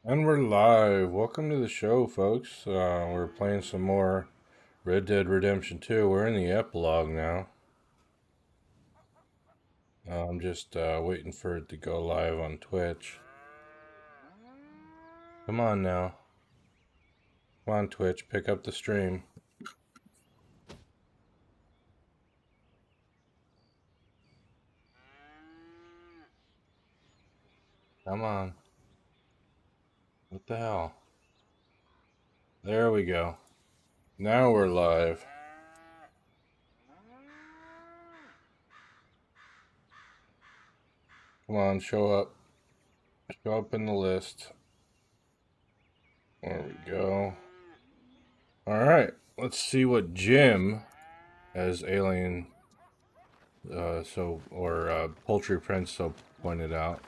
And we're live. Welcome to the show, folks. We're playing some more Red Dead Redemption 2. We're in the epilogue now. I'm just waiting for it to go live on Twitch. Come on now. Come on, Twitch. Pick up the stream. Come on. What the hell? There we go. Now we're live. Come on, show up. Show up in the list. There we go. Alright, let's see what Jim, as Alien, Poultry Prince so pointed out.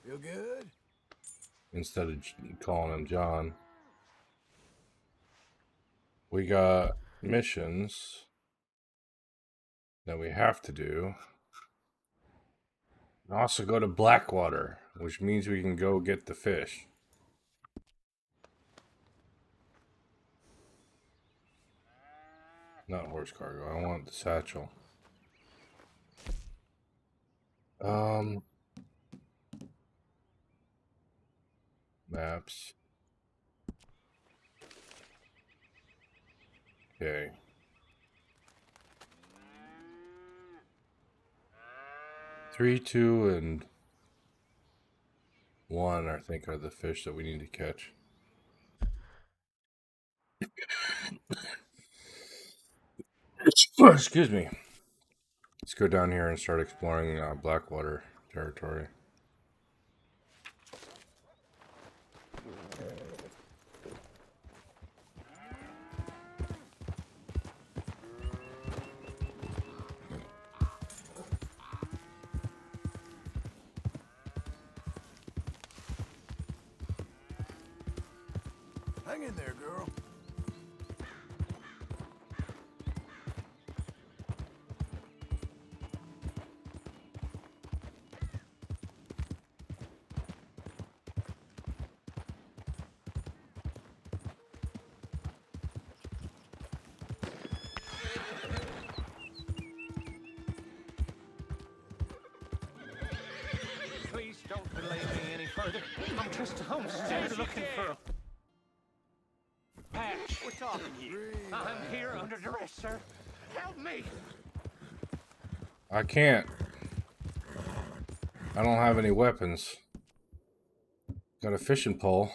Feel good? Instead of calling him John. We got missions that we have to do. And also go to Blackwater, which means we can go get the fish. Not horse cargo. I want the satchel. Maps. Okay. 3, 2, and 1, I think, are the fish that we need to catch. Excuse me. Let's go down here and start exploring Blackwater territory. Hang in there, girl. Please don't delay me any further. I'm just a homesteader looking for a patch. We're talking here. I'm here under duress, sir. Help me. I can't. I don't have any weapons. Got a fishing pole.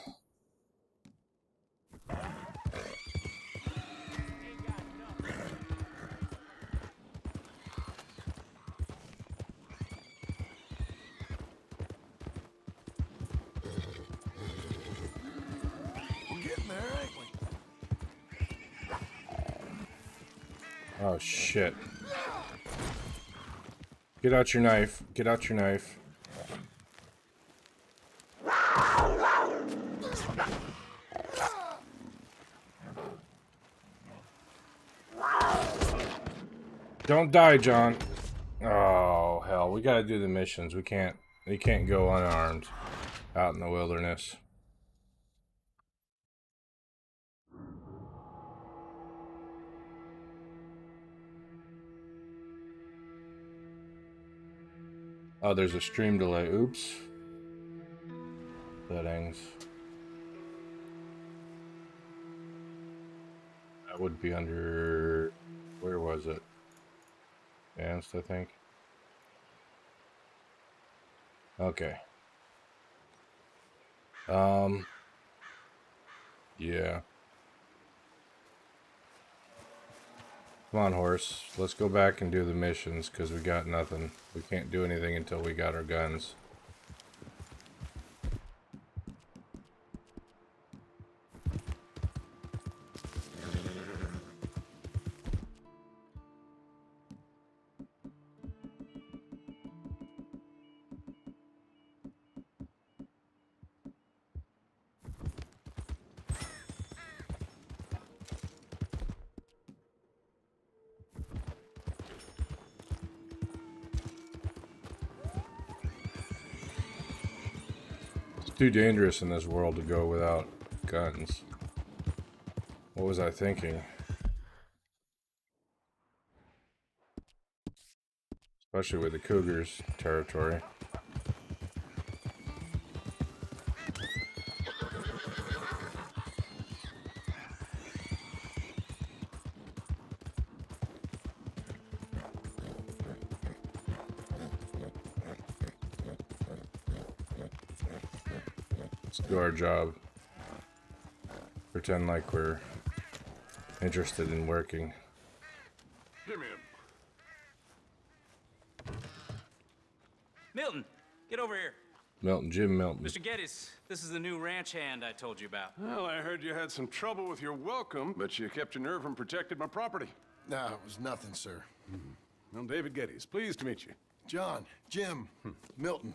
We're getting there, ain't we? Oh, shit. Get out your knife. Get out your knife. Don't die, John. Oh, hell. We gotta do the missions. We can't go unarmed out in the wilderness. Oh, there's a stream delay. Oops. Settings. That would be under... Where was it? Advanced, I think. Okay. Yeah. Come on, horse. Let's go back and do the missions, because we got nothing. We can't do anything until we got our guns. Too dangerous in this world to go without guns. What was I thinking? Especially with the Cougars territory. Let's do our job. Pretend like we're interested in working. Give me him. Milton, get over here. Jim Milton. Mr. Geddes, this is the new ranch hand I told you about. Well, I heard you had some trouble with your welcome, but you kept your nerve and protected my property. No, it was nothing, sir. I'm David Geddes. Pleased to meet you. John, Jim, Milton.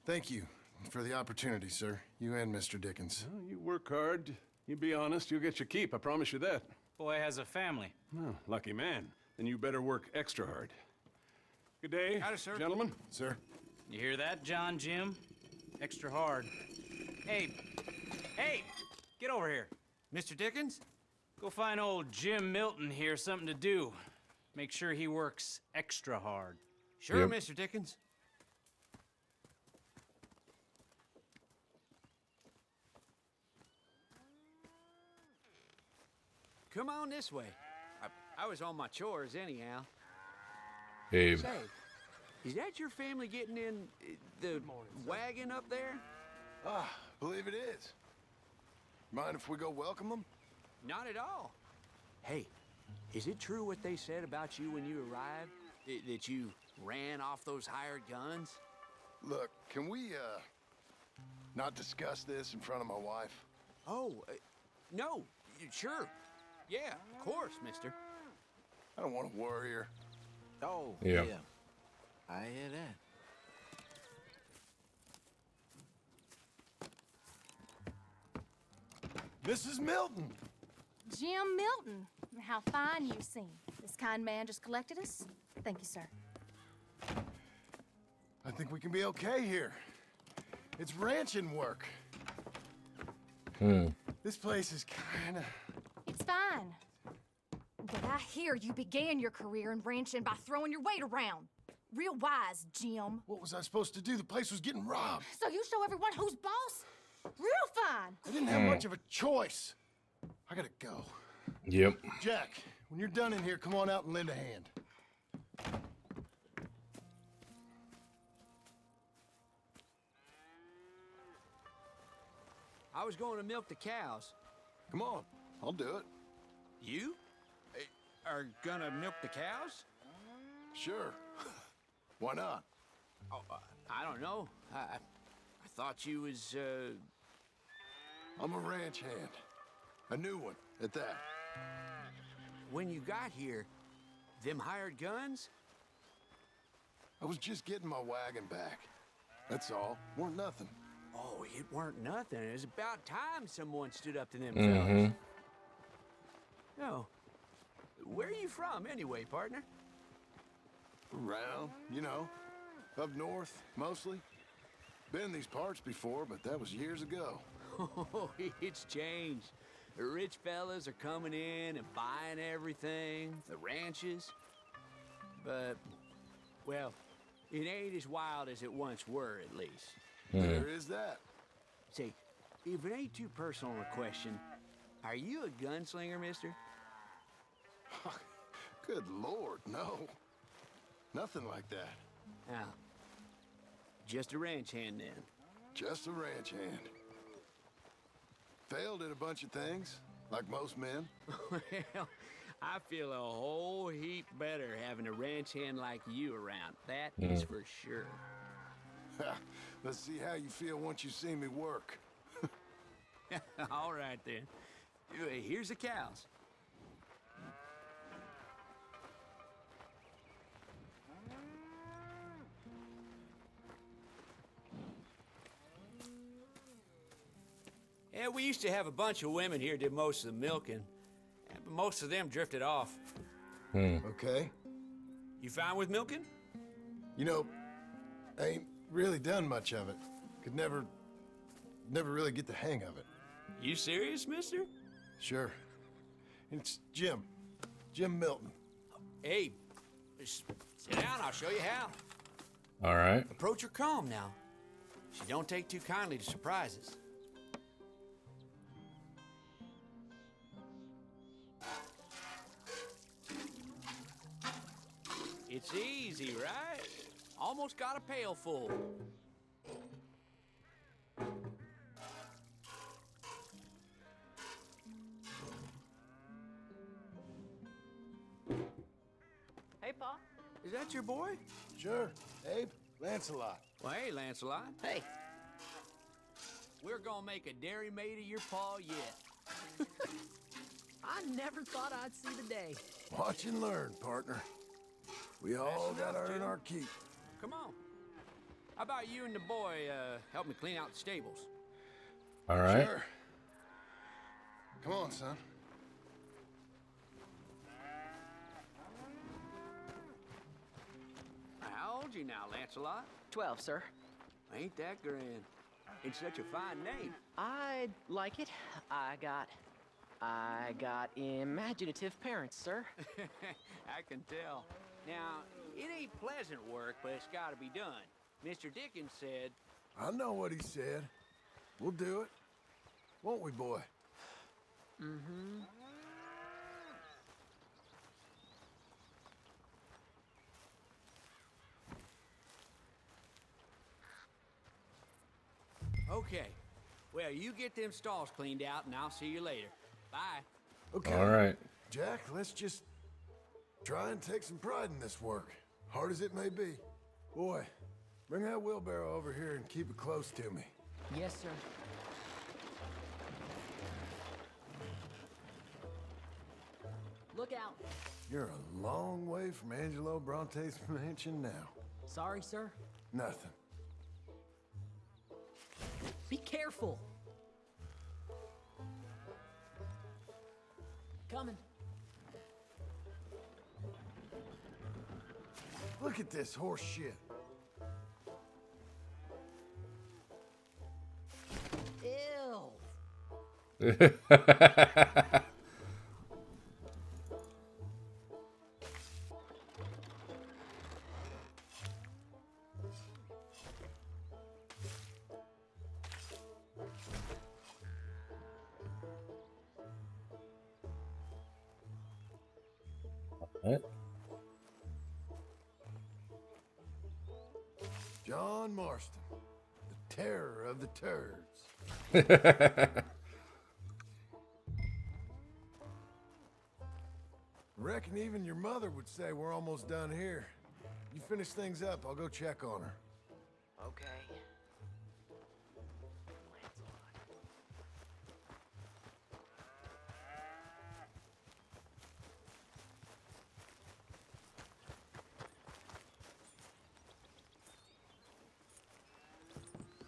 Thank you for the opportunity, sir. You and Mr. Dickens. Well, you work hard. You be honest, you'll get your keep. I promise you that. Boy has a family. Oh, lucky man. Then you better work extra hard. Good day, Howdy, sir. gentlemen. Sir? You hear that, John Jim? Extra hard. Hey, get over here. Mr. Dickens? Go find old Jim Milton here something to do. Make sure he works extra hard. Sure, Yep. Mr. Dickens. Come on this way. I was on my chores anyhow. Abe. Say, is that your family getting in the wagon up there? Ah, believe it is. Mind if we go welcome them? Not at all. Hey, is it true what they said about you when you arrived? That you ran off those hired guns? Look, can we, not discuss this in front of my wife? Oh, no, sure. Yeah, of course, mister. I don't want to worry her. Oh, Yeah. I hear that. Mrs. Milton! Jim Milton. How fine you seem. This kind man just collected us. Thank you, sir. I think we can be okay here. It's ranching work. This place is kinda... It's fine. But I hear you began your career in ranching by throwing your weight around. Real wise, Jim. What was I supposed to do? The place was getting robbed. So you show everyone who's boss? Real fine. I didn't have much of a choice. I gotta go. Yep. Jack, when you're done in here, come on out and lend a hand. I was going to milk the cows. Come on, I'll do it. You are gonna milk the cows? Sure. Why not? Oh, I don't know. I thought you was, I'm a ranch hand. A new one, at that. when you got here, them hired guns? I was just getting my wagon back. That's all. Weren't nothing. Oh, it weren't nothing. It was about time someone stood up to them fellas. Oh, where are you from anyway, partner? Around, you know. Up north, mostly. Been in these parts before, but that was years ago. Oh, it's changed. The rich fellas are coming in and buying everything, the ranches. But, well, it ain't as wild as it once were, at least. There is that. Say, if it ain't too personal a question, are you a gunslinger, mister? Good Lord, no. Nothing like that. Now, just a ranch hand then. Just a ranch hand. Failed at a bunch of things, like most men. Well, I feel a whole heap better having a ranch hand like you around. That is for sure. Let's see how you feel once you see me work. All right, then. Here's the cows. Yeah, we used to have a bunch of women here did most of the milking. But most of them drifted off. Okay. You fine with milking? You know, I ain't really done much of it. Could never never really get the hang of it. You serious, mister? Sure. It's Jim. Jim Milton. Hey, just sit down, I'll show you how. All right. Approach her calm now. She don't take too kindly to surprises. It's easy, right? Almost got a pail full. Hey, Pa. Is that your boy? Sure. Abe, Lancelot. Well, hey, Lancelot. Hey. We're gonna make a dairy maid of your paw yet. I never thought I'd see the day. Watch and learn, partner. We all gotta earn our keep. Come on. How about you and the boy help me clean out the stables? All right. Sure. Come on, son. How old you now, Lancelot? 12, sir. Ain't that grand? It's such a fine name. I like it. I got imaginative parents, sir. I can tell. Now, it ain't pleasant work, but it's gotta be done. Mr. Dickens said, I know what he said. We'll do it. Won't we, boy? Mm-hmm. okay. Well, you get them stalls cleaned out, and I'll see you later. Bye. Okay. All right. Jack, let's just try and take some pride in this work, hard as it may be. Boy, bring that wheelbarrow over here and keep it close to me. Yes, sir. Look out. You're a long way from Angelo Bronte's mansion now. Sorry, sir. Nothing. Be careful. Coming. Look at this horse shit. Ew. What? John Marston, the terror of the turds. Reckon even your mother would say we're almost done here. You finish things up, I'll go check on her. Okay.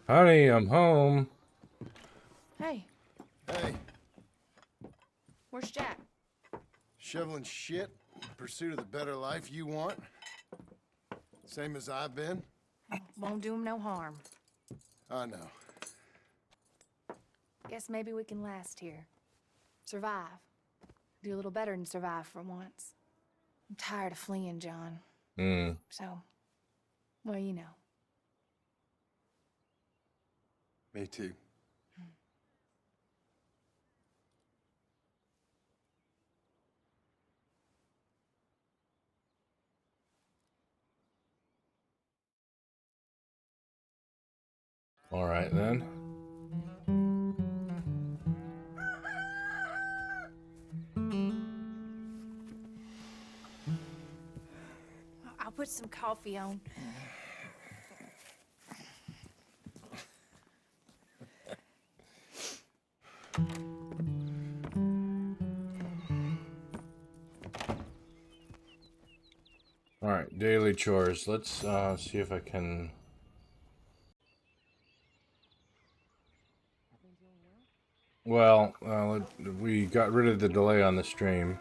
Honey, I'm home. Hey, Hey, where's Jack? shoveling shit in pursuit of the better life you want? Same as I've been? Won't do him no harm. I know. Guess maybe we can last here. Survive. Do a little better than survive for once. I'm tired of fleeing, John. So, well, you know. Me too. All right then. I'll put some coffee on. All right, daily chores. Let's see if I can. Well, we got rid of the delay on the stream.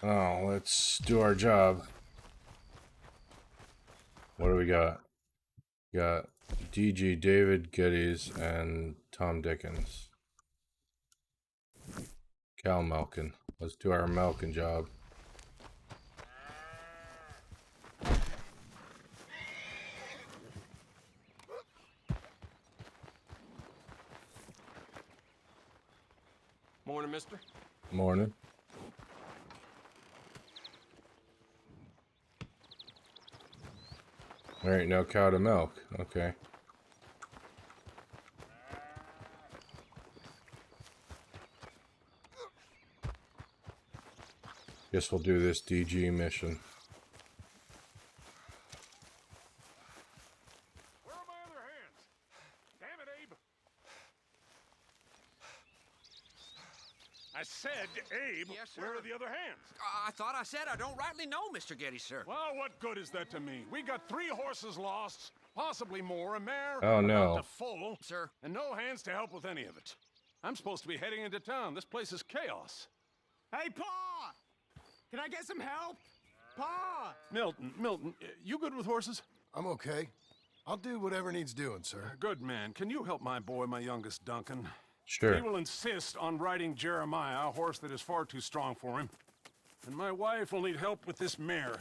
Oh, let's do our job. What do we got? We got DG David Geddes and Tom Dickens. Cow milking. Let's do our milking job. Morning, mister. Morning. There ain't no cow to milk. Okay. Guess we'll do this DG mission. Where are my other hands? Damn it, Abe. I said, Abe, Yes, sir. where are the other hands? I thought I said I don't rightly know, Mr. Geddes, sir. Well, what good is that to me? We got 3 horses lost, possibly more, a mare Oh, no. about to foal, Sir. and no hands to help with any of it. I'm supposed to be heading into town. This place is chaos. Hey, Pa! Can I get some help? Pa! Milton, you good with horses? I'm okay. I'll do whatever needs doing, sir. Good man. Can you help my boy, my youngest Duncan? Sure. He will insist on riding Jeremiah, a horse that is far too strong for him. And my wife will need help with this mare.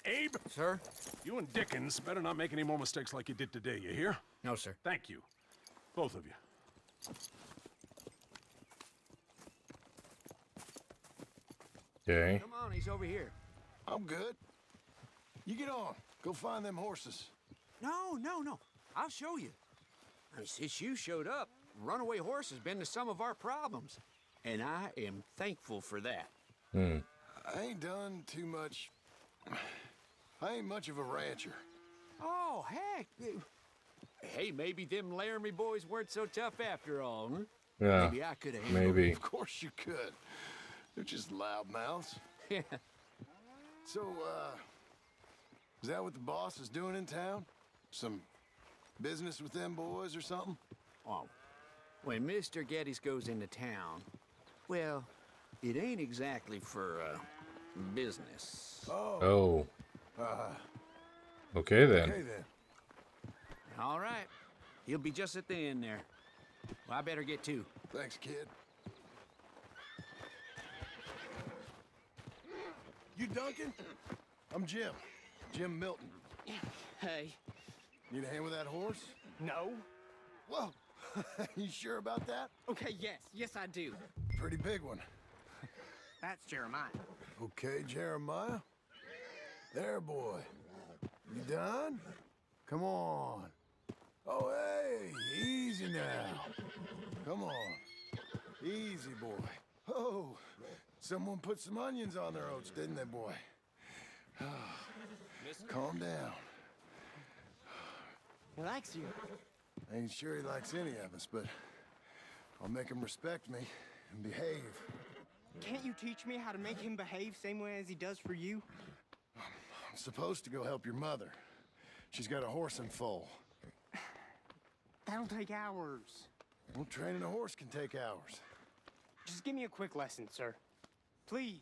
Abe, Sir? you and Dickens better not make any more mistakes like you did today, you hear? No, sir. Thank you. Both of you. Okay. Come on, he's over here. I'm good. You get on. Go find them horses. No. I'll show you. I mean, since you showed up, runaway horse has been to some of our problems. And I am thankful for that. I ain't done too much. I ain't much of a rancher. Oh, heck. Hey, maybe them Laramie boys weren't so tough after all, huh? Yeah. Maybe I could have handled Maybe. Of course you could. They're just loudmouths. it. So, is that what the boss is doing in town? Some business with them boys or something? Oh, when Mr. Geddes goes into town, well, it ain't exactly for, business. Oh. Okay then. Okay then. All right. He'll be just at the end there. Well, I better get to. Thanks, kid. You Duncan? I'm Jim. Jim Milton. Hey. Need a hand with that horse? No? Whoa. You sure about that? Okay, yes, I do. Pretty big one. That's Jeremiah. Okay, Jeremiah. There, boy. You done? Come on. Oh, hey, easy now. Come on. Easy, boy. Oh, someone put some onions on their oats, didn't they, boy? Calm down. He likes you. I ain't sure he likes any of us, but I'll make him respect me and behave. Can't you teach me how to make him behave same way as he does for you? I'm supposed to go help your mother. She's got a horse and foal. That'll take hours. Well, training a horse can take hours. Just give me a quick lesson, sir. Please.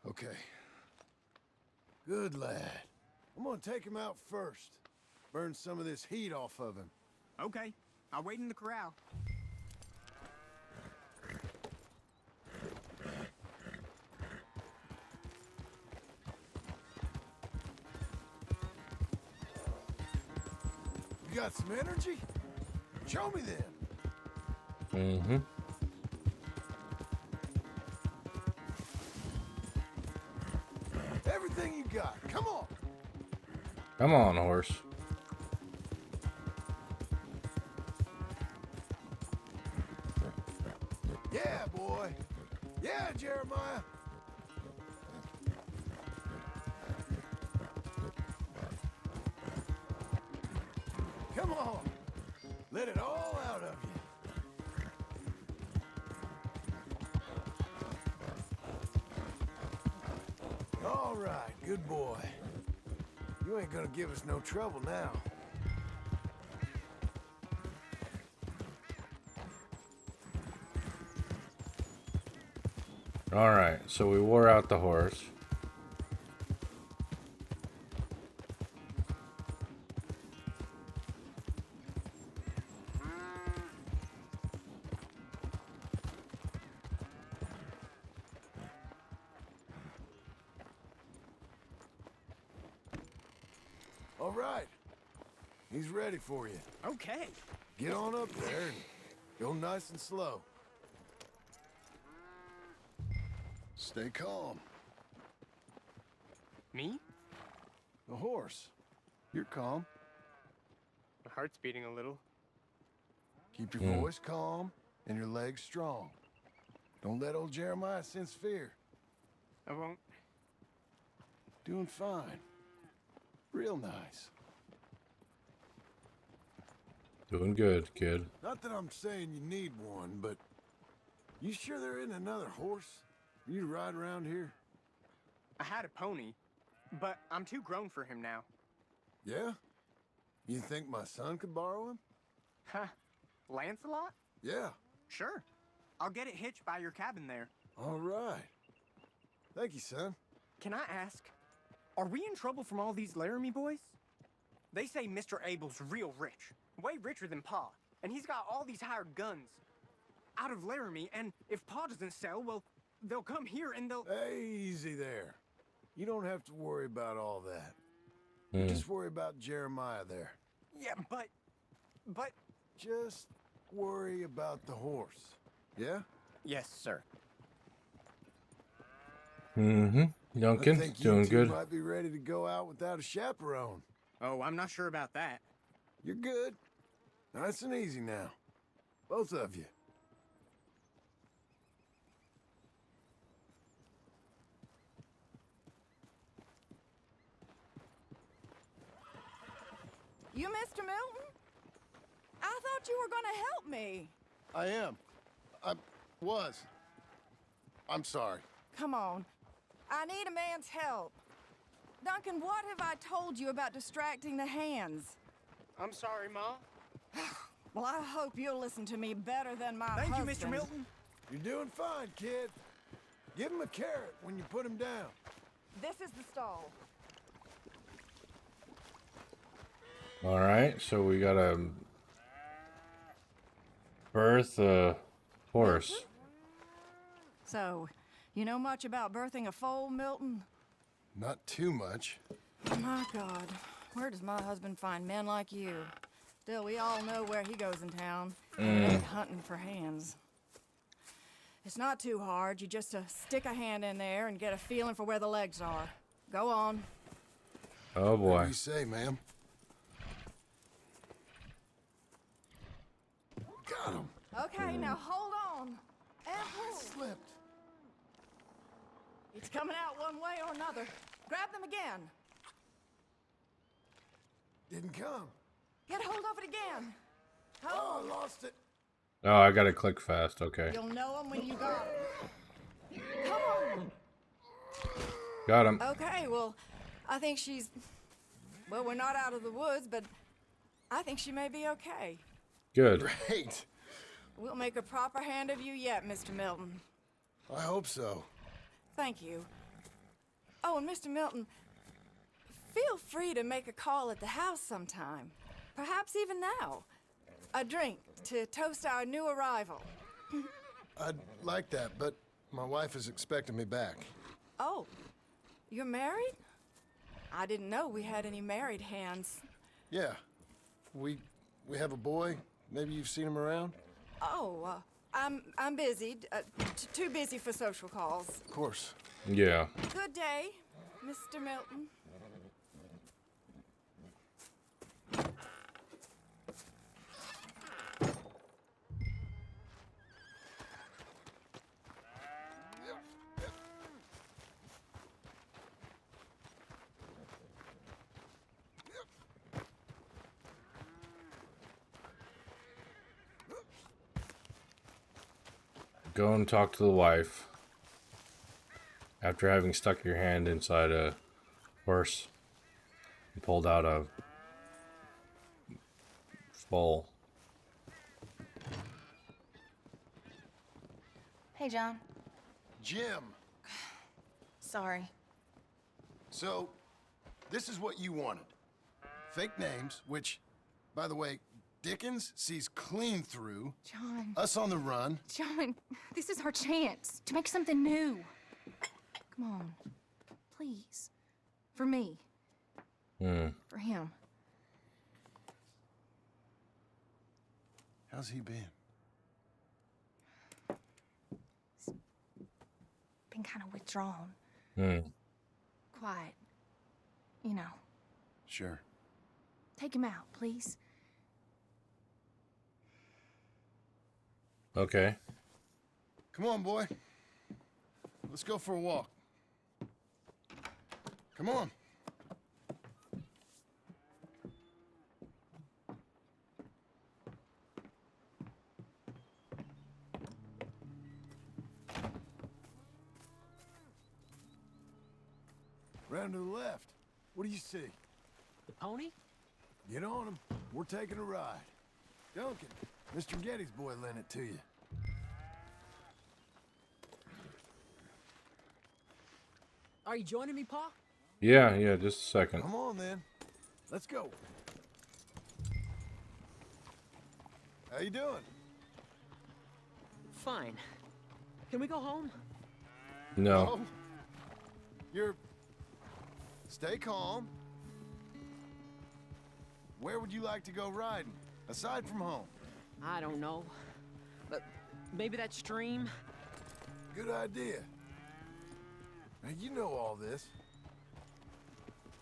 Okay. Good lad. I'm gonna take him out first. Burn some of this heat off of him. Okay. I'll wait in the corral. You got some energy? Show me then. Mm-hmm. Everything you got. Come on. Come on, horse. Yeah, boy. Yeah, Jeremiah. Come on. Let it all out of you. All right, good boy. You ain't gonna give us no trouble now. Alright, so we wore out the horse. All right. He's ready for you. Okay. Get on up there and go nice and slow. Stay calm. Me? The horse. You're calm. My heart's beating a little. Keep your voice calm and your legs strong. Don't let old Jeremiah sense fear. I won't. Doing fine. Real nice. Doing good, kid. Not that I'm saying you need one, but you sure there isn't another horse for you to ride around here? I had a pony, but I'm too grown for him now. Yeah? You think my son could borrow him? Huh? Lancelot? Yeah. Sure. I'll get it hitched by your cabin there. All right. Thank you, son. Can I ask, are we in trouble from all these Laramie boys? They say Mr. Abel's real rich, way richer than Pa, and he's got all these hired guns out of Laramie, and if Pa doesn't sell, well, they'll come here and they'll... Easy there. You don't have to worry about all that. Just worry about Jeremiah there. Yeah, but... Just worry about the horse. Yeah? Yes, sir. Mm-hmm. I Duncan, think you doing two good. might be ready to go out without a chaperone. Oh, I'm not sure about that. You're good. Nice and easy now. Both of you. You, Mr. Milton? I thought you were gonna help me. I am. I was. I'm sorry. Come on. I need a man's help. Duncan, what have I told you about distracting the hands? I'm sorry, Ma. Well, I hope you'll listen to me better than my Thank husband. you, Mr. Milton. You're doing fine, kid. Give him a carrot when you put him down. This is the stall. All right, so we gotta birth a horse. So, you know much about birthing a foal, Milton? Not too much. My God, where does my husband find men like you? Still, we all know where he goes in town. Hunting for hands. It's not too hard. You just stick a hand in there and get a feeling for where the legs are. Go on. Oh What boy. do you say, ma'am? Got him. Okay, now hold on. And pull. Slipped. It's coming out one way or another. Grab them again. Didn't come. Get hold of it again. Oh, I lost it. Oh, I gotta click fast. Okay, You'll know them when you got them. Come on. got him. Okay, well, I think she's... Well, we're not out of the woods, but I think she may be okay. Good. Great. We'll make a proper hand of you yet, Mr. Milton. I hope so. Thank you. Oh, and Mr. Milton, feel free to make a call at the house sometime. Perhaps even now. A drink to toast our new arrival. I'd like that, but my wife is expecting me back. Oh, you're married? I didn't know we had any married hands. Yeah. We have a boy. Maybe you've seen him around? Oh, I'm busy. Too busy for social calls. Of course. Yeah. Good day, Mr. Milton. Go and talk to the wife. After having stuck your hand inside a horse and pulled out a foal. Hey, John. Jim. Sorry. So, this is what you wanted. Fake names, which, by the way, Dickens sees clean through. John. Us on the run. John, this is our chance to make something new. Come on. Please. For me. For him. How's he been? Been kind of withdrawn. Quiet. You know. Sure. Take him out, please. Okay. Come on, boy. Let's go for a walk. Come on. Round to the left. What do you see? The pony? Get on him. We're taking a ride. Duncan, Mr. Getty's boy lent it to you. Are you joining me, Pa? Yeah, just a second. Come on, then. Let's go. How you doing? Fine. Can we go home? No. Oh. You're... Stay calm. Where would you like to go riding, aside from home? I don't know. But maybe that stream? Good idea. Now, you know all this.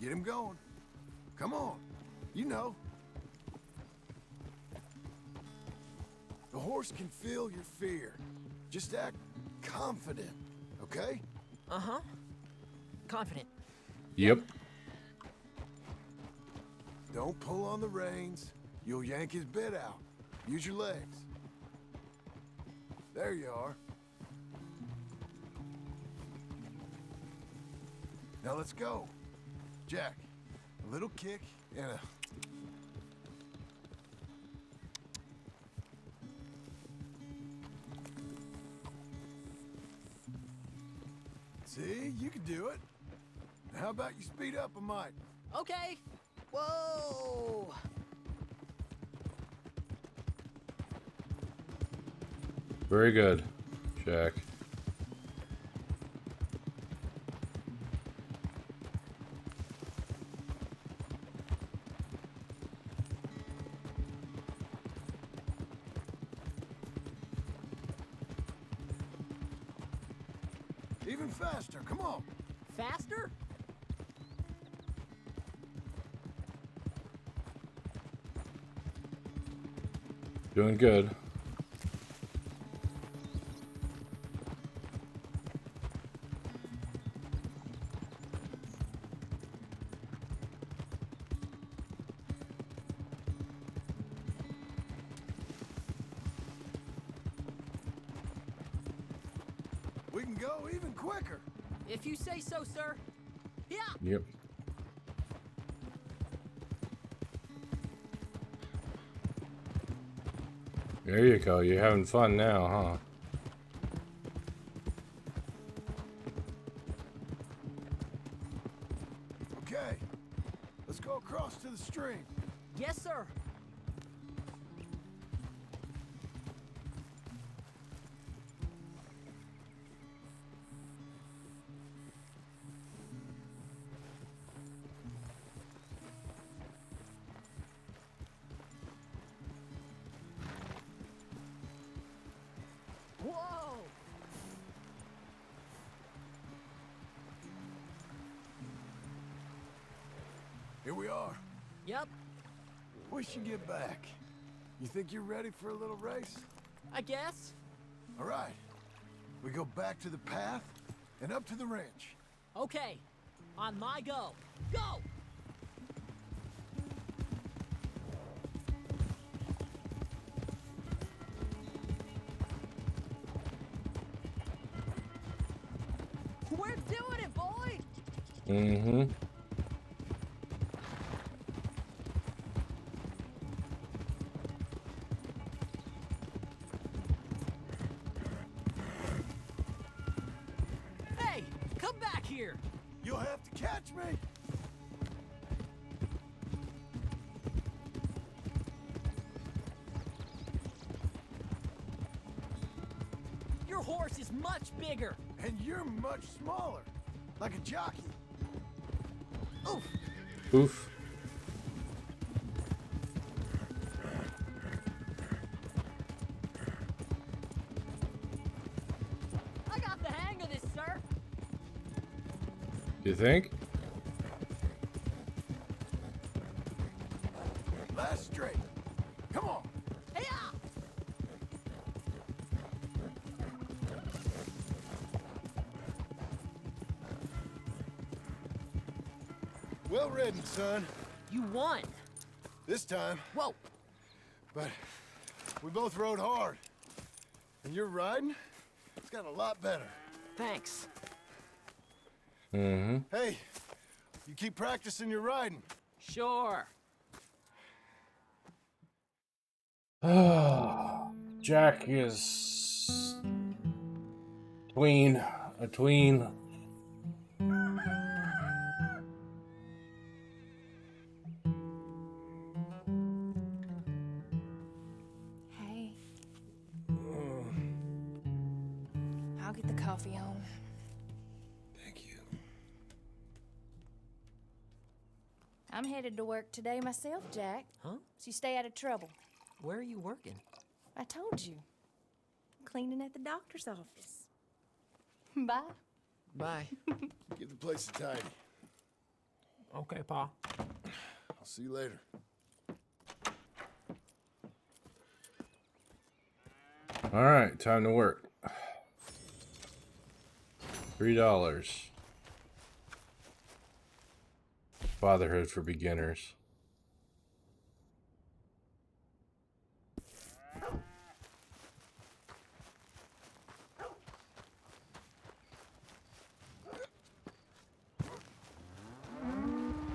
Get him going. Come on. You know. The horse can feel your fear. Just act confident, okay? Uh-huh. Confident. Yep. Don't pull on the reins. You'll yank his bit out. Use your legs. There you are. Now let's go. Jack, a little kick and a... See, you can do it. How about you speed up a mite? Okay. Whoa! Very good, Jack. Even faster, come on. Faster? Doing good. We can go even quicker. If you say so, sir. Yeah. Yep. There you go. You're having fun now, huh? Okay, let's go across to the stream. Yes, sir. Whoa! Here we are. Yep, We should get back. You think you're ready for a little race? I guess. All right. We go back to the path and up to the ranch. Okay. On my go. Go! We're doing it, boy! Mm-hmm. Hey, come back here! You'll have to catch me. Your horse is much bigger. And you're much smaller. Like a jockey. Oof! Oof. You think? Last straight. Come on. Well ridden, son. You won. This time. Whoa. But we both rode hard. And your riding, it's got a lot better. Thanks. Mm-hmm. Hey, you keep practicing your riding. Sure. Jack is a tween. Hey. I'll get the coffee on. Thank you. I'm headed to work today myself, Jack. Huh? So you stay out of trouble. Where are you working? I told you. Cleaning at the doctor's office. Bye. Bye. Give the place a tidy. Okay, Pa. I'll see you later. All right, time to work. $3. Fatherhood for beginners.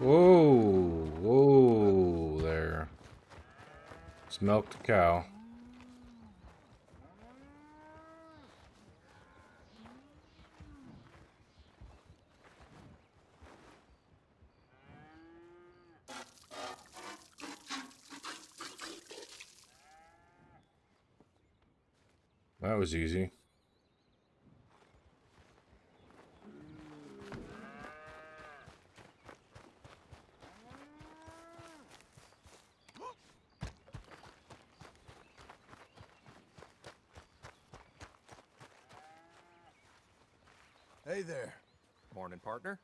Whoa, whoa there. Let's milk the cow. That was easy. Hey there. Morning, partner.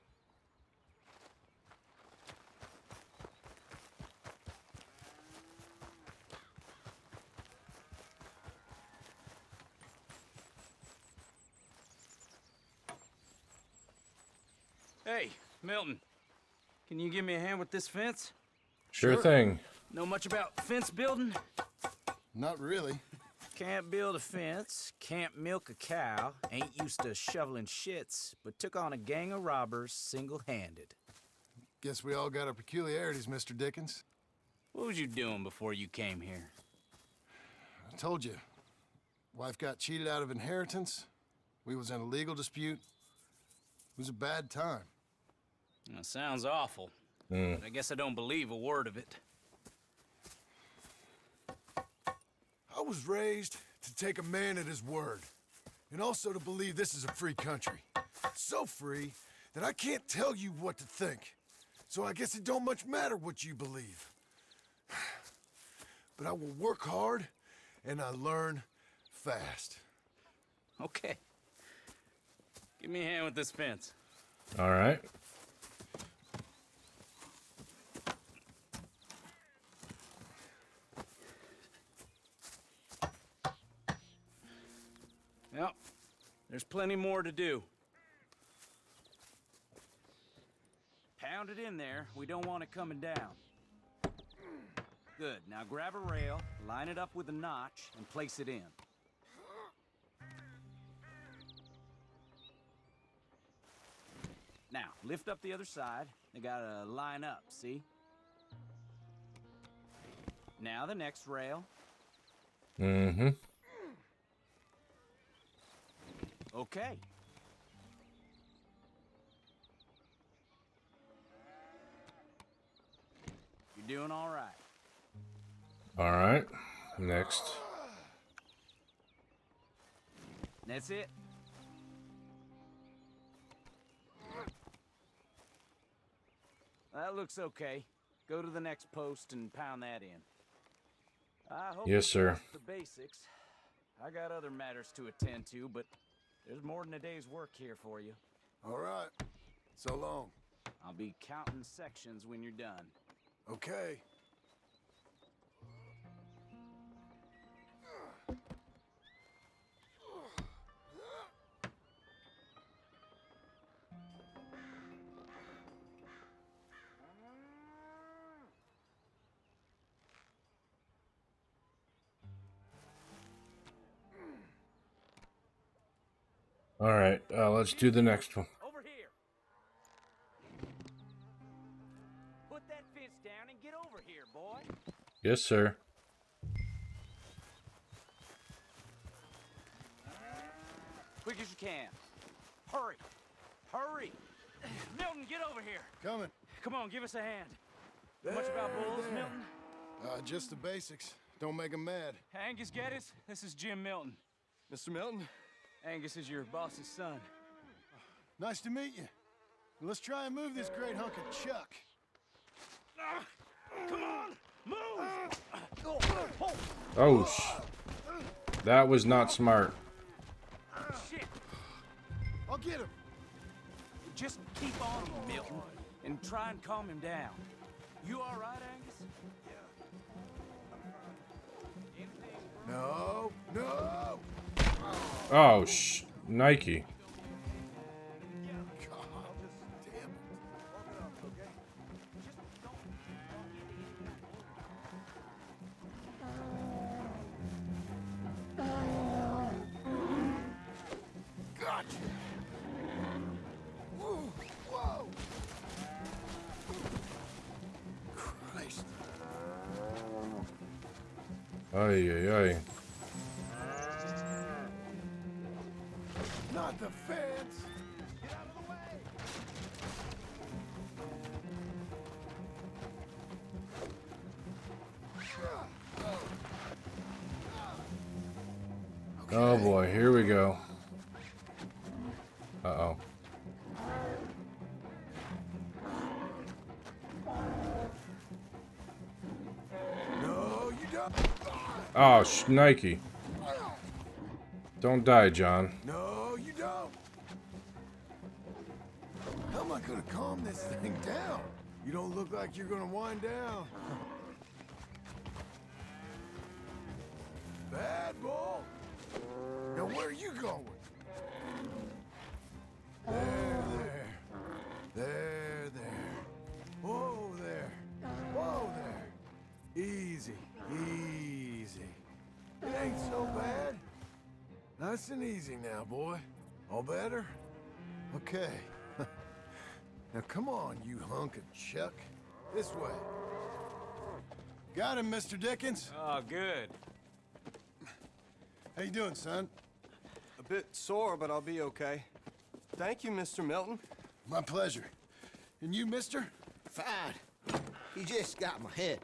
Hey, Milton. Can you give me a hand with this fence? Sure thing. Know much about fence building? Not really. Can't build a fence, can't milk a cow, ain't used to shoveling shits, but took on a gang of robbers single-handed. Guess we all got our peculiarities, Mr. Dickens. What was you doing before you came here? I told you. Wife got cheated out of inheritance. We was in a legal dispute. It was a bad time. That sounds awful. But I guess I don't believe a word of it. I was raised to take a man at his word, and also to believe this is a free country. So free that I can't tell you what to think. So I guess it don't much matter what you believe. But I will work hard, and I learn fast. Okay. Give me a hand with this fence. All right. Yep. There's plenty more to do. Pound it in there. We don't want it coming down. Good. Now grab a rail, line it up with a notch, and place it in. Now, lift up the other side. They gotta line up, see? Now the next rail. Mm-hmm. Okay. You're doing all right. All right. Next. That's it. That looks okay. Go to the next post and pound that in. I hope Yes, sir. that's the basics. I got other matters to attend to, but there's more than a day's work here for you. All right. So long. I'll be counting sections when you're done. Okay. All right, let's do the next one. Over here. Put that fence down and get over here, boy. Yes, sir. Quick as you can. Hurry. Hurry. Milton, get over here. Coming. Come on, give us a hand. Much about bulls, there. Milton? Just the basics. Don't make them mad. Angus Geddes, this is Jim Milton. Mr. Milton, Angus is your boss's son. nice to meet you. Let's try and move this great hunk of chuck. Come on, move! Oh, that was not smart. Shit! I'll get him. Just keep on him, Milton, and try and calm him down. You all right, Angus? No, no. Oh, Nike. God damn it. Gotcha. Whoa, whoa. Christ. Ay, ay, ay. Not the fence. Get out of the way. Oh boy, here we go. Uh-oh. No, you don't. Oh, Nike. Don't die, John. No, you don't. How am I gonna calm this thing down? You don't look like you're gonna wind down. Bad bull. Now where are you going? There. Whoa there. Whoa there. Easy. It ain't so bad. Nice and easy now, boy. All better? Okay. Now come on, you hunk of chuck. This way. Got him, Mr. Dickens. Oh, good. How you doing, son? A bit sore, but I'll be okay. Thank you, Mr. Milton. My pleasure. And you, mister? Fine. You just got my head.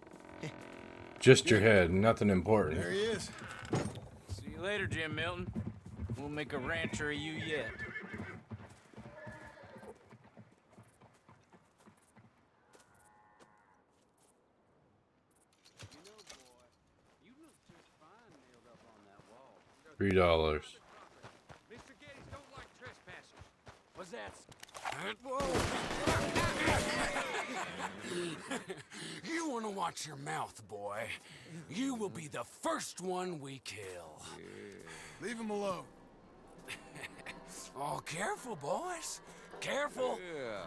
Just your head, nothing important. There he is. See you later, Jim Milton. We'll make a rancher of you yet. You know, boy, you look just fine nailed up on that wall. $3. Mr. Geddes don't like trespassers. What's that? You want to watch your mouth, boy. You will be the first one we kill. Leave him alone. Oh, careful, boys. Careful.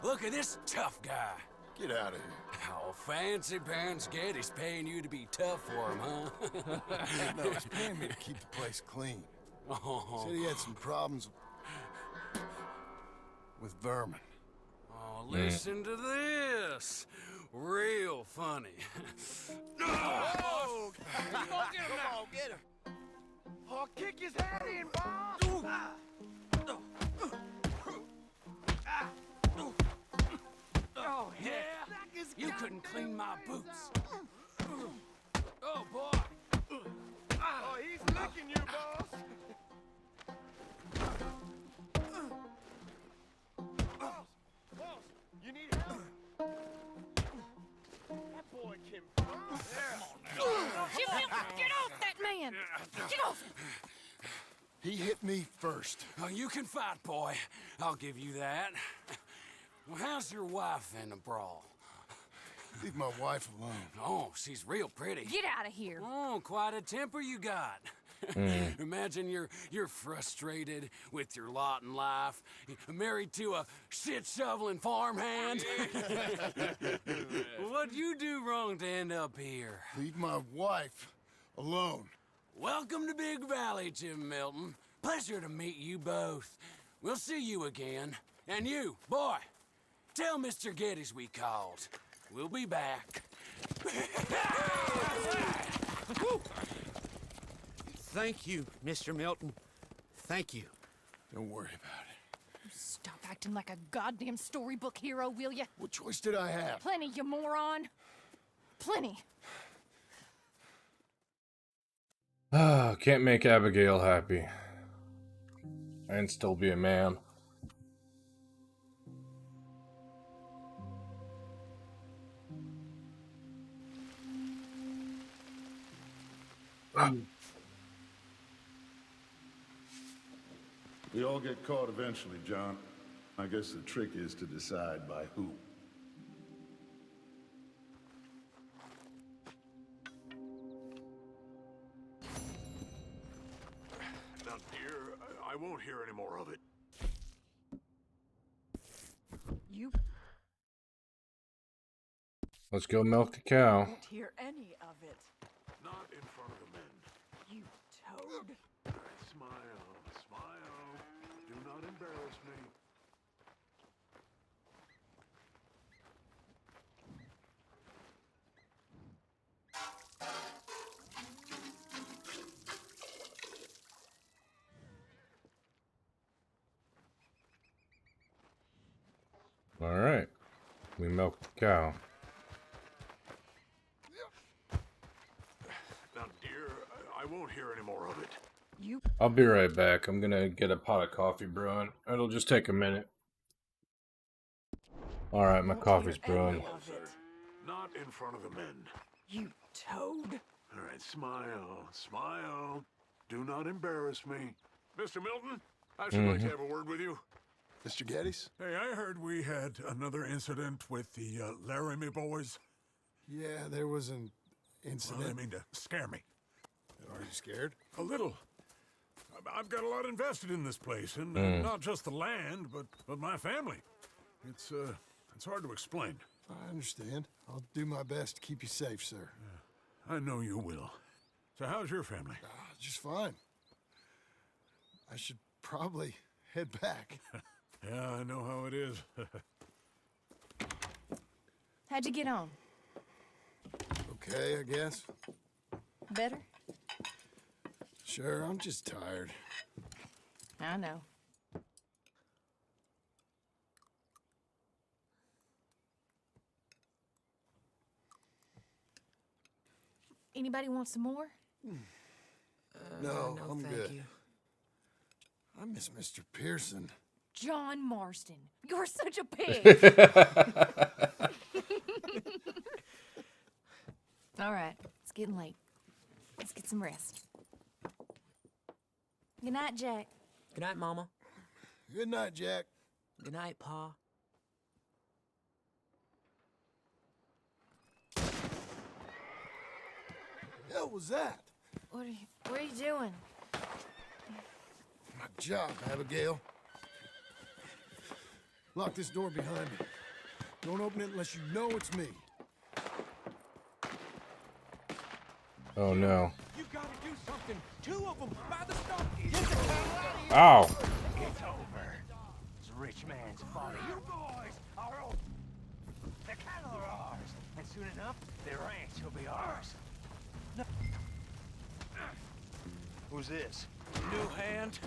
Look at this tough guy. Get out of here. Oh, fancy pants Geddes paying you to be tough for him, huh? No, he's paying me to keep the place clean. Oh. Said he had some problems with vermin. Oh, listen to this. Real funny. Oh, Come on, get her. I'll kick his head in, boss! Oh, Yeah? You couldn't clean my boots. Oh, boy. Oh, he's licking you, boss! Boss, you need help? That boy can... Get off that man! Get off him! He hit me first. Oh, you can fight, boy. I'll give you that. Well, how's your wife in the brawl? Leave my wife alone. Oh, she's real pretty. Get out of here. Oh, quite a temper you got. Imagine you're frustrated with your lot in life, married to a shit-shoveling farmhand. What'd you do wrong to end up here? Leave my wife alone. Welcome to Big Valley, Jim Milton. Pleasure to meet you both. We'll see you again. And you, boy, tell Mr. Geddes we called. We'll be back. Thank you, Mr. Milton. Thank you. Don't worry about it. Stop acting like a goddamn storybook hero, will ya? What choice did I have? Plenty, you moron. Plenty. Ah, can't make Abigail happy. And still be a man. We all get caught eventually, John. I guess the trick is to decide by who. Now, dear, I won't hear any more of it. You Let's go milk the cow. won't hear any of it. Not in front of the men. You toad. Smile, smile. Do not embarrass me. All right. We milked the cow. Now, dear, I won't hear any more of it. You I'll be right back. I'm gonna get a pot of coffee brewing. It'll just take a minute. All right, my won't coffee's hear any brewing. of it. Not in front of the men. You toad. All right, smile, smile. Do not embarrass me. Mr. Milton, I should like to have a word with you. Mr. Geddes? Hey, I heard we had another incident with the Laramie boys. Yeah, there was an Well, incident. I mean to scare me. Are you scared? A little. I've got a lot invested in this place, and not just the land, but my family. It's hard to explain. I understand. I'll do my best to keep you safe, sir. I know you will. So how's your family? Just fine. I should probably head back. Yeah, I know how it is. How'd you get on? Okay, I guess. Better? Sure, I'm just tired. I know. Anybody want some more? No, no, I'm thank good. you. I miss Mr. Pearson. John Marston, you're such a pig. All right, it's getting late. Let's get some rest. Good night, Jack. Good night, Mama. Good night, Jack. Good night, Pa. Hell was that? What are you doing? My job, Abigail. Lock this door behind me. Don't open it unless you know it's me. Oh no. You gotta do something. Two of them by the stump. Get the cattle out of here. Ow. It's over. It's rich man's folly. You boys are all... The cattle are ours. And soon enough, the ranch will be ours. No. Who's this? New hand?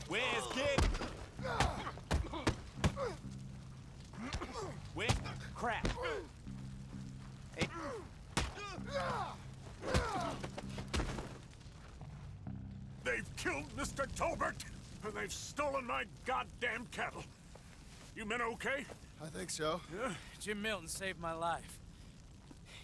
Where's Kid? Where's... Crap. Hey. They've killed Mr. Tolbert, and they've stolen my goddamn cattle. You men okay? I think so. Yeah? Jim Milton saved my life.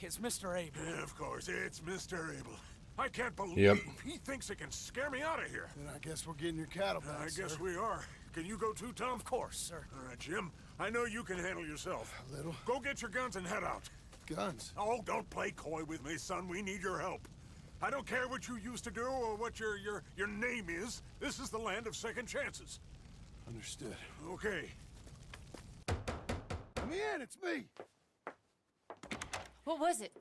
It's Mr. Abel. Yeah, of course, it's Mr. Abel. I can't believe he thinks he can scare me out of here. Then I guess we're getting your cattle back, I guess sir. we are. Can you go too, Tom? Of course, sir. All right, Jim. I know you can handle yourself. A little. Go get your guns and head out. Guns? Oh, don't play coy with me, son. We need your help. I don't care what you used to do or what your name is. This is the land of second chances. Understood. Okay. Come in, it's me. What was it?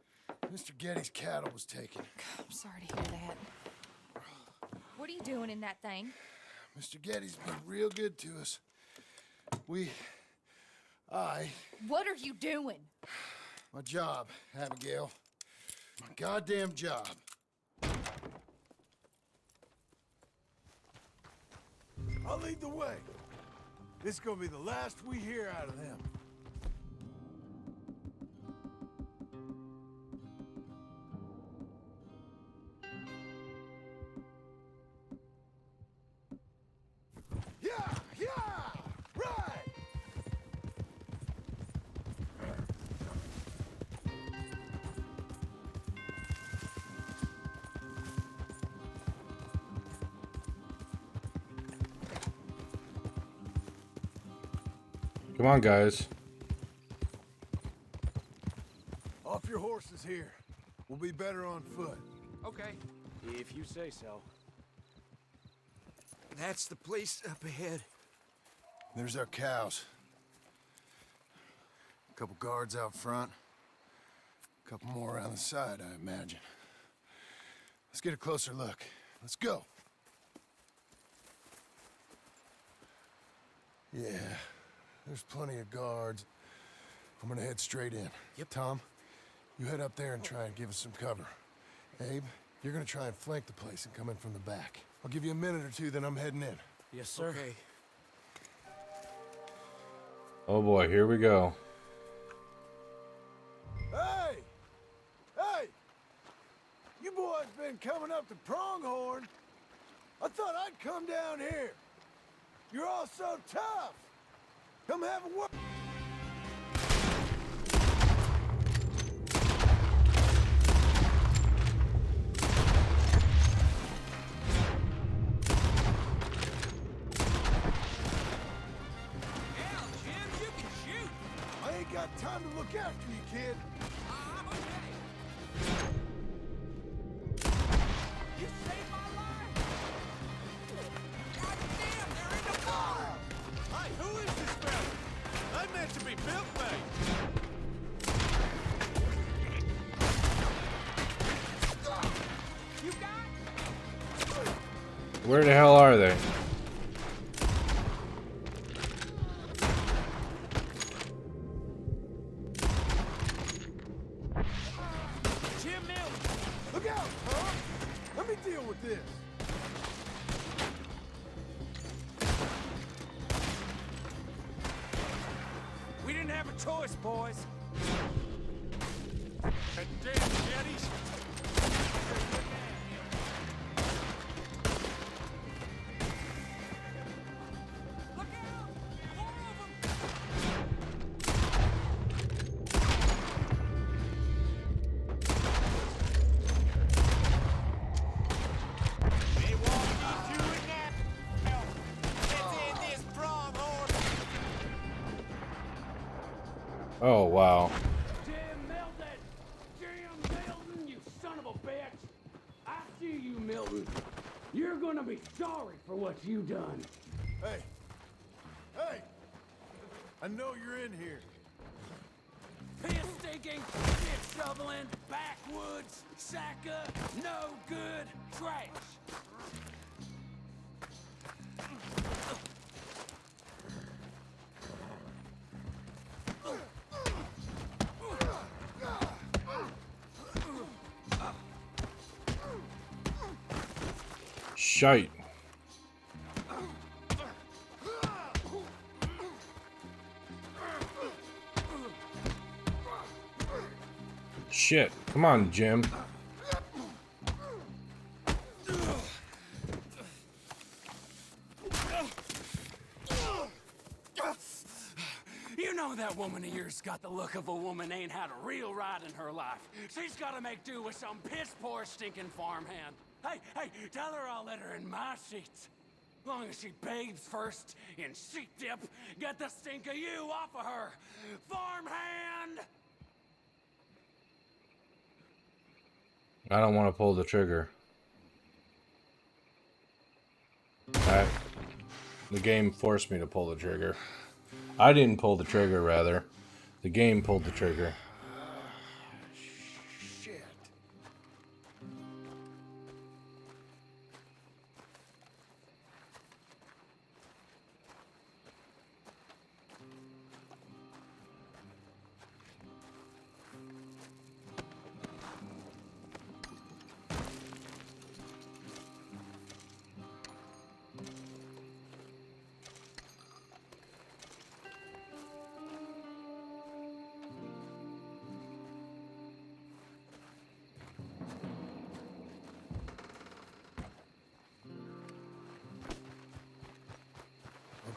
Mr. Getty's cattle was taken. I'm sorry to hear that. What are you doing in that thing? Mr. Getty's been real good to us. What are you doing? My job, Abigail. My goddamn job. I'll lead the way. This is gonna be the last we hear out of them. Come on, guys. Off your horses here. We'll be better on foot. Okay, if you say so. That's the place up ahead. There's our cows. A couple guards out front. A couple more around the side, I imagine. Let's get a closer look. Let's go. Yeah, there's plenty of guards. I'm gonna head straight in. Yep. Tom, you head up there and try and give us some cover. Abe, you're gonna try and flank the place and come in from the back. I'll give you a minute or two, then I'm heading in. Yes, sir. Okay. Oh boy, here we go. Hey! Hey! You boys been coming up to Pronghorn. I thought I'd come down here. You're all so tough. Come have a word. I ain't got time to look after you, kid. You saved my life! God damn, they're in the bar! Hey, who is this fella? They meant to be built mate. You got? Where the hell are they? Jim Milton! Look out, Tom! Let me deal with this. We didn't have a choice, boys. And damn Geddes. Look out! More of them! They won't be doing that. Let's end this Pronghorn. Oh wow. Jim Milton! Jim Milton, you son of a bitch! I see you, Milton. You're gonna be sorry for what you done. Hey! Hey! I know you're in here. Piss stinking, shit shoveling, backwoods, sacker, no good, trash. Shite. Shit. Come on, Jim. You know know that woman of yours got the look of a woman ain't had a real ride in her life. She's gotta make do with some piss-poor stinking farmhand. Hey, tell her I'll let her in my seats. Long as she bathes first in sheep dip, get the stink of you off of her. Farmhand! I don't want to pull the trigger. The game forced me to pull the trigger. I didn't pull the trigger, rather. The game pulled the trigger. Shit.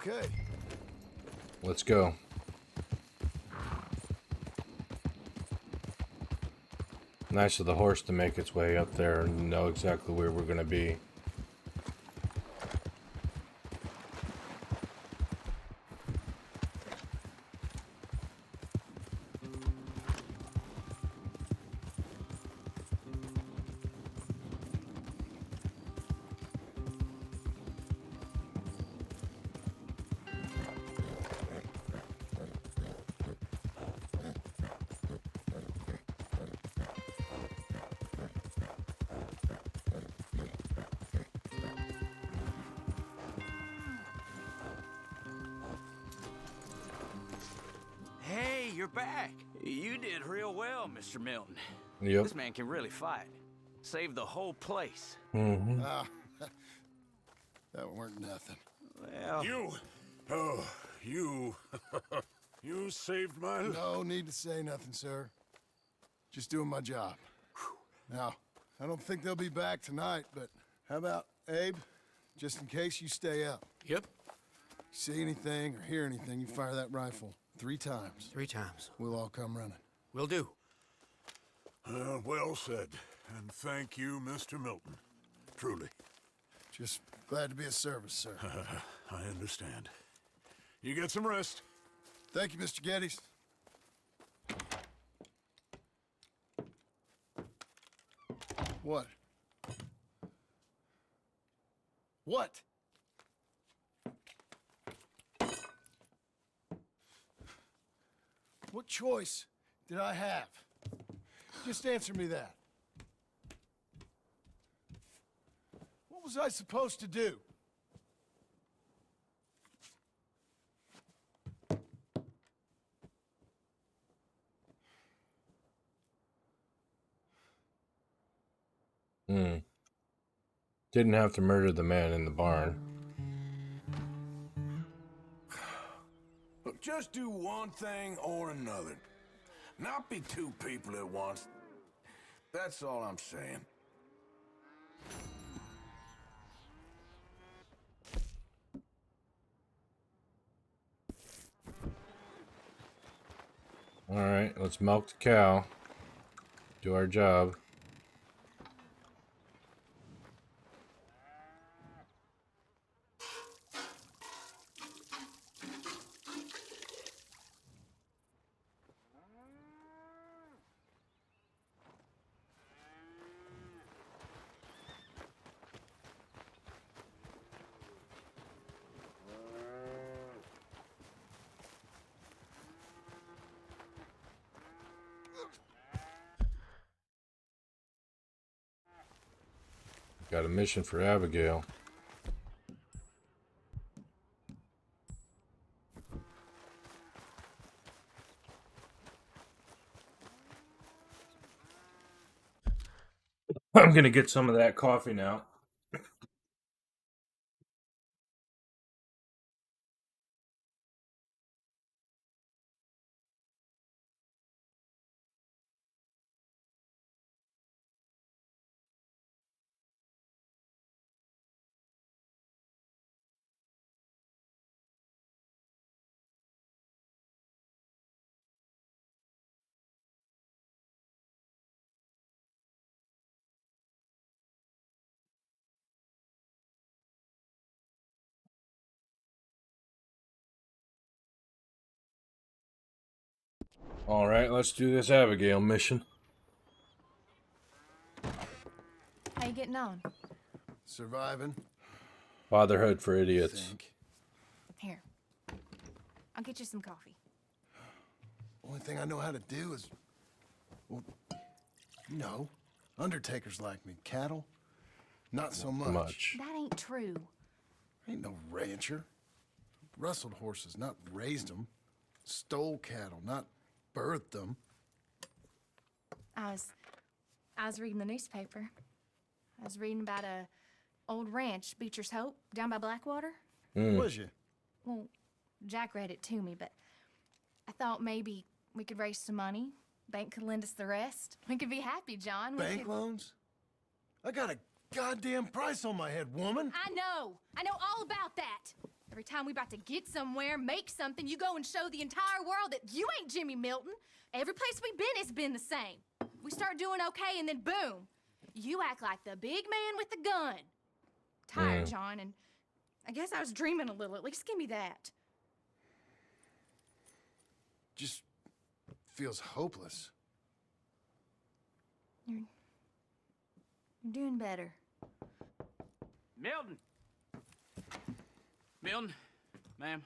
Okay. Let's go. Nice of the horse to make its way up there and know exactly where we're going to be. Hey, you're back. You did real well, Mr. Milton. Yep. This man can really fight. Saved the whole place. Mm-hmm. That weren't nothing. Well... You saved my life. No need to say nothing, sir. Just doing my job. Now, I don't think they'll be back tonight, but how about Abe? Just in case you stay up. Yep. See anything or hear anything, you fire that rifle 3 times. 3 times. We'll all come running. Will do. Well said. And thank you, Mr. Milton. Truly. Just glad to be of service, sir. I understand. You get some rest. Thank you, Mr. Geddes. What? What? What choice did I have? Just answer me that. What was I supposed to do? Didn't have to murder the man in the barn. Look, just do one thing or another. Not be 2 people at once. That's all I'm saying. Alright, let's milk the cow. Do our job. Got a mission for Abigale. I'm gonna get some of that coffee now. All right, let's do this Abigale mission. How you getting on? Surviving. Fatherhood for idiots. Here. I'll get you some coffee. Only thing I know how to do is, well, you know, undertakers like me. Cattle, not so much. That ain't true. Ain't no rancher. Rustled horses, not raised them. Stole cattle, not birthed them. I was reading the newspaper. I was reading about a old ranch, Beecher's Hope, down by Blackwater. Was you? Well, Jack read it to me, but I thought maybe we could raise some money. Bank could lend us the rest. We could be happy, John. Bank loans? I got a goddamn price on my head, woman. I know all about that. Every time we about to get somewhere, make something, you go and show the entire world that you ain't Jimmy Milton. Every place we've been has been the same. We start doing okay, and then boom, you act like the big man with the gun. Tired, John, and I guess I was dreaming a little. At least give me that. Just feels hopeless. You're doing better. Milton! Milton, ma'am.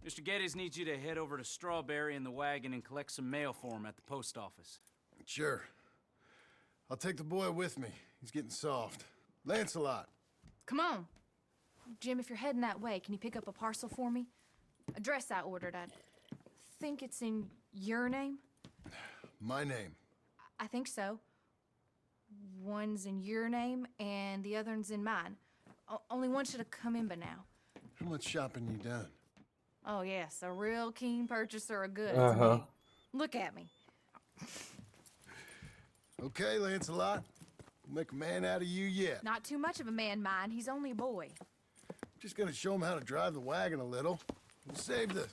Mr. Geddes needs you to head over to Strawberry in the wagon and collect some mail for him at the post office. Sure. I'll take the boy with me. He's getting soft. Lancelot. Come on. Jim, if you're heading that way, can you pick up a parcel for me? A dress I ordered. I think it's in your name? My name. I think so. One's in your name, and the other one's in mine. Only one should have come in by now. How much shopping you done? Oh, yes, a real keen purchaser of goods. Uh-huh. Look at me. Okay, Lancelot. We'll make a man out of you yet. Not too much of a man, mind. He's only a boy. Just gonna show him how to drive the wagon a little. We'll save the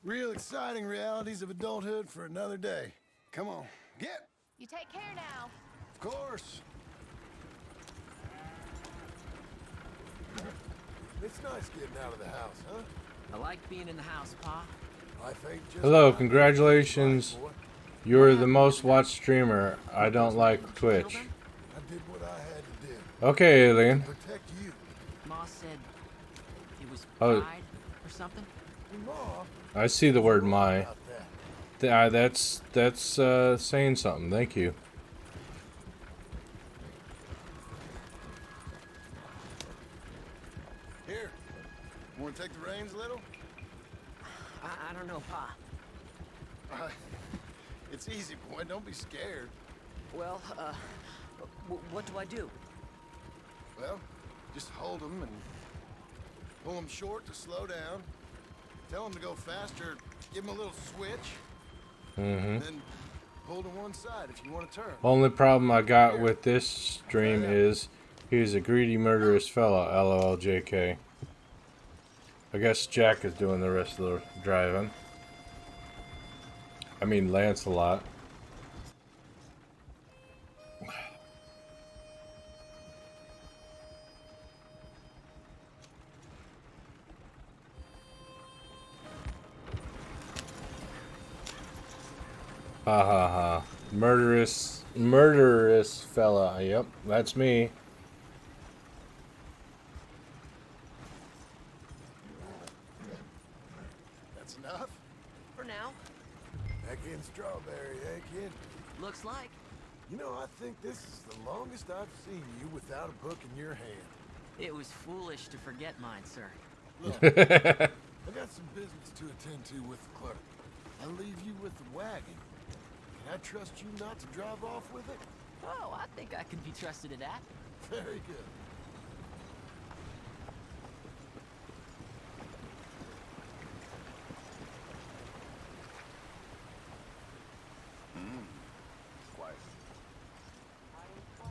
real exciting realities of adulthood for another day. Come on, get! You take care now. Of course. It's nice getting out of the house, huh? I like being in the house, Pa. Life ain't just Hello, about congratulations. life, boy. You're the most watched streamer. I don't like Twitch. I did what I had to do. Okay, Alien. Protect you. Ma said it was Oh. pride or something. Ma, I see the word my. about that. That's saying something. Thank you. Here. Want to take the reins a little? I don't know, Pa. It's easy, boy. Don't be scared. Well, what do I do? Well, just hold them and pull them short to slow down. Tell them to go faster. Give them a little switch. Then pull to one side if you want to turn. Only problem I got with this stream is he's a greedy, murderous fella. LOL, JK. I guess Jack is doing the rest of the driving. I mean, Lancelot. Ha ha ha. Murderous fella. Yep, that's me. That's enough. For now. Back in Strawberry, eh, kid? Looks like. You know, I think this is the longest I've seen you without a book in your hand. It was foolish to forget mine, sir. Look, I got some business to attend to with the clerk. I'll leave you with the wagon. Can I trust you not to drive off with it? Oh, I think I can be trusted at that. Very good.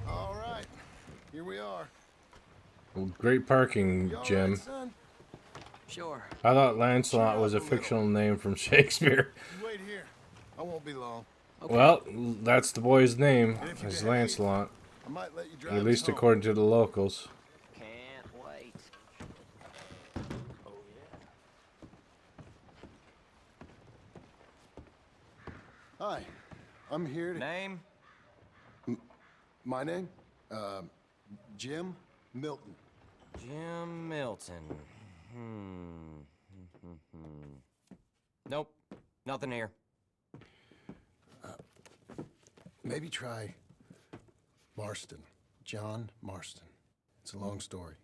All right, here we are. Well, great parking, You all Jim. right, son? Sure. I thought Lancelot was a fictional name from Shakespeare. You wait here. I won't be long. Okay. Well, that's the boy's name, And if you is behave, Lancelot. I might let you drive At us least home. according to the locals. Can't wait. Oh, yeah. Hi, I'm here to... Name? My name? Jim Milton. Jim Milton. Nope, nothing here. Maybe try Marston. John Marston. It's a long story.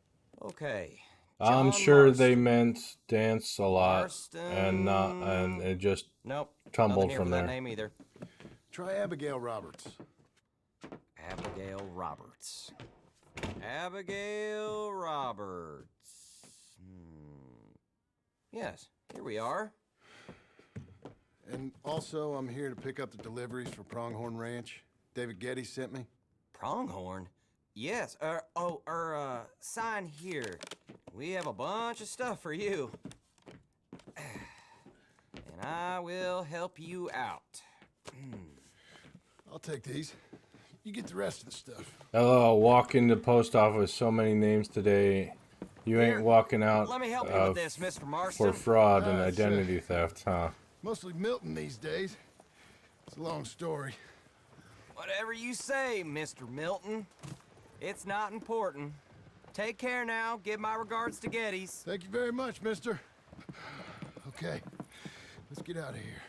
Okay. I'm John sure Marston. they meant dance a lot Marston. and it just Nope. tumbled Nothing here from for there. that name either. Try Abigale Roberts. Abigale Roberts. Abigale Roberts. Yes, here we are. And also, I'm here to pick up the deliveries for Pronghorn Ranch. David Getty sent me. Pronghorn? Yes. Sign here. We have a bunch of stuff for you. And I will help you out. I'll take these. You get the rest of the stuff. LOL, walk into the post office, so many names today. You ain't walking out Let me help you with this, Mr. Marston. for fraud and identity theft, huh? Mostly Milton these days. It's a long story. Whatever you say, Mr. Milton. It's not important. Take care now. Give my regards to Geddes. Thank you very much, mister. Okay, let's get out of here.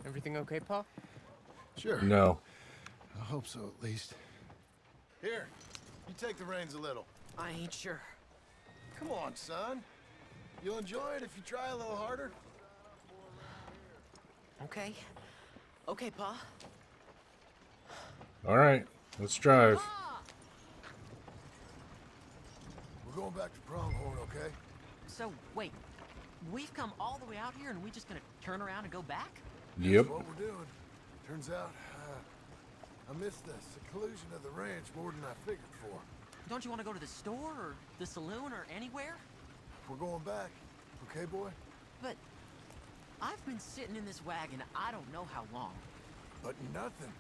Everything okay, Pa? Sure. No. I hope so, at least. Here, you take the reins a little. I ain't sure. Come on, son. You'll enjoy it if you try a little harder. Okay. Okay, Pa. All right, let's drive. We're going back to Pronghorn, okay? So, wait. We've come all the way out here and we just gonna turn around and go back? Yep. That's what we're doing. Turns out, I missed the seclusion of the ranch more than I figured for. Don't you want to go to the store or the saloon or anywhere? We're going back, okay, boy? But I've been sitting in this wagon I don't know how long. But nothing.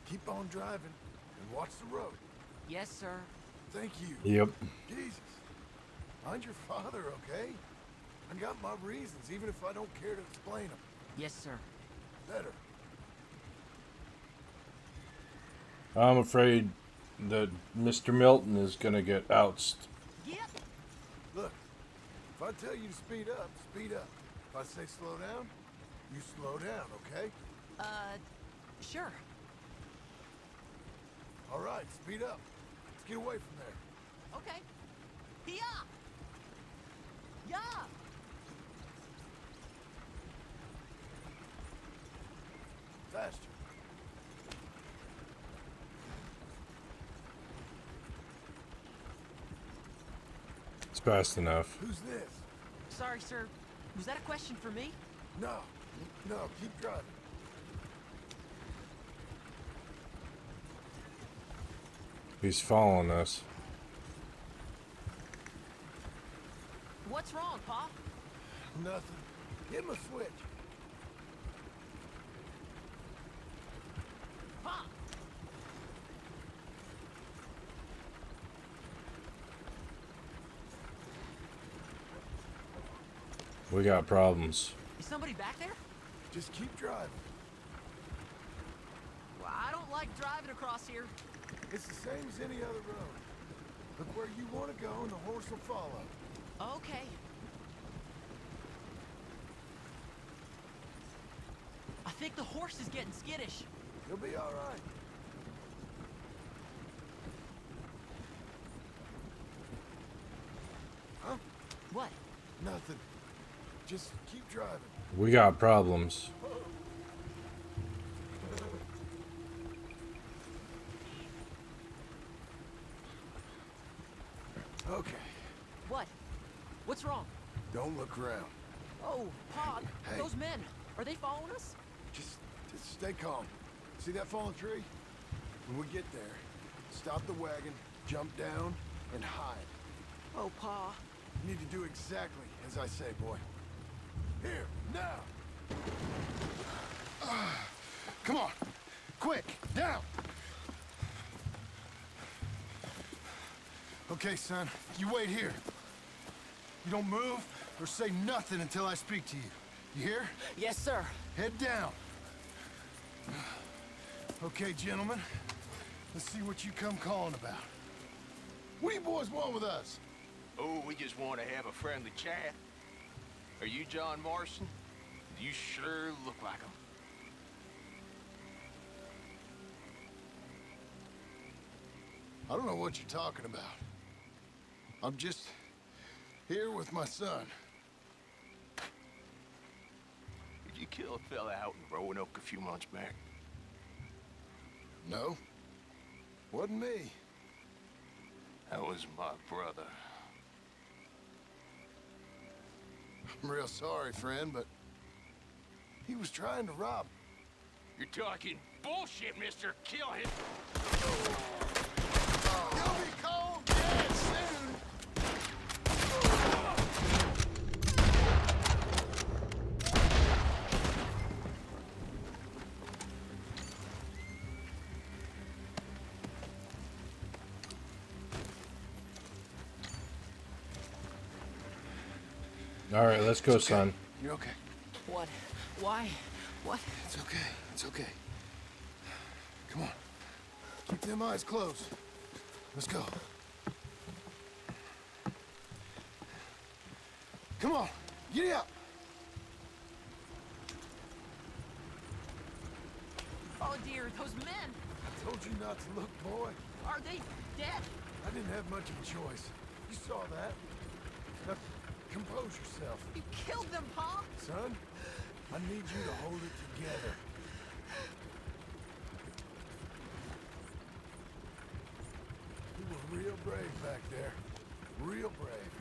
Keep on driving and watch the road. Yes, sir. Thank you. Yep. Jesus. Mind your father, okay? I got my reasons, even if I don't care to explain them. Yes, sir. Better. I'm afraid that Mr. Milton is gonna get ousted. Yep. Look, if I tell you to speed up, speed up. If I say slow down, you slow down, okay? Sure. All right, speed up. Let's get away from there. Okay. Yeah. Yeah. Faster. It's fast enough. Who's this? Sorry, sir. Was that a question for me? No. No, keep driving. He's following us. What's wrong, Pa? Nothing. Give him a switch. Pa! We got problems. Is somebody back there? Just keep driving. Well, I don't like driving across here. It's the same as any other road. Look where you want to go and the horse will follow. Okay. I think the horse is getting skittish. You'll be all right. Huh? What? Nothing. Just keep driving. We got problems. Okay. What? What's wrong? Don't look around. Oh, Pa, Hey. those men, are they following us? Just stay calm. See that fallen tree? When we get there, stop the wagon, jump down, and hide. Oh, Pa. You need to do exactly as I say, boy. Here, now! Come on! Quick, down! Okay, son, you wait here. You don't move or say nothing until I speak to you. You hear? Yes, sir. Head down. Okay, gentlemen. Let's see what you come calling about. What do you boys want with us? Oh, we just want to have a friendly chat. Are you John Morrison? You sure look like him. I don't know what you're talking about. I'm just here with my son. Did you kill a fella out in Roanoke a few months back? No. Wasn't me. That was my brother. I'm real sorry, friend, but he was trying to rob. You're talking bullshit, mister. Kill him. You'll be cold dead soon. All right, let's go, son. You're okay. What? Why? What? It's okay. It's okay. Come on. Keep them eyes closed. Let's go. Come on. Giddy up. Oh dear, those men! I told you not to look, boy. Are they dead? I didn't have much of a choice. You saw that. Now, compose yourself. You killed them, Pa! Son, I need you to hold it together. You were real brave back there. Real brave.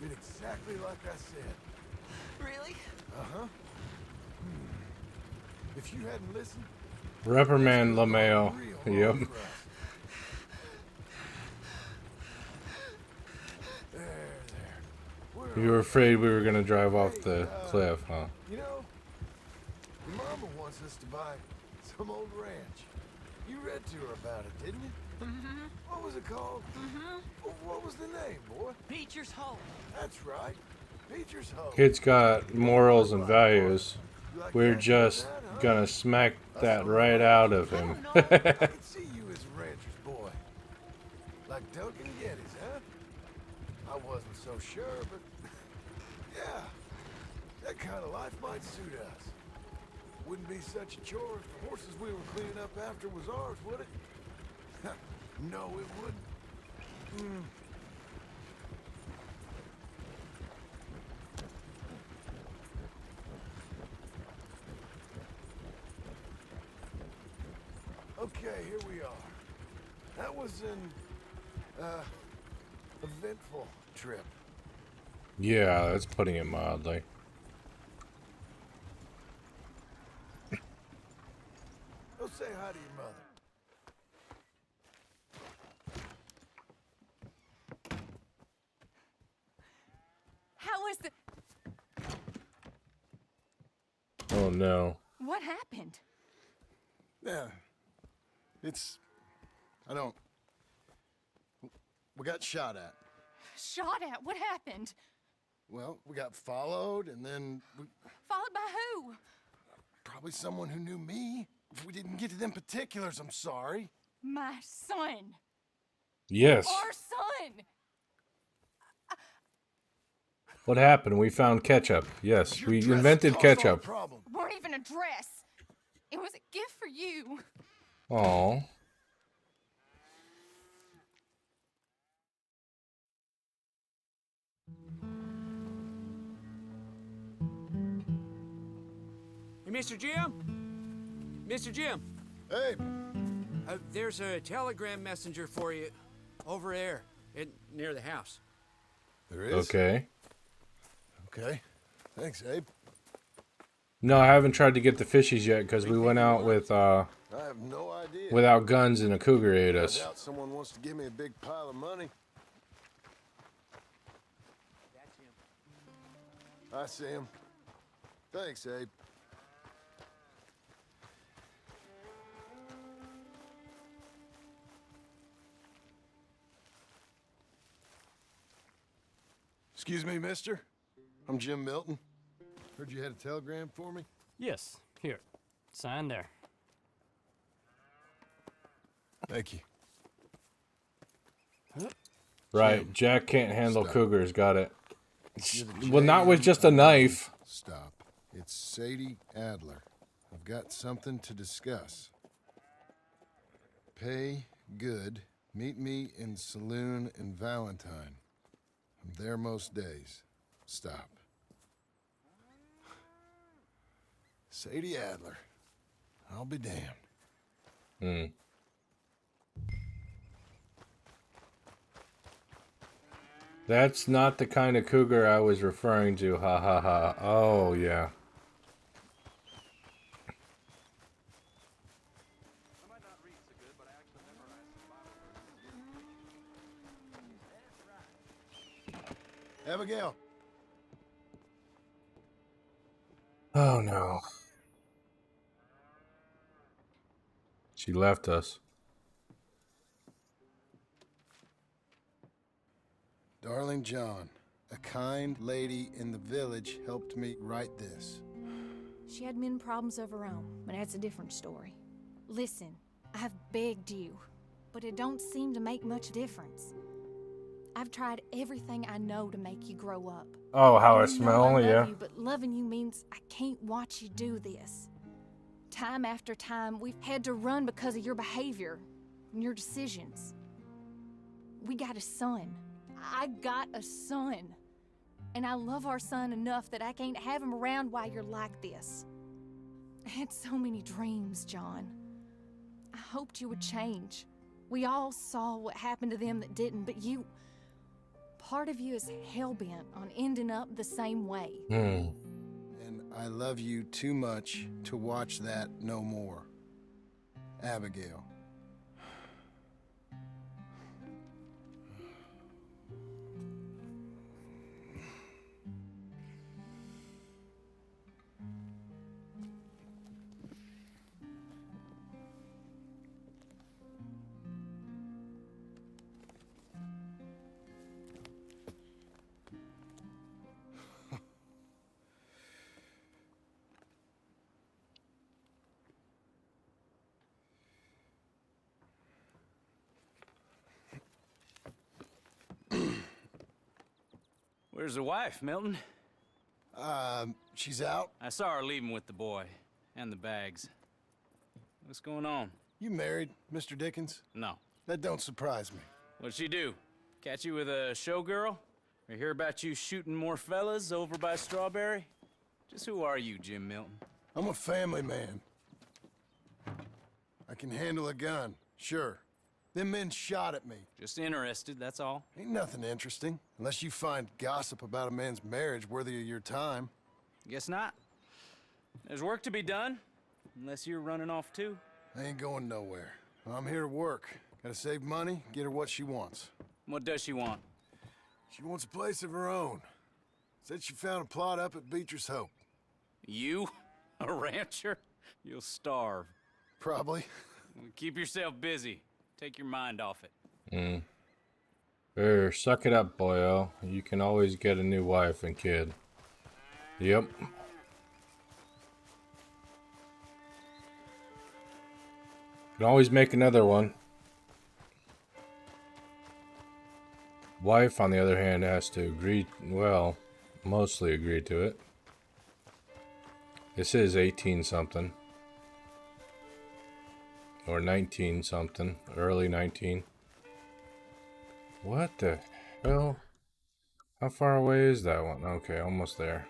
Did exactly like I said. Really? Uh-huh. If you hadn't listened... Reprimand LeMayo. Yep. You were afraid we were going to drive off the cliff, huh? You know, your mama wants us to buy some old ranch. You read to her about it, didn't you? Mm-hmm. What was it called? Mm-hmm. What was the name, boy? Beecher's Hope. That's right. Beecher's Hope. Kid's got morals and values. We're just gonna smack that right out of him. I could see you as a rancher's boy. Like Duncan Geddes, huh? I wasn't so sure, but yeah, that kind of life might suit us. Wouldn't be such a chore if the horses we were cleaning up after was ours, would it? No, it wouldn't. Okay, here we are. That was an eventful trip. Yeah, that's putting it mildly. Go say hi to your mother. How was the... Oh no. What happened? Yeah. I don't... We got shot at. Shot at? What happened? Well, we got followed, and then we... Followed by who? Probably someone who knew me. If we didn't get to them particulars, I'm sorry. My son. Yes. Our son. What happened? We found ketchup. Yes, we invented ketchup. Weren't even a dress. It was a gift for you. Aww. Hey, Mr. Jim? Mr. Jim? Hey. There's a telegram messenger for you over there near the house. There is? Okay. Okay. Thanks, Abe. No, I haven't tried to get the fishies yet because we went out with I have no idea. without guns and a cougar ate I us. doubt someone wants to give me a big pile of money. That's him. I see him. Thanks, Abe. Excuse me, mister. I'm Jim Milton. Heard you had a telegram for me? Yes, here. Sign there. Thank you. Right, Jim, Jack can't handle stop. cougars. Got it. You're the Well, not with J.M. just a knife. Stop. It's Sadie Adler. I've got something to discuss. Pay good. Meet me in Saloon in Valentine. I'm there most days. Stop. Sadie Adler. I'll be damned. Hmm. That's not the kind of cougar I was referring to. Ha ha ha. Oh, yeah. Abigale. Oh, no. She left us. Darling John, a kind lady in the village helped me write this. She had men problems of her own, but that's a different story. Listen, I've begged you, but it don't seem to make much difference. I've tried everything I know to make you grow up. Oh, how I You know smell, I love yeah. you, but loving you means I can't watch you do this. Time after time, we've had to run because of your behavior and your decisions. We got a son. I got a son. And I love our son enough that I can't have him around while you're like this. I had so many dreams, John. I hoped you would change. We all saw what happened to them that didn't, but you... Part of you is hell-bent on ending up the same way. And I love you too much to watch that no more. Abigail. Where's the wife, Milton? She's out. I saw her leaving with the boy and the bags. What's going on? You married, Mr. Dickens? No. That don't surprise me. What'd she do? Catch you with a showgirl? Or hear about you shooting more fellas over by Strawberry? Just who are you, Jim Milton? I'm a family man. I can handle a gun, sure. Them men shot at me. Just interested, that's all. Ain't nothing interesting, unless you find gossip about a man's marriage worthy of your time. Guess not. There's work to be done, unless you're running off too. I ain't going nowhere. I'm here to work. Gotta save money, get her what she wants. What does she want? She wants a place of her own. Said she found a plot up at Beecher's Hope. You? A rancher? You'll starve. Probably. Keep yourself busy. Take your mind off it. Here, suck it up, boyo. You can always get a new wife and kid. Yep. Can always make another one. Wife, on the other hand, has to agree, well, mostly agree to it. This is 18-something. Or 19-something. Early 19. What the hell? How far away is that one? Okay, almost there.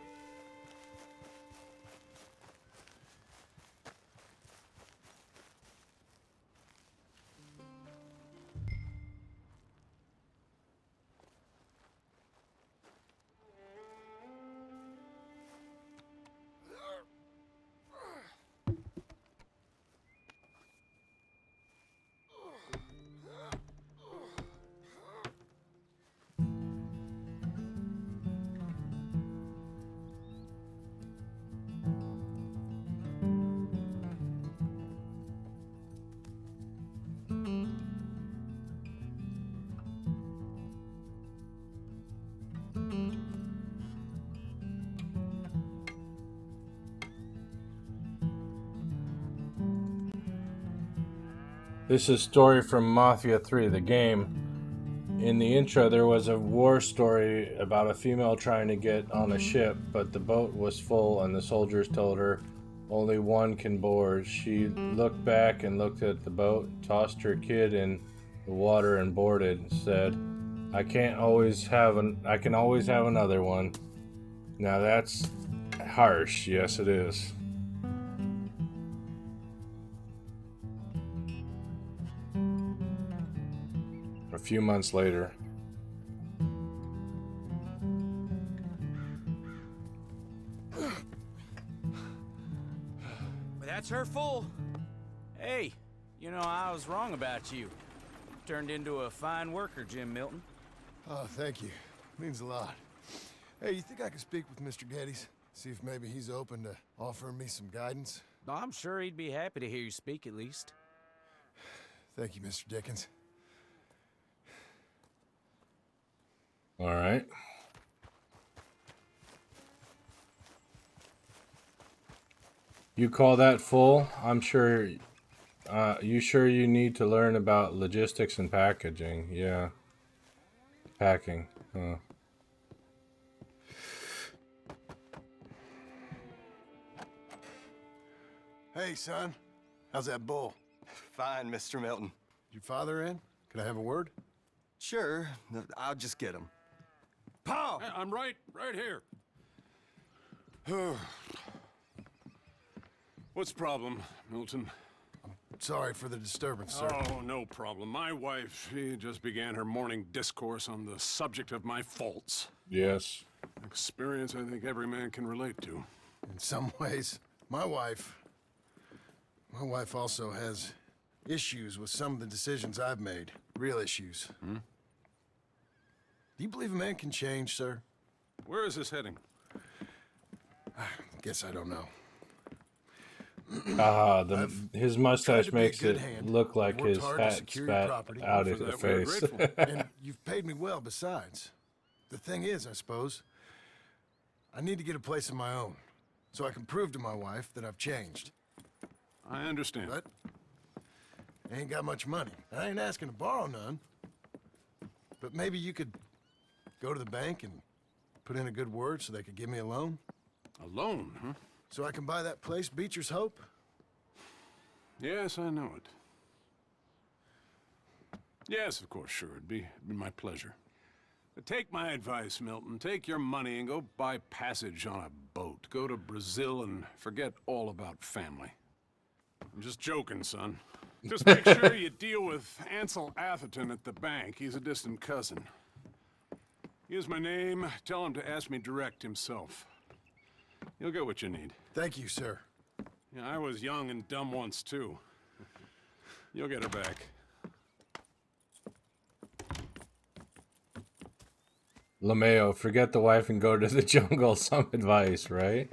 This is a story from Mafia 3, the game. In the intro, there was a war story about a female trying to get on a ship, but the boat was full and the soldiers told her only one can board. She looked back and looked at the boat, tossed her kid in the water and boarded, and said, I can always have another one. Now that's harsh. Yes, it is. A few months later. That's her full. Hey, you know, I was wrong about you. Turned into a fine worker, Jim Milton. Oh, thank you. Means a lot. Hey, you think I could speak with Mr. Geddes? See if maybe he's open to offering me some guidance? I'm sure he'd be happy to hear you speak, at least. Thank you, Mr. Dickens. All right. You call that full? I'm sure. You sure you need to learn about logistics and packaging? Yeah. Packing. Huh. Hey, son. How's that bull? Fine, Mr. Milton. Your father in? Can I have a word? Sure. I'll just get him. Pa! Hey, I'm right here. What's the problem, Milton? Sorry for the disturbance, sir. Oh, no problem. My wife, she just began her morning discourse on the subject of my faults. Yes. Experience I think every man can relate to. In some ways, my wife also has issues with some of the decisions I've made. Real issues. Hmm? Do you believe a man can change, sir? Where is this heading? Guess I don't know. His mustache makes it look like his hat spat out of the face. And you've paid me well besides. The thing is, I suppose, I need to get a place of my own, so I can prove to my wife that I've changed. I understand. But I ain't got much money. I ain't asking to borrow none. But maybe you could go to the bank and put in a good word so they could give me a loan? A loan, huh? So I can buy that place, Beecher's Hope? Yes, I know it. Yes, of course, sure. It'd be my pleasure. But take my advice, Milton. Take your money and go buy passage on a boat. Go to Brazil and forget all about family. I'm just joking, son. Just make sure you deal with Ansel Atherton at the bank. He's a distant cousin. Here's my name. Tell him to ask me direct himself. You'll get what you need. Thank you, sir. Yeah, I was young and dumb once, too. You'll get her back. LeMayo, forget the wife and go to the jungle. Some advice, right?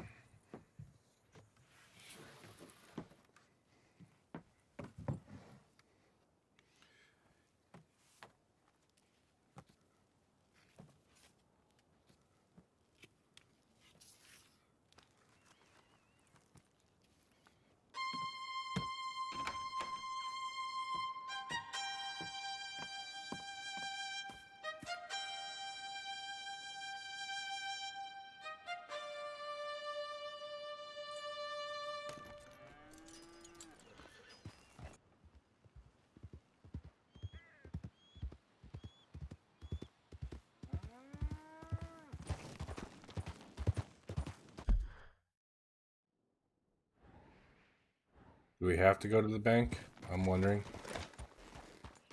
Do we have to go to the bank? I'm wondering.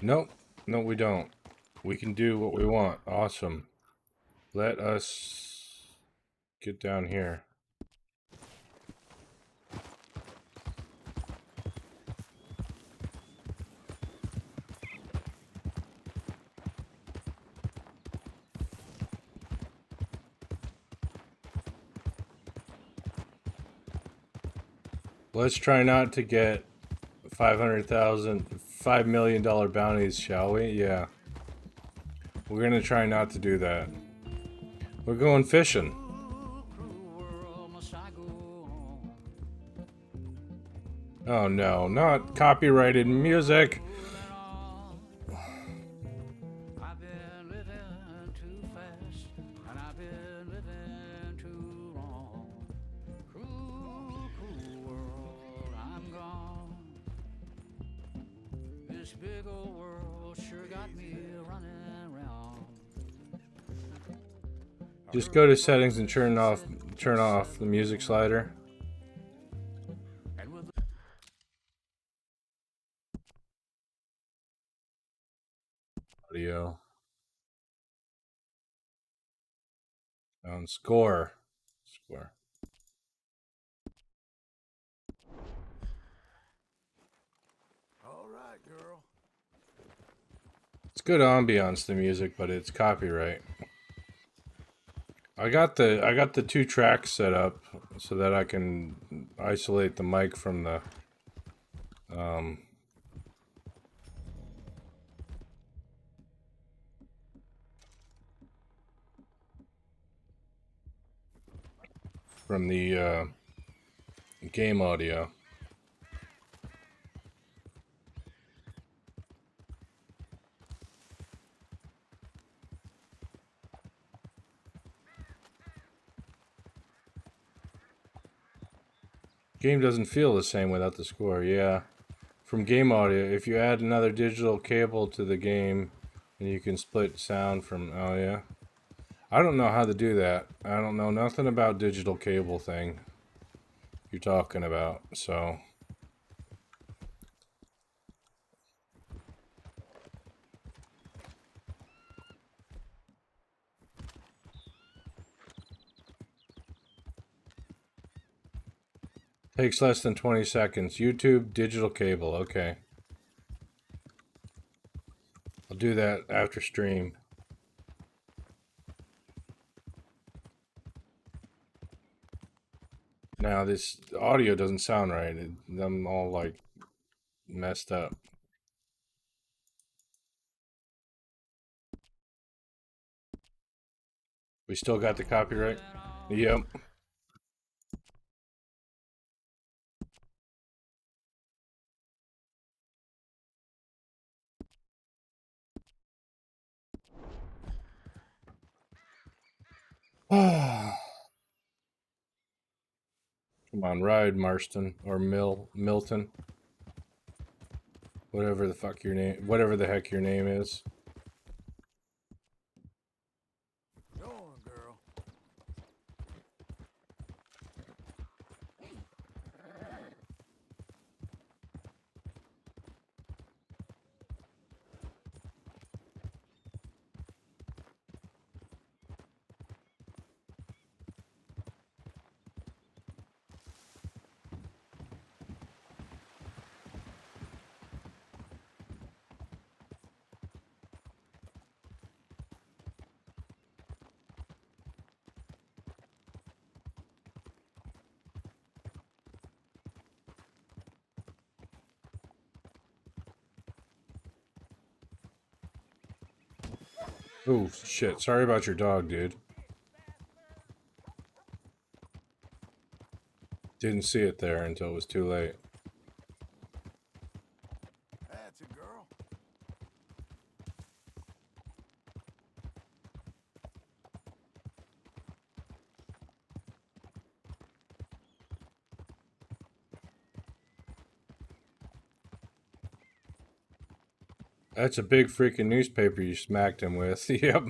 Nope. No, we don't. We can do what we want. Awesome. Let us get down here. Let's try not to get $5 million bounties, shall we? Yeah. We're gonna try not to do that. We're going fishing. Oh no, not copyrighted music. This big old world sure got me running around. Just go to settings and turn off the music slider. Audio. On score. Score. All right, girl. It's good ambiance, the music, but it's copyright. I got the 2 tracks set up so that I can isolate the mic from the game audio. Game doesn't feel the same without the score. Yeah. From game audio, if you add another digital cable to the game, and you can split sound from, oh yeah. I don't know how to do that. I don't know nothing about digital cable thing you're talking about, so. Takes less than 20 seconds. YouTube, digital cable, okay. I'll do that after stream. Now this audio doesn't sound right. I'm all like messed up. We still got the copyright? Yep. Come on, ride, Marston or Milton. Whatever the fuck your name, whatever the heck your name is. Go on, girl. Oh shit! Sorry about your dog, dude. Didn't see it there until it was too late. That's a girl. That's a big freaking newspaper you smacked him with. Yep.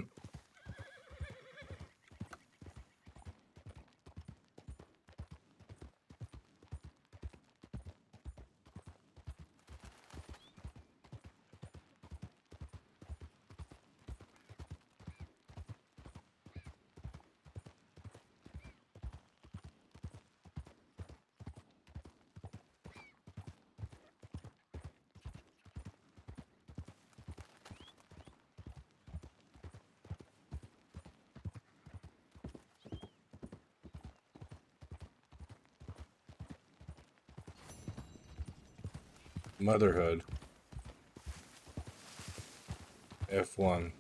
Motherhood. F1.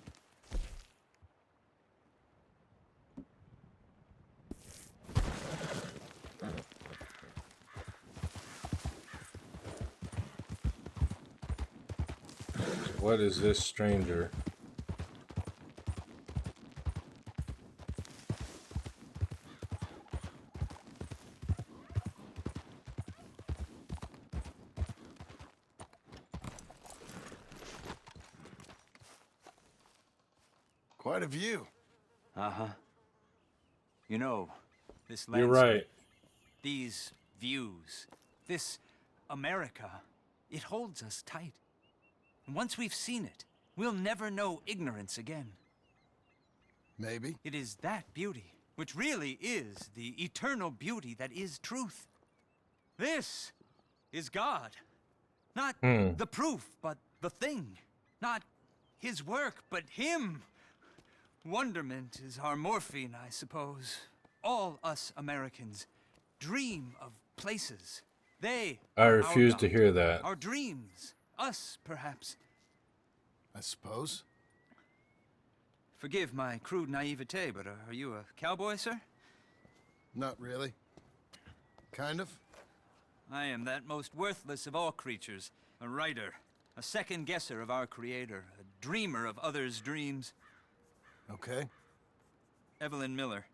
What is this stranger? Quite a view. Uh-huh. You know, this You're landscape, right. these views, this America, it holds us tight. And once we've seen it, we'll never know ignorance again. Maybe. It is that beauty, which really is the eternal beauty that is truth. This is God. Not the proof, but the thing. Not his work, but him. Wonderment is our morphine, I suppose. All us Americans dream of places. They I are refuse our to God. hear that. Our dreams. Us, perhaps. I suppose. Forgive my crude naivete, but are you a cowboy, sir? Not really. Kind of. I am that most worthless of all creatures. A writer. A second guesser of our creator. A dreamer of others' dreams. Okay. Evelyn Miller.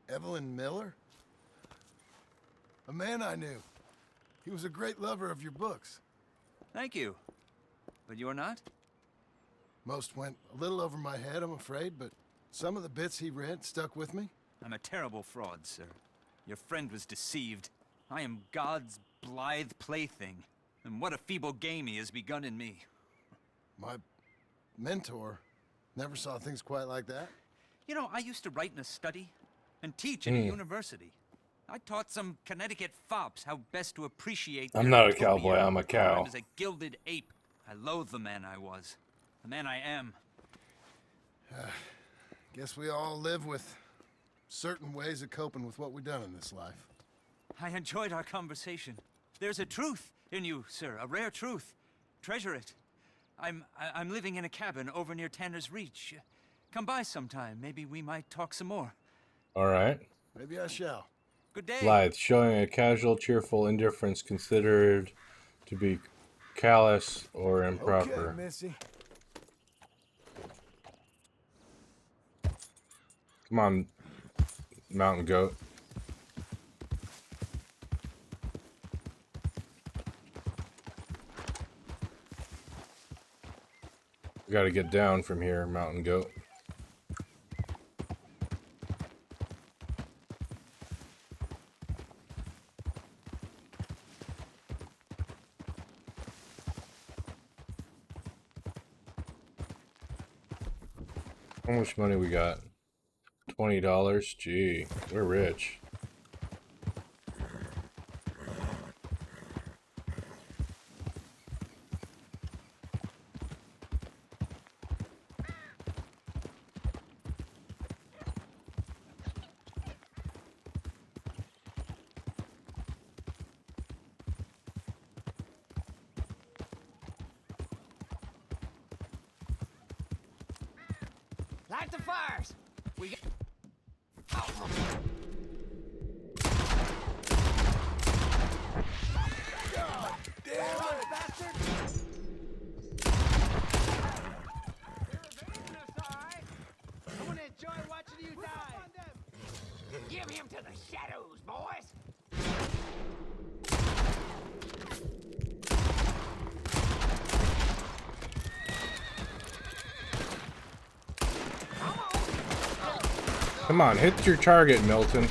Evelyn Miller? A man I knew. He was a great lover of your books. Thank you. But you're not? Most went a little over my head, I'm afraid, but some of the bits he read stuck with me. I'm a terrible fraud, sir. Your friend was deceived. I am God's blithe plaything. And what a feeble game he has begun in me. My mentor never saw things quite like that. You know, I used to write in a study and teach in a university. I taught some Connecticut fops how best to appreciate I'm their not a utopia. cowboy, I'm a cow. I was a gilded ape. I loathe the man I was. The man I am. Guess we all live with certain ways of coping with what we've done in this life. I enjoyed our conversation. There's a truth in you, sir, a rare truth. Treasure it. I'm living in a cabin over near Tanner's Reach. Come by sometime. Maybe we might talk some more. All right. Maybe I shall. Good day. Blythe, showing a casual, cheerful indifference considered to be callous or improper. Okay, Missy. Come on, mountain goat. We gotta get down from here, mountain goat. How much money we got? $20. Gee, we're rich. Light the fires! We got... God damn it! Bastard! I'm gonna enjoy watching you die! Give him to the shadows, boys! Come on, hit your target, Milton.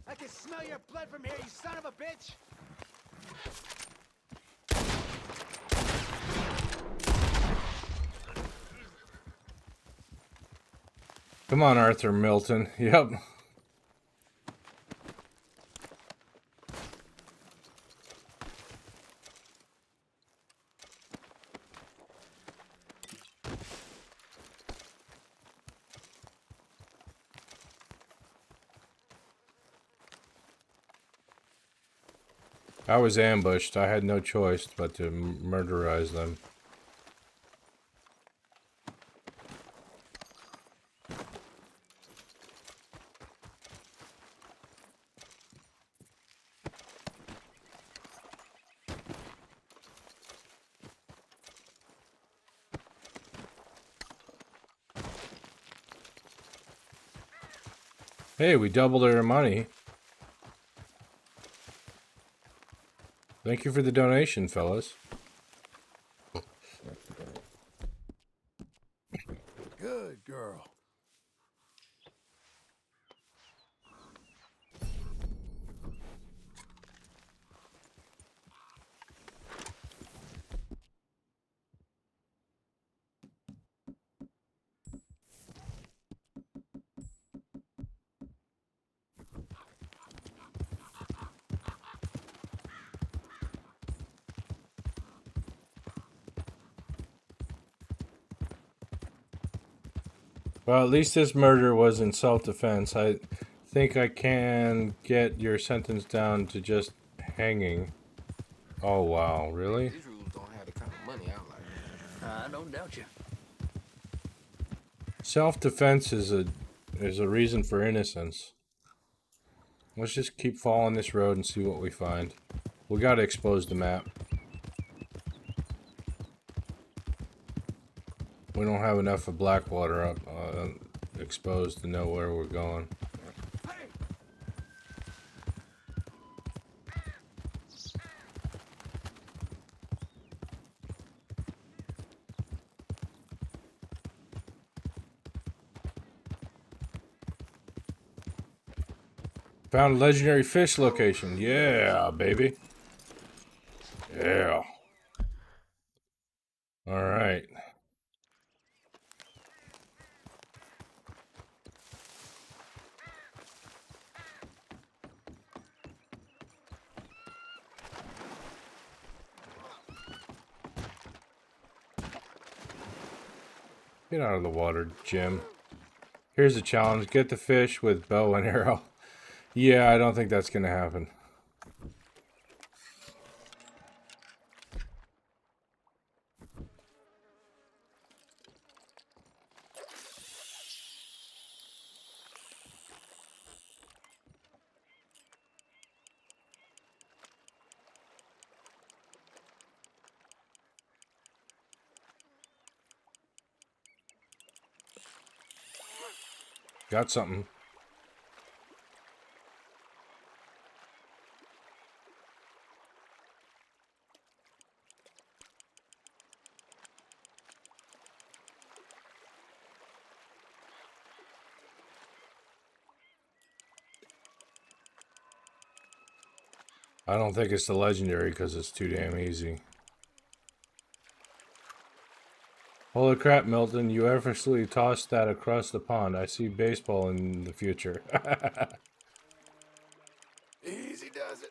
I can smell your blood from here, you son of a bitch! Come on, Arthur Milton. Yep. I was ambushed. I had no choice but to murderize them. Hey, we doubled our money. Thank you for the donation, fellas. Good girl. Well, at least this murder was in self-defense. I think I can get your sentence down to just hanging. Oh, wow. Really? These rules don't have the kind of money I like. I don't doubt you. Self-defense is a reason for innocence. Let's just keep following this road and see what we find. We gotta expose the map. We don't have enough of Blackwater up exposed to know where we're going. Found a legendary fish location. Yeah, baby. Yeah. All right. Get out of the water, Jim. Here's a challenge. Get the fish with bow and arrow. Yeah, I don't think that's going to happen. Got something. I don't think it's the legendary because it's too damn easy. Holy crap, Milton, you effortlessly tossed that across the pond. I see baseball in the future. Easy does it.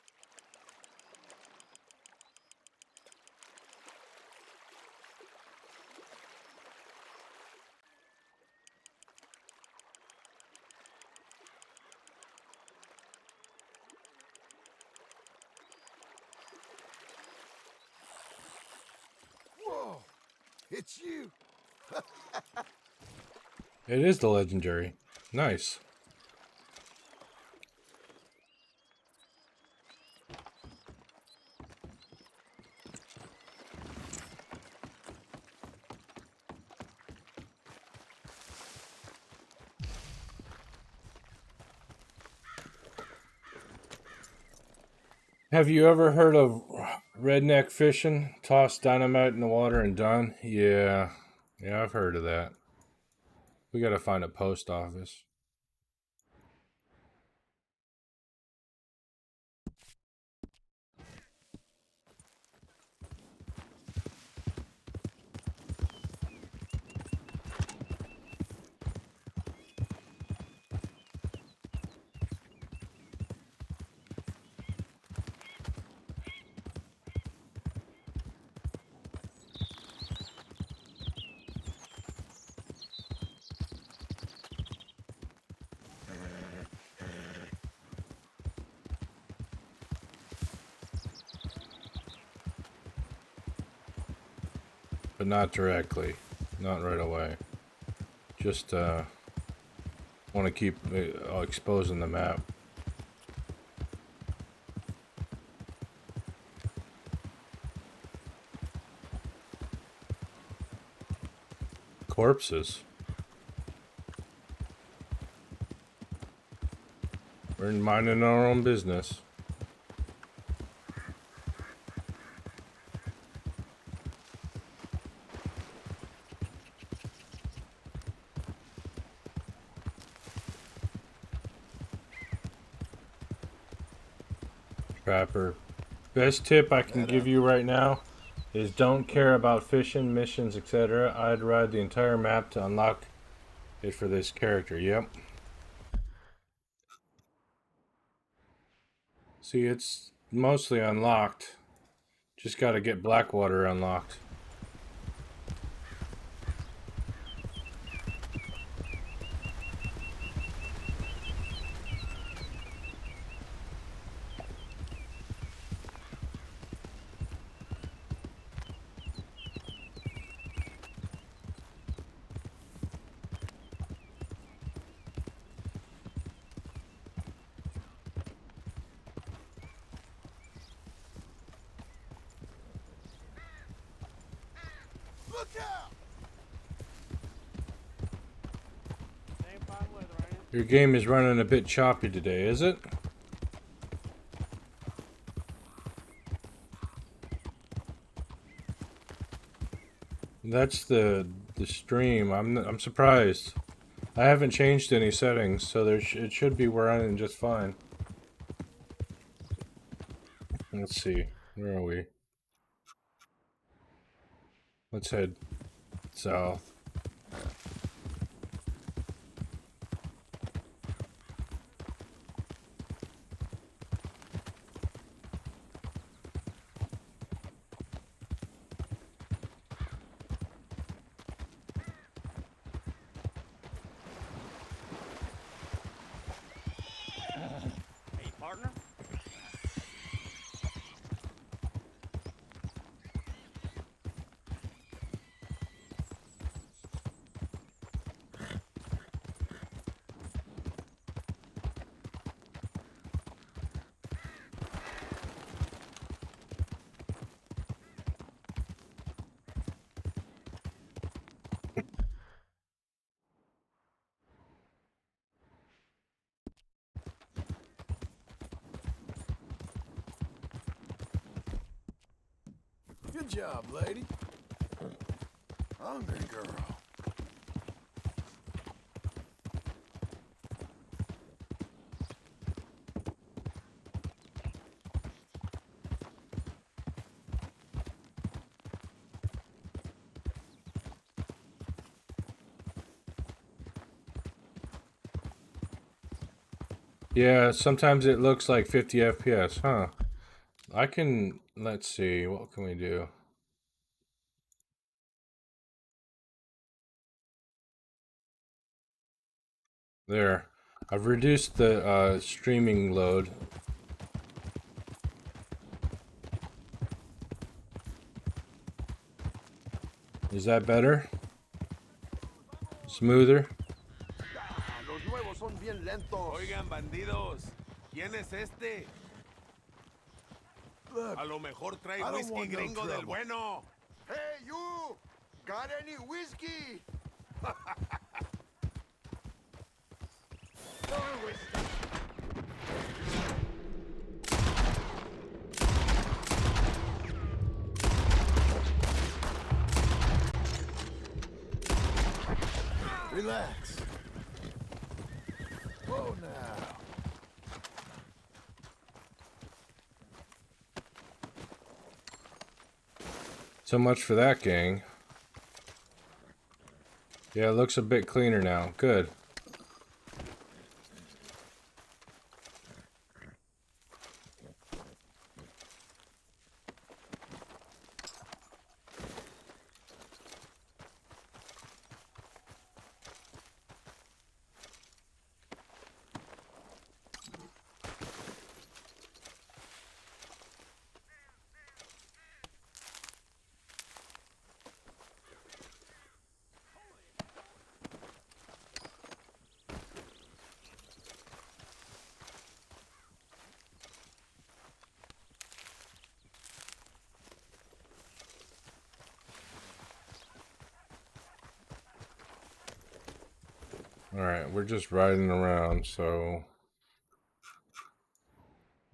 Whoa, it's you. It is the legendary. Nice. Have you ever heard of redneck fishing? Toss dynamite in the water and done? Yeah. Yeah, I've heard of that. We gotta find a post office. But not directly. Not right away. Just want to keep exposing the map. Corpses. We're minding our own business. Trapper. Best tip I can give you right now is don't care about fishing, missions, etc. I'd ride the entire map to unlock it for this character. Yep. See, it's mostly unlocked. Just gotta get Blackwater unlocked. Look out! Your game is running a bit choppy today, is it? That's the stream. I'm surprised. I haven't changed any settings, so it should be running just fine. Let's see. Where are we? Let's head south. Hey, partner? Good job, lady. Hungry girl. Yeah, sometimes it looks like 50 FPS, huh? I can, let's see, what can we do? There. I've reduced the streaming load. Is that better? Smoother? Los nuevos son bien lentos. Oigan, bandidos, ¿quién es este? Look, A lo mejor trae I don't whisky want no gringo del trouble. bueno. Hey, you! Got any whiskey? Relax. Whoa now. So much for that, gang. Yeah, it looks a bit cleaner now. Good. Alright, we're just riding around, so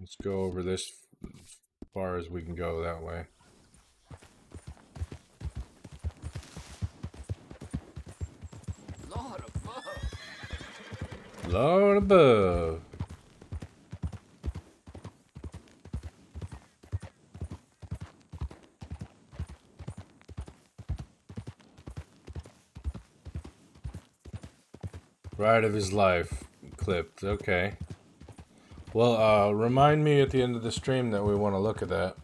Let's go over this as far as we can go that way. Lord above. Lord above. Ride of his life clipped. Okay. Well, remind me at the end of the stream that we want to look at that.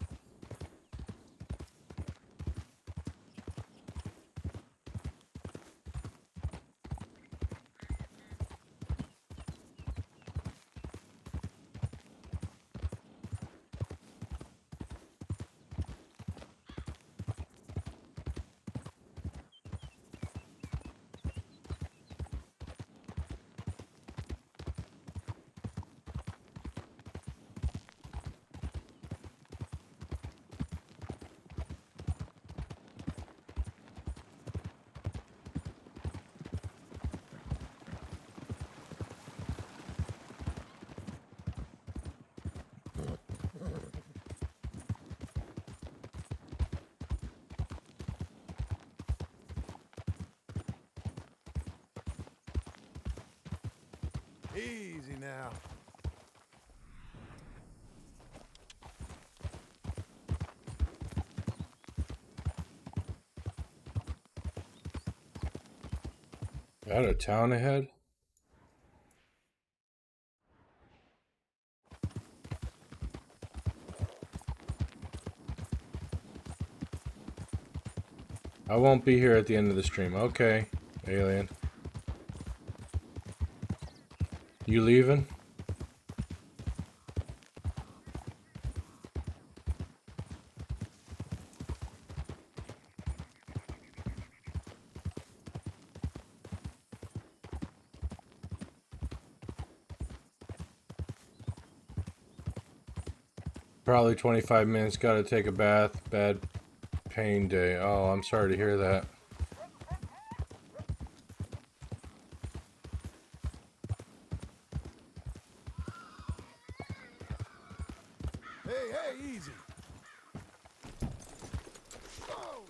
Easy now. Got a town ahead? I won't be here at the end of the stream. Okay, alien. You leaving? Probably 25 minutes, gotta take a bath. Bad pain day. Oh, I'm sorry to hear that. Hey, easy. Oh.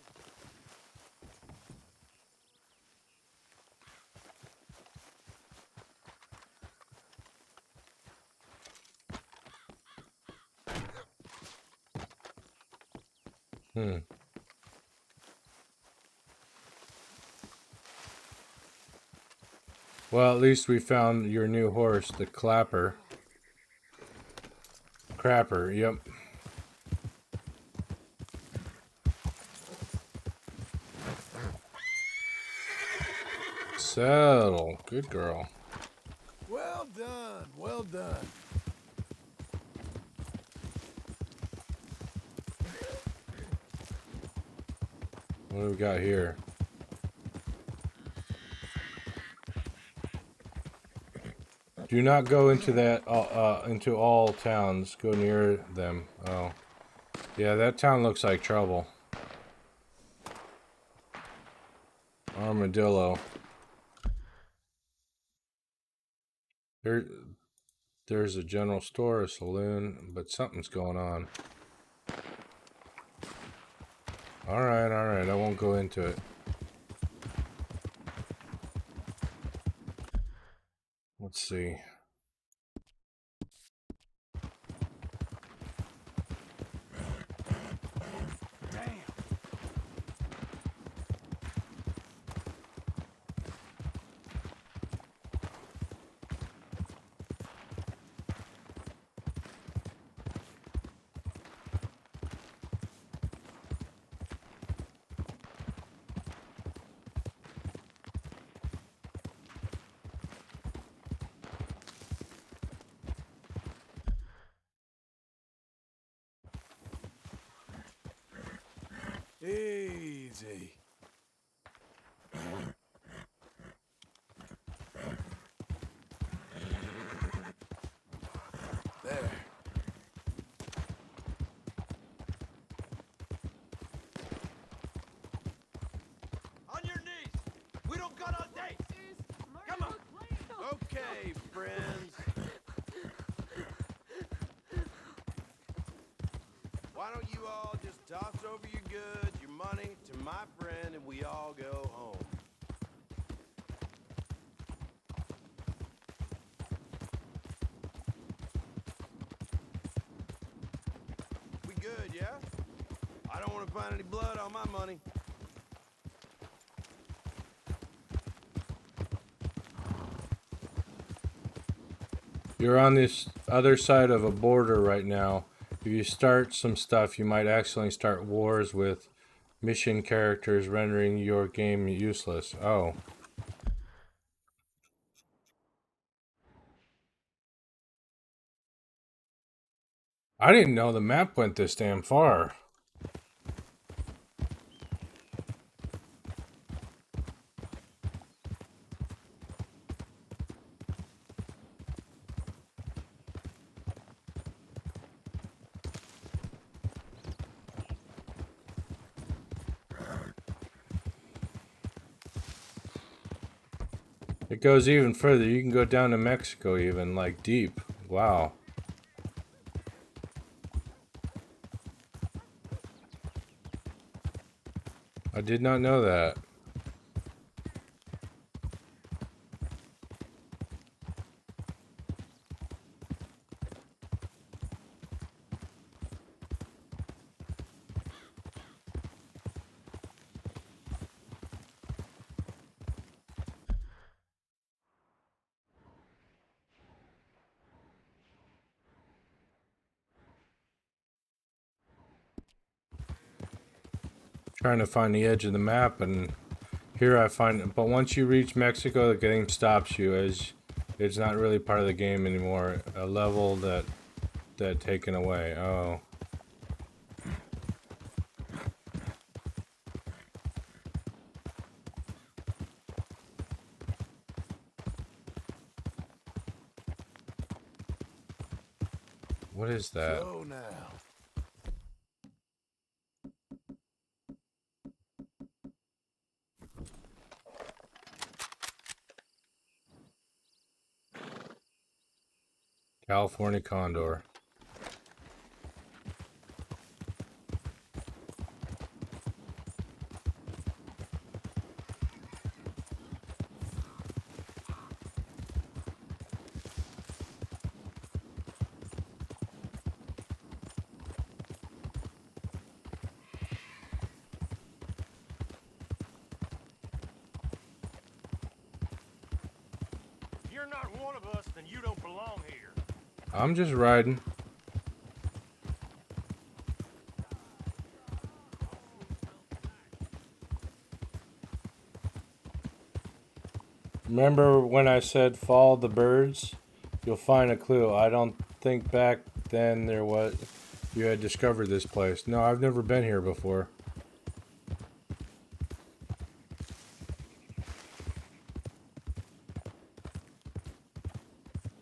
Well, at least we found your new horse, the Clapper. Crapper, yep. Settle. Good girl. Well done, well done. What do we got here? Do not go into that, into all towns. Go near them. Oh. Yeah, that town looks like trouble. Armadillo. There's a general store, a saloon, but something's going on. Alright, I won't go into it. Let's see. Easy. There. On your knees! We don't got all day! Come on! Okay, friends. Why don't you all just toss over your goods, your money, to my friend, and we all go home? We good, yeah? I don't want to find any blood on my money. You're on this other side of a border right now. If you start some stuff, you might accidentally start wars with mission characters, rendering your game useless. Oh. I didn't know the map went this damn far. It goes even further. You can go down to Mexico even, like deep. Wow. I did not know that. Trying to find the edge of the map, and here I find it. But once you reach Mexico, the game stops you, as it's not really part of the game anymore. A level that taken away. Oh. What is that? Slow now. California Condor. If you're not one of us, then you don't belong here. I'm just riding. Remember when I said follow the birds? You'll find a clue. I don't think back then there was you had discovered this place. No, I've never been here before.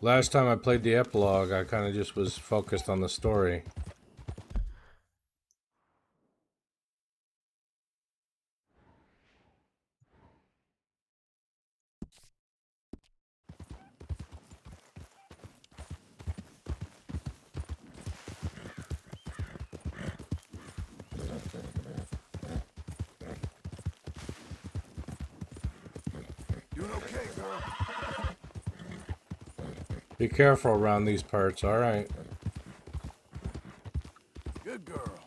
Last time I played the epilogue, I kind of just was focused on the story. Doing okay, girl. Be careful around these parts, alright. Good girl.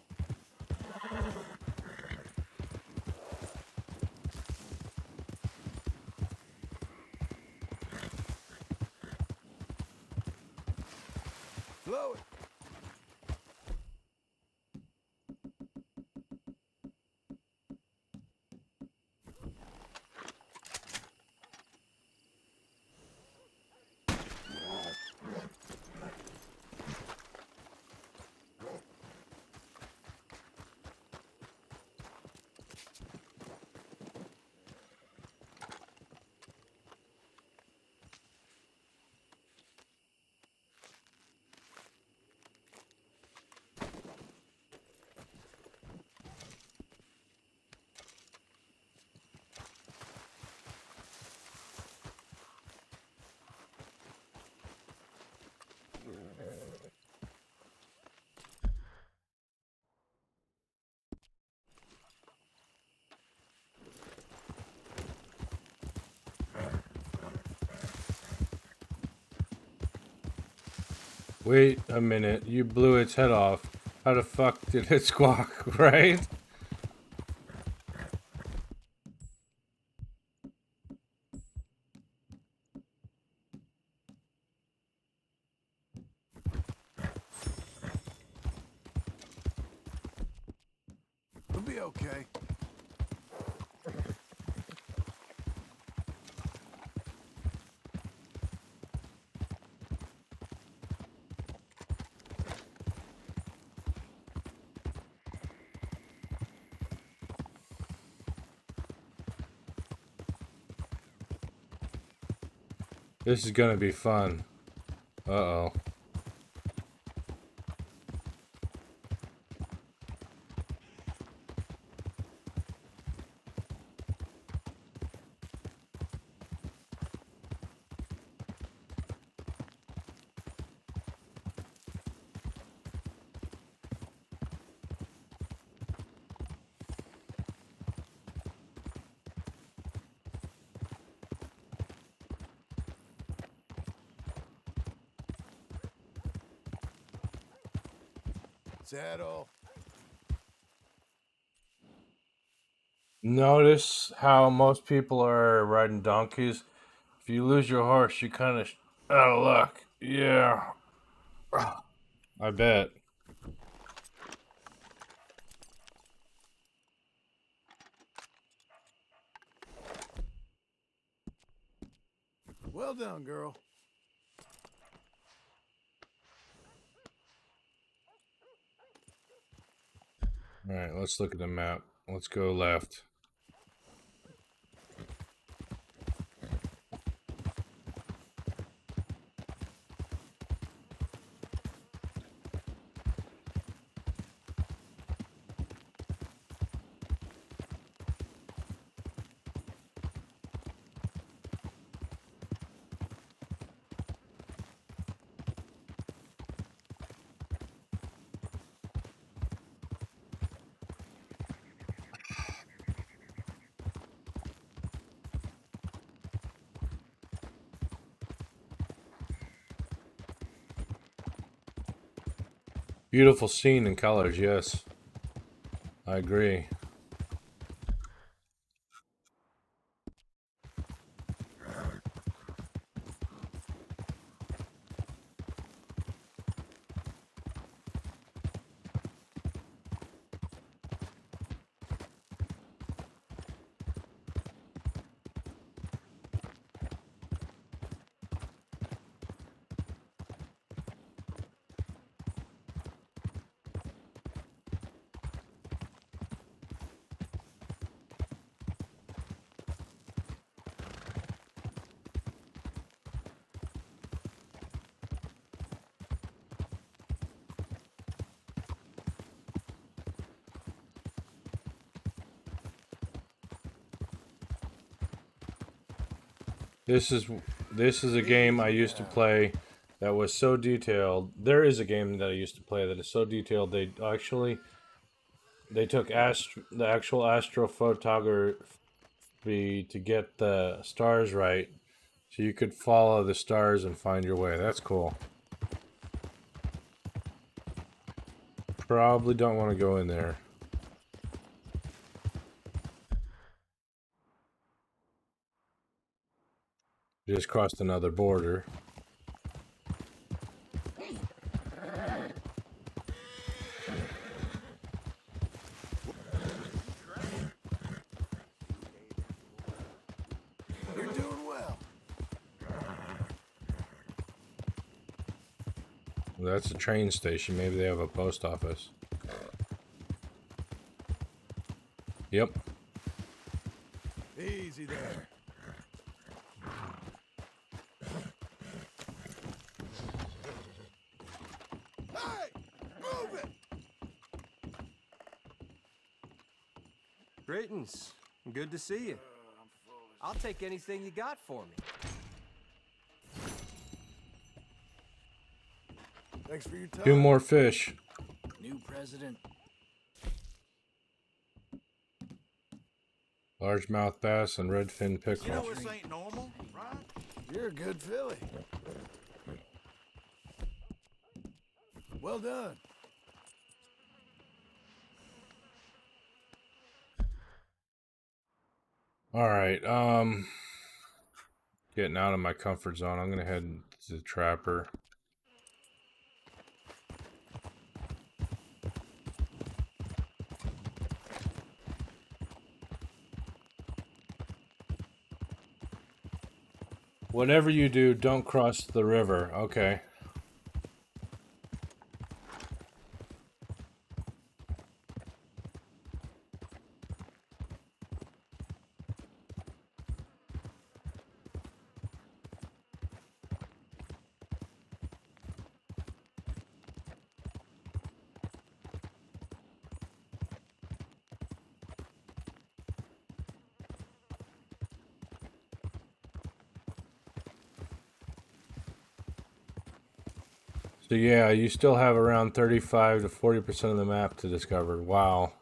Slow it. Wait a minute, you blew its head off. How the fuck did it squawk, right? We'll be okay. This is gonna be fun. Uh-oh. Saddle. Notice how most people are riding donkeys. If you lose your horse, you kind of out of luck. Yeah. I bet. Well done, girl. Alright, let's look at the map. Let's go left. Beautiful scene and colors, yes. I agree. This is a game I used to play that was so detailed. There is a game that I used to play that is so detailed. They took the actual astrophotography to get the stars right, so you could follow the stars and find your way. That's cool. Probably don't want to go in there. Just crossed another border. You're doing well. That's a train station. Maybe they have a post office. Yep. Easy there. Hey! Move it! Greetings. Good to see you. I'll take anything you got for me. Thanks for your time. 2 more fish. New president. Largemouth bass and redfin pickerel. You know this ain't normal, right? You're a good filly. Well done. All right. Getting out of my comfort zone. I'm gonna head to the trapper. Whatever you do, don't cross the river. Okay. So yeah, you still have around 35 to 40% of the map to discover. Wow.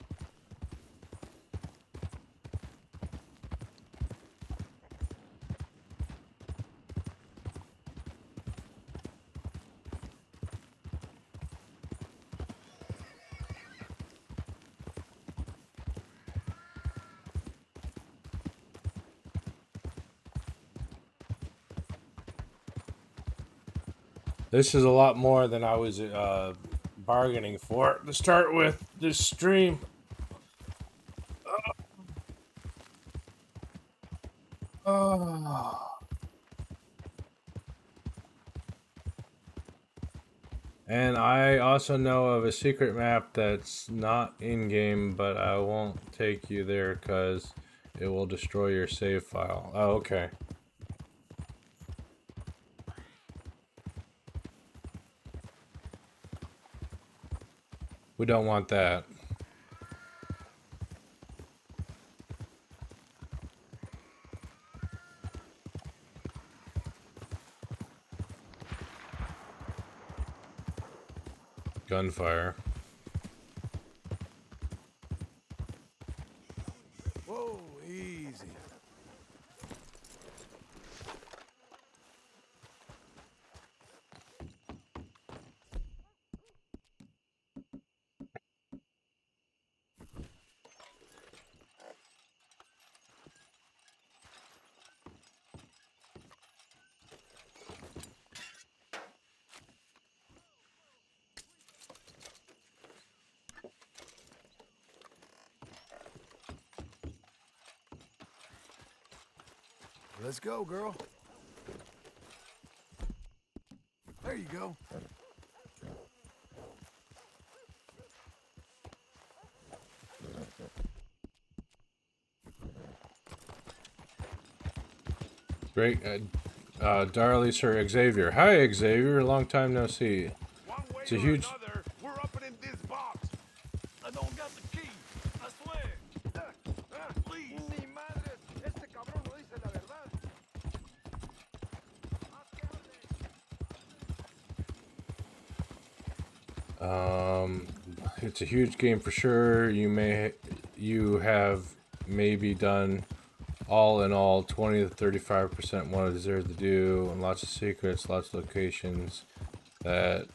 This is a lot more than I was bargaining for to start with this stream. Oh. And I also know of a secret map that's not in-game, but I won't take you there because it will destroy your save file. Oh, okay. We don't want that. Gunfire. Whoa, easy. Let's go, girl. There you go. Great. Darley Sir Xavier. Hi, Xavier. Long time no see. It's a huge... We're up in this box. I don't got the key. I swear. Please. Ni madre. Este cabrón no dice la verdad. It's a huge game for sure. You have maybe done all in all 20 to 35% what it deserves to do, and lots of secrets, lots of locations that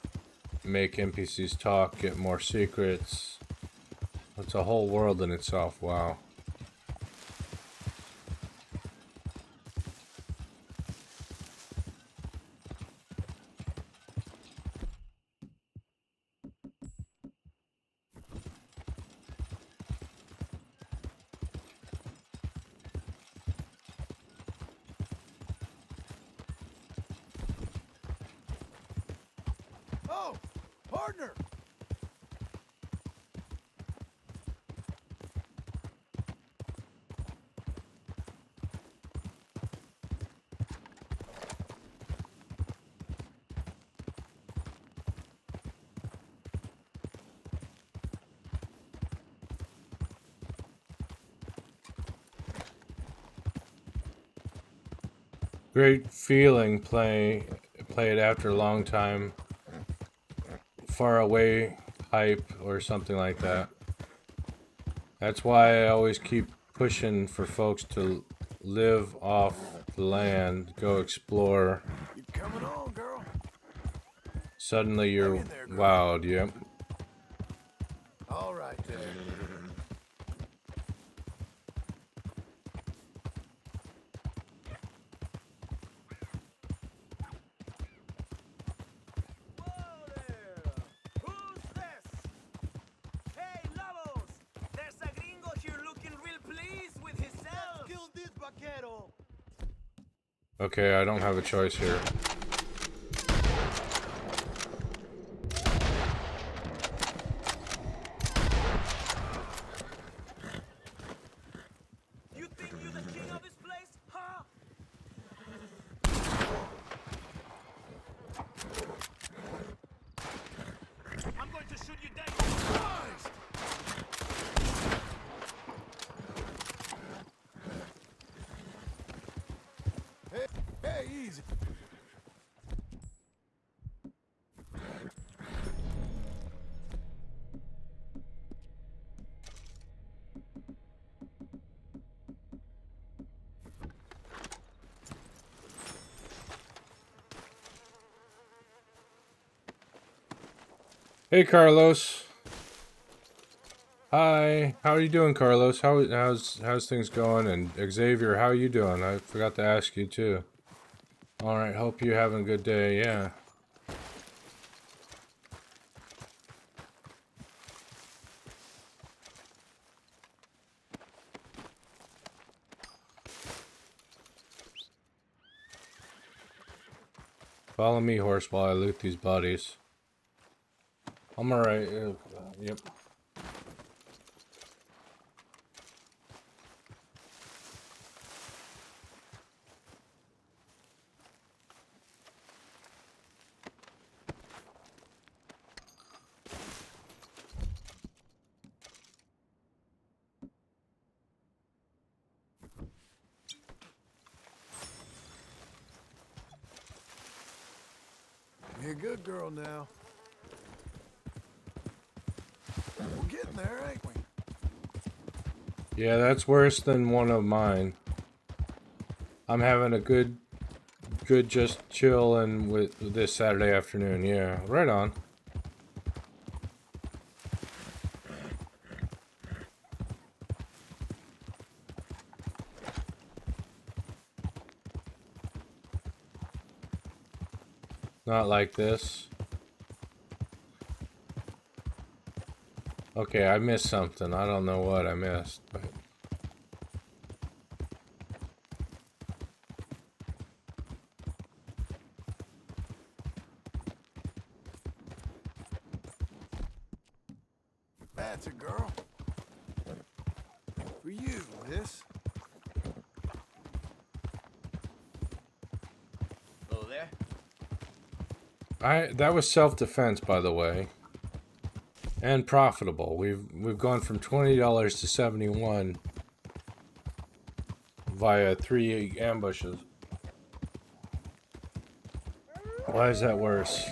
make NPCs talk, get more secrets. It's a whole world in itself. Wow. Oh, partner. Great feeling play it after a long time. Far away hype or something like that. That's why I always keep pushing for folks to live off the land, go explore. You're coming on, girl. Suddenly you're wowed, yep. All right, there. Who's this? Hey, Lobos! There's a gringo here looking real pleased with himself. Kill this vaquero. Okay, I don't have a choice here. You think you're the king of this place, huh? I'm going to shoot you dead. Christ! Hey, easy. Hey, Carlos. Hi. How are you doing, Carlos? How's things going? And Xavier, how are you doing? I forgot to ask you too. All right. Hope you're having a good day. Yeah. Follow me, horse, while I loot these bodies. I'm alright. Yep. You're a good girl now. We're getting there, ain't we? Yeah, that's worse than one of mine. I'm having a good just chilling with this Saturday afternoon. Yeah, right on. Not like this. Okay, I missed something. I don't know what I missed, but... That's a girl. For you, miss. Hello there. That was self-defense, by the way. And profitable. We've gone from $20 to 71 via 3 ambushes. Why is that worse?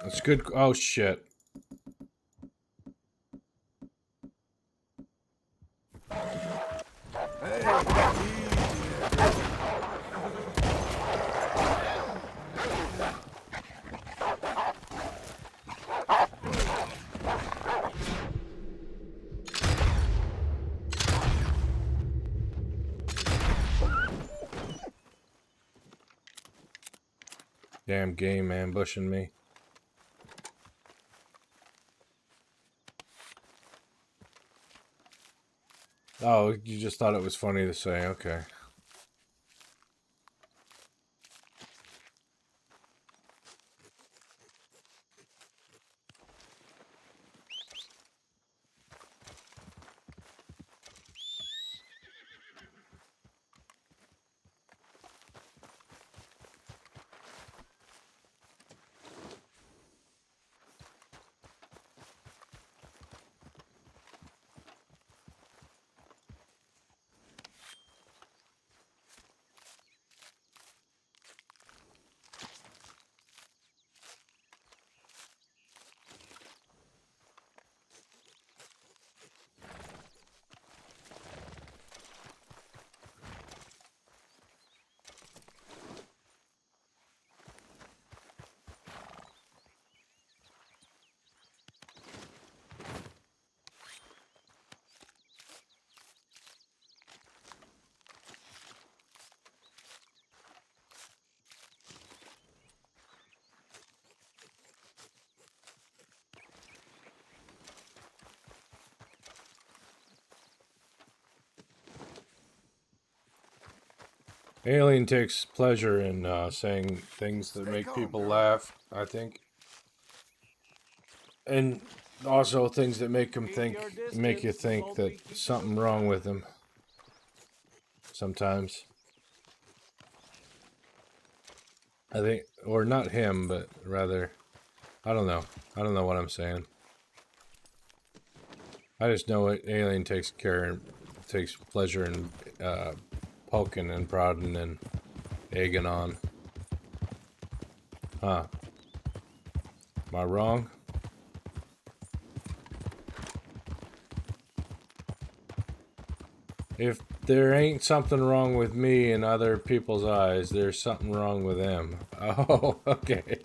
It's good. Oh shit. Damn game ambushing me. Oh, you just thought it was funny to say. Okay. Alien takes pleasure in saying things that make people laugh, I think. And also things that make him think, make you think that something wrong with him. Sometimes. I think, or not him, but rather, I don't know. I don't know what I'm saying. I just know Alien takes pleasure in poking and prodding and egging on. Huh. Am I wrong? If there ain't something wrong with me in other people's eyes, there's something wrong with them. Oh, okay.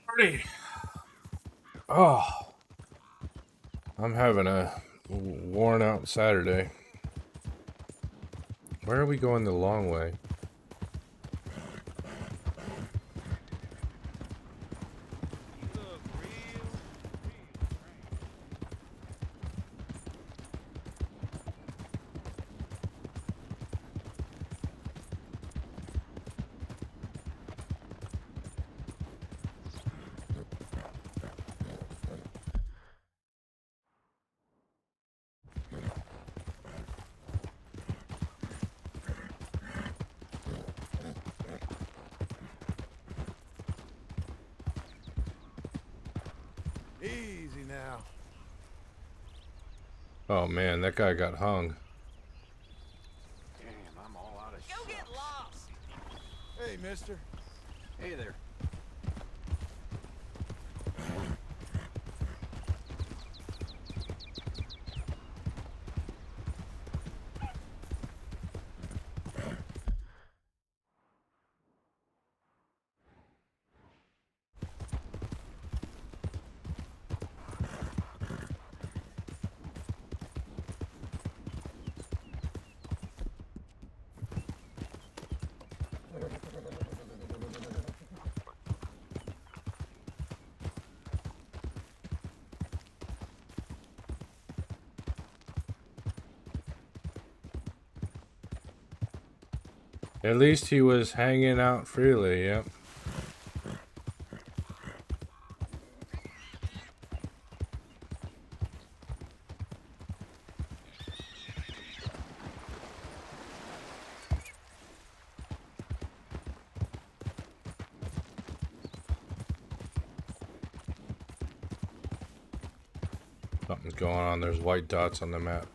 Party. Oh, I'm having a worn out Saturday. Where are we going the long way? Easy now. Oh man, that guy got hung. Damn, I'm all out of Go get lost. Hey, mister. Hey there. At least he was hanging out freely, yep. Something's going on. There's white dots on the map.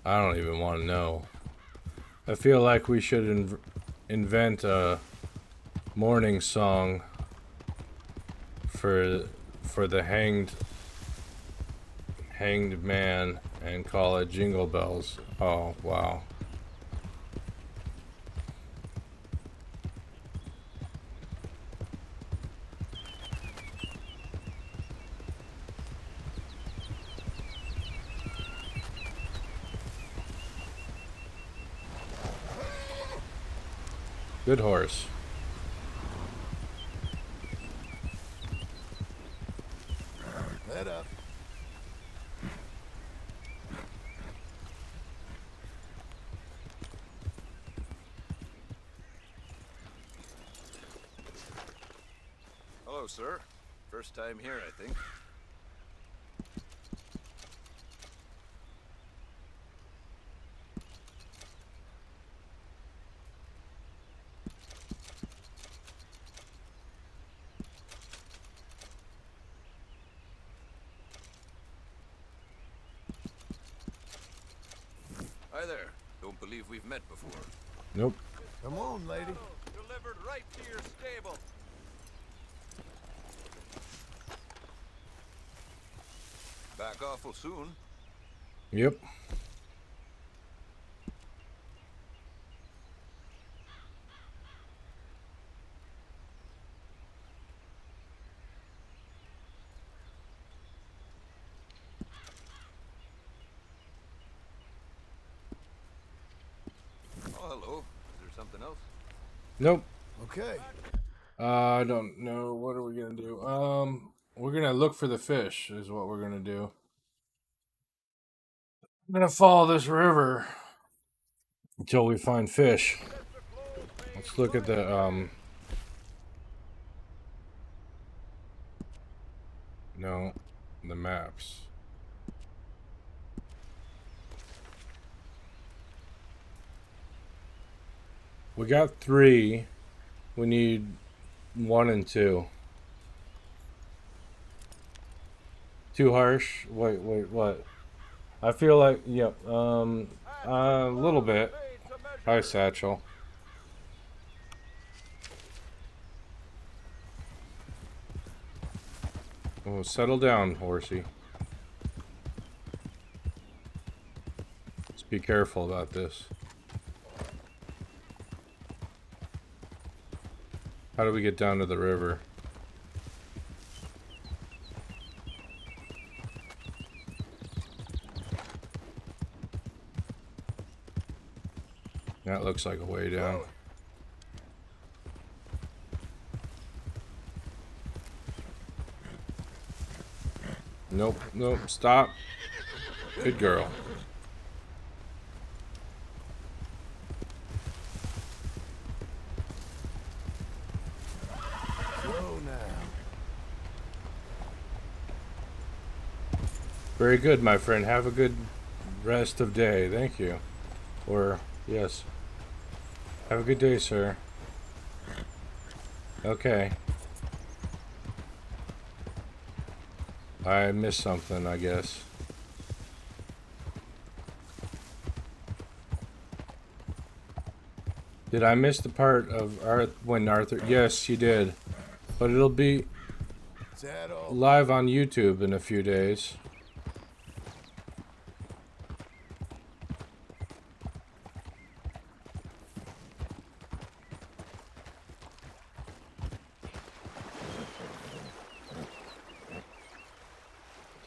I don't even want to know. I feel like we should invent a morning song for the hanged man and call it Jingle Bells. Oh, wow. Good horse. Head up. Hello, sir. First time here, I think. Hi there. Don't believe we've met before. Nope. Come on, lady. Delivered right to your stable. Back awful soon. Yep. hello. Is there something else? Nope. Okay. I don't know. What are we gonna do? We're gonna look for the fish. Is what we're gonna do. I'm gonna follow this river until we find fish. Let's look at the no, the maps. We got 3. We need 1 and 2. Too harsh? Wait, what? I feel like, yep, a little bit. Hi, Satchel. Oh, settle down, horsey. Let's be careful about this. How do we get down to the river? That looks like a way down. Nope, stop. Good girl. Slow now. Very good, my friend. Have a good rest of day. Thank you. Or, yes. Have a good day, sir. Okay. I missed something, I guess. Did I miss the part of when Arthur... Yes, you did. But it'll be live on YouTube in a few days.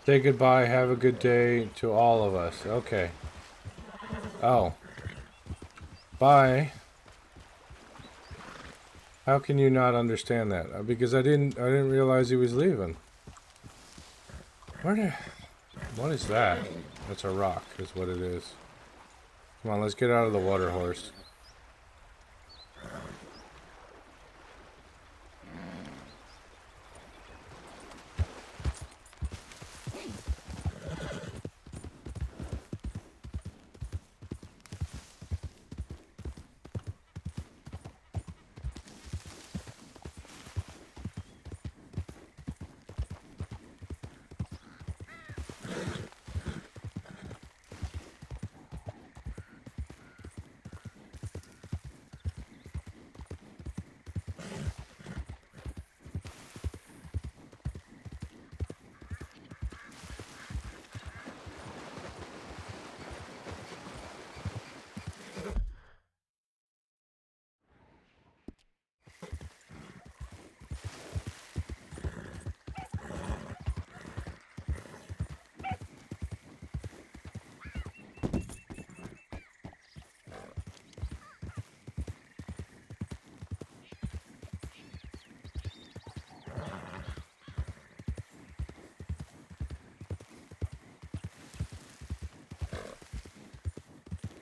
Say goodbye, have a good day to all of us. Okay. Oh. Bye. How can you not understand that? Because I didn't realize he was leaving. What is that? That's a rock, is what it is. Come on, let's get out of the water, horse.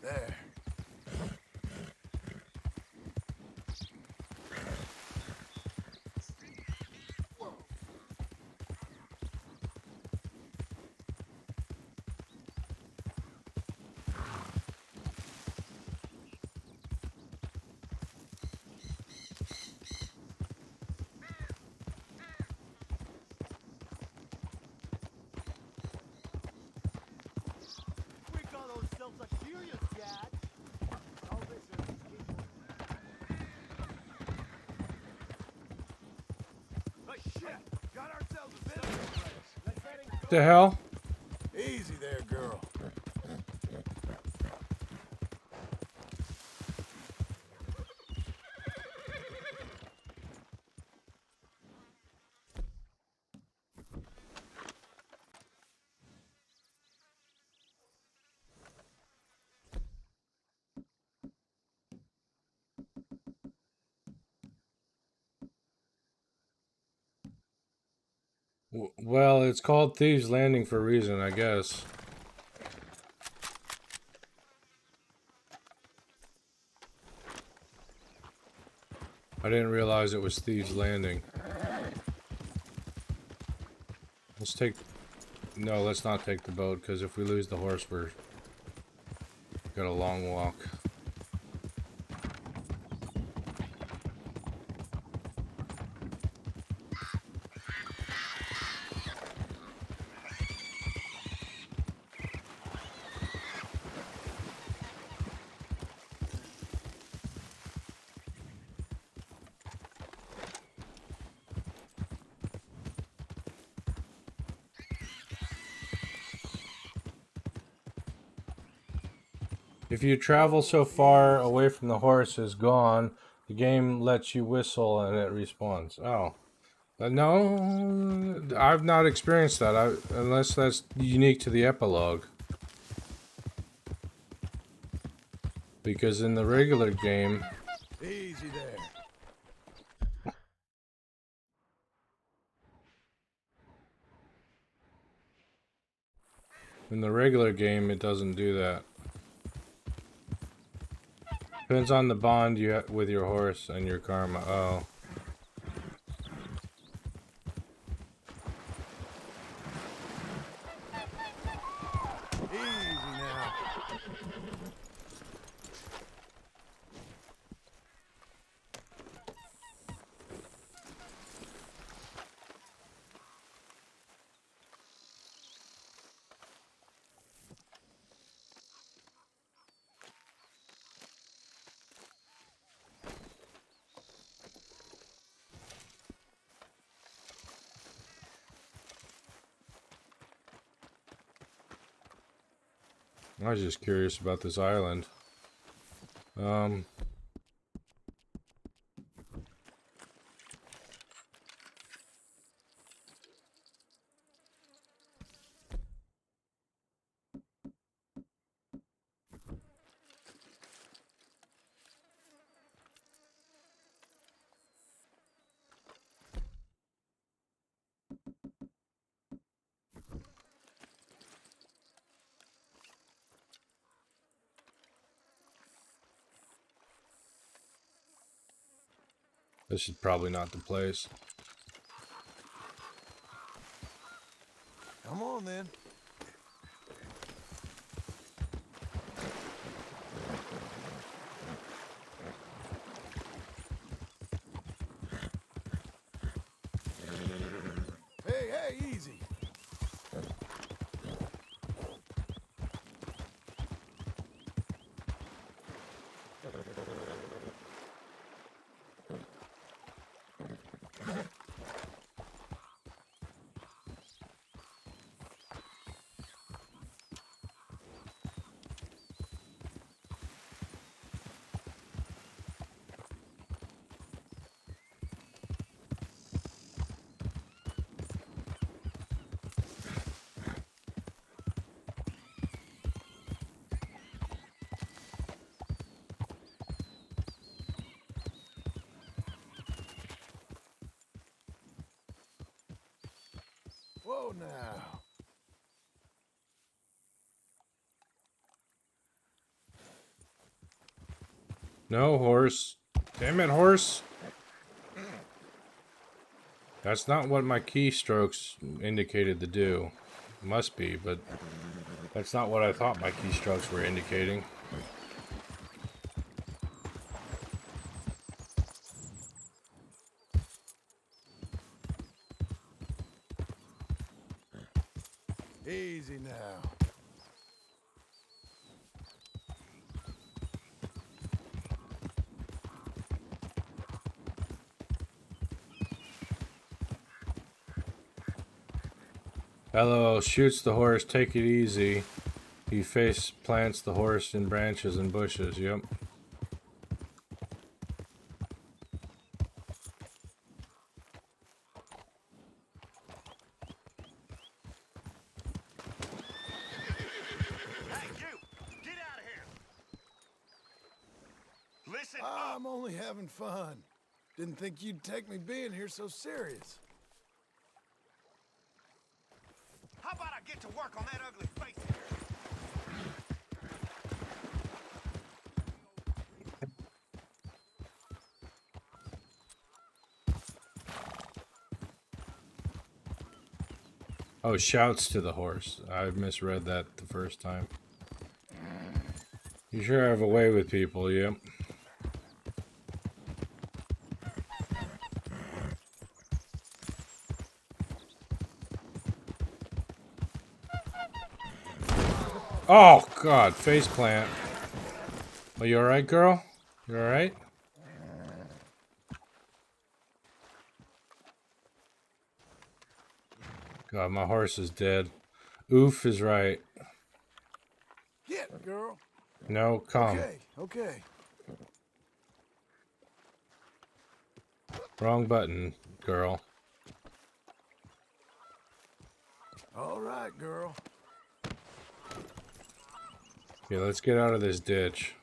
There. We got ourselves a curious cat. Oh shit! Got ourselves a visitor place. Let's head and What the hell? Easy there, girl. Well, it's called Thieves Landing for a reason, I guess. I didn't realize it was Thieves Landing. Let's take... No, let's not take the boat, because if we lose the horse, we're... got a long walk. If you travel so far away from the horse is gone, the game lets you whistle and it respawns. Oh. No, I've not experienced that, unless that's unique to the epilogue. Because in the regular game... Easy there. In the regular game, it doesn't do that. Depends on the bond you have with your horse and your karma. Oh. Easy now. I was just curious about this island. This is probably not the place. Come on then. Hey, hey, easy. Whoa now. No, horse. Damn it, horse. That's not what my keystrokes indicated to do. Must be, but that's not what I thought my keystrokes were indicating. Easy now. Hello, shoots the horse, take it easy. He face plants the horse in branches and bushes, yep. I'm only having fun. Didn't think you'd take me being here so serious. get to work on that ugly face. Oh, shouts to the horse. I misread that the first time. You sure have a way with people, yep. Oh, God, face plant. Are you alright, girl? You alright? God, my horse is dead. Oof is right. Get, girl. No, come. Okay, okay. Wrong button, girl. All right, girl. Okay, let's get out of this ditch.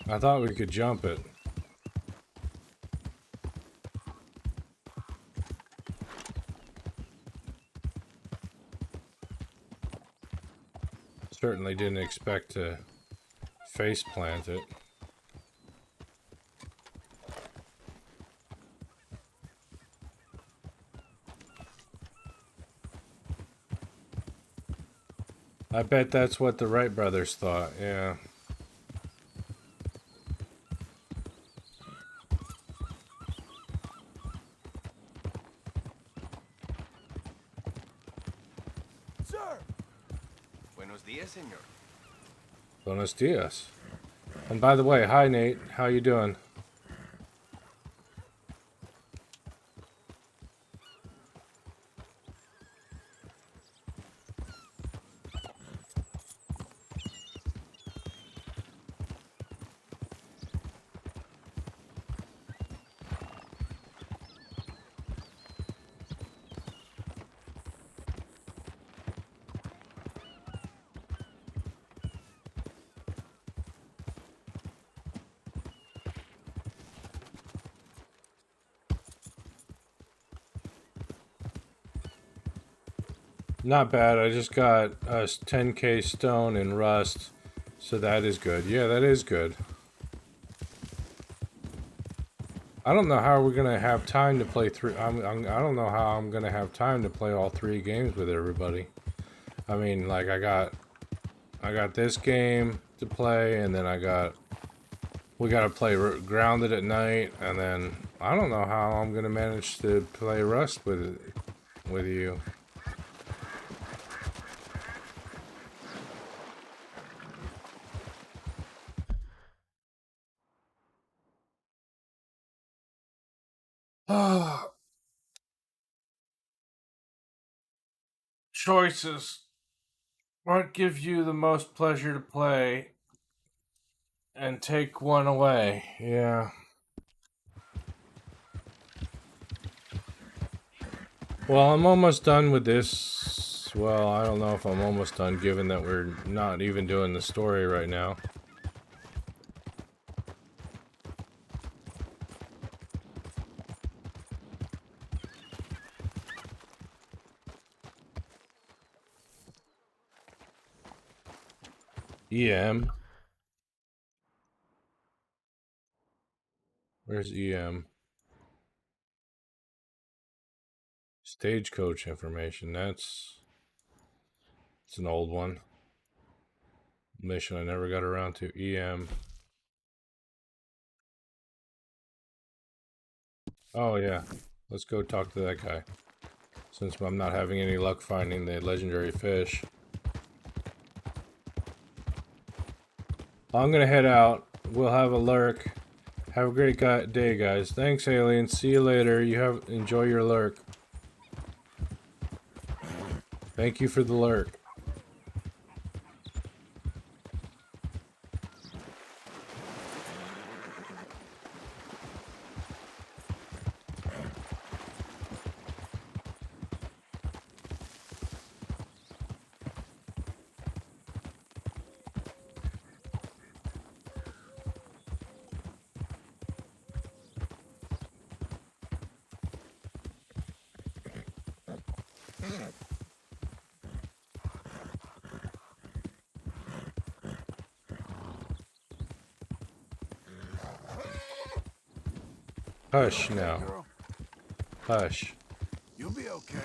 I thought we could jump it. Certainly didn't expect to face plant it. I bet that's what the Wright brothers thought, yeah. Sir! Buenos dias, senor. Buenos dias. And by the way, hi Nate, how you doing? Not bad. I just got a 10k stone and rust, so that is good. Yeah, that is good. I don't know how we're gonna have time to play through. I don't know how I'm gonna have time to play all 3 games with everybody. I mean, like I got this game to play, and then we gotta play Grounded at night, and then I don't know how I'm gonna manage to play Rust with you. Choices. What gives you the most pleasure to play and take one away? Yeah. Well, I'm almost done with this. Well, I don't know if I'm almost done given that we're not even doing the story right now. EM. Where's EM? Stagecoach information. It's an old one. Mission I never got around to. EM. Oh yeah. Let's go talk to that guy. Since I'm not having any luck finding the legendary fish. I'm gonna head out. We'll have a lurk. Have a great day, guys. Thanks, aliens. See you later. Enjoy your lurk. Thank you for the lurk. Hush Okay, now. girl? Hush. You'll be okay.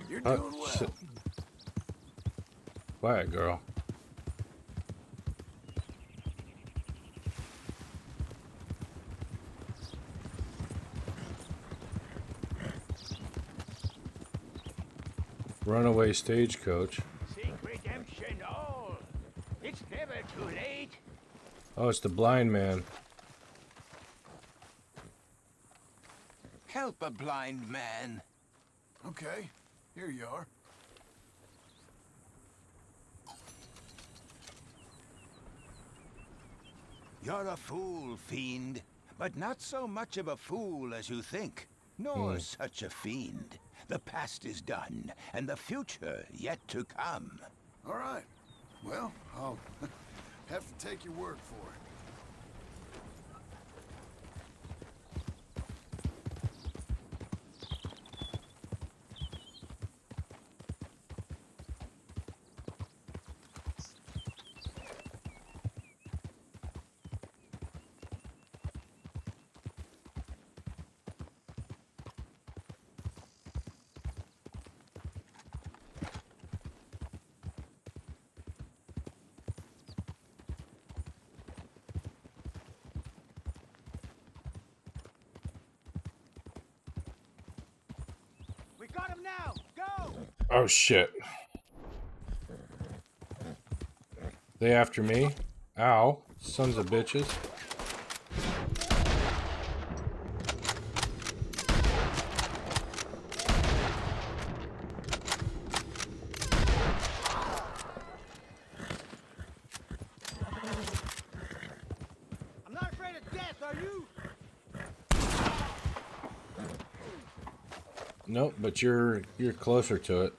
You're doing well. Quiet, girl. Runaway stagecoach. Seek redemption all. It's never too late. Oh, it's the blind man. Help a blind man. Okay, here you are. You're a fool, fiend. But not so much of a fool as you think. Nor such a fiend. The past is done, and the future yet to come. All right. Well, I'll have to take your word for it. We got him now. Go. Oh shit. They after me? Ow. Sons of bitches. I'm not afraid of death, are you? Nope, but you're closer to it.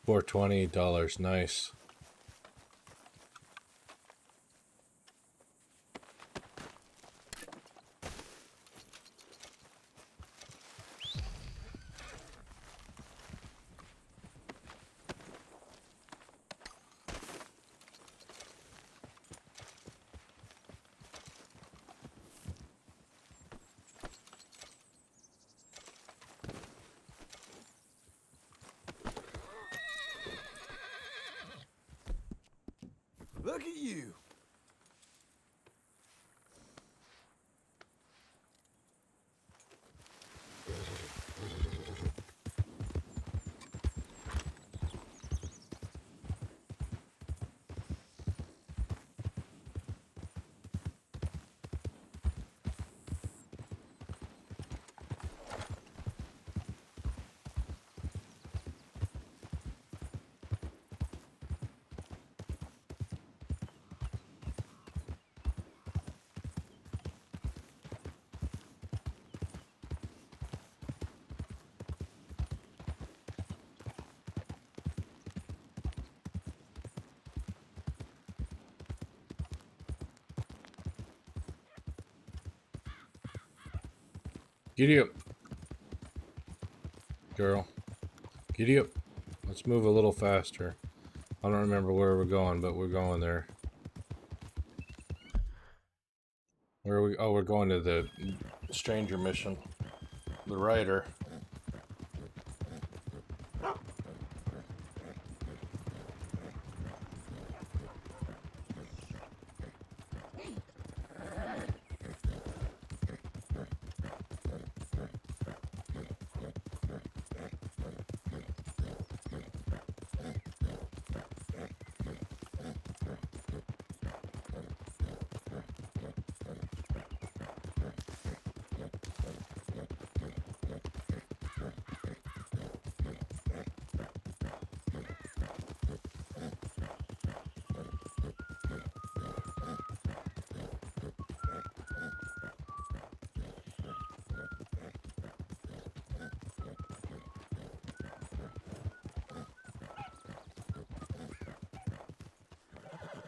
$428, nice. Look at you. Giddy up. Girl. Giddy up. Let's move a little faster. I don't remember where we're going, but we're going there. Where are we? Oh, we're going to the stranger mission. The writer.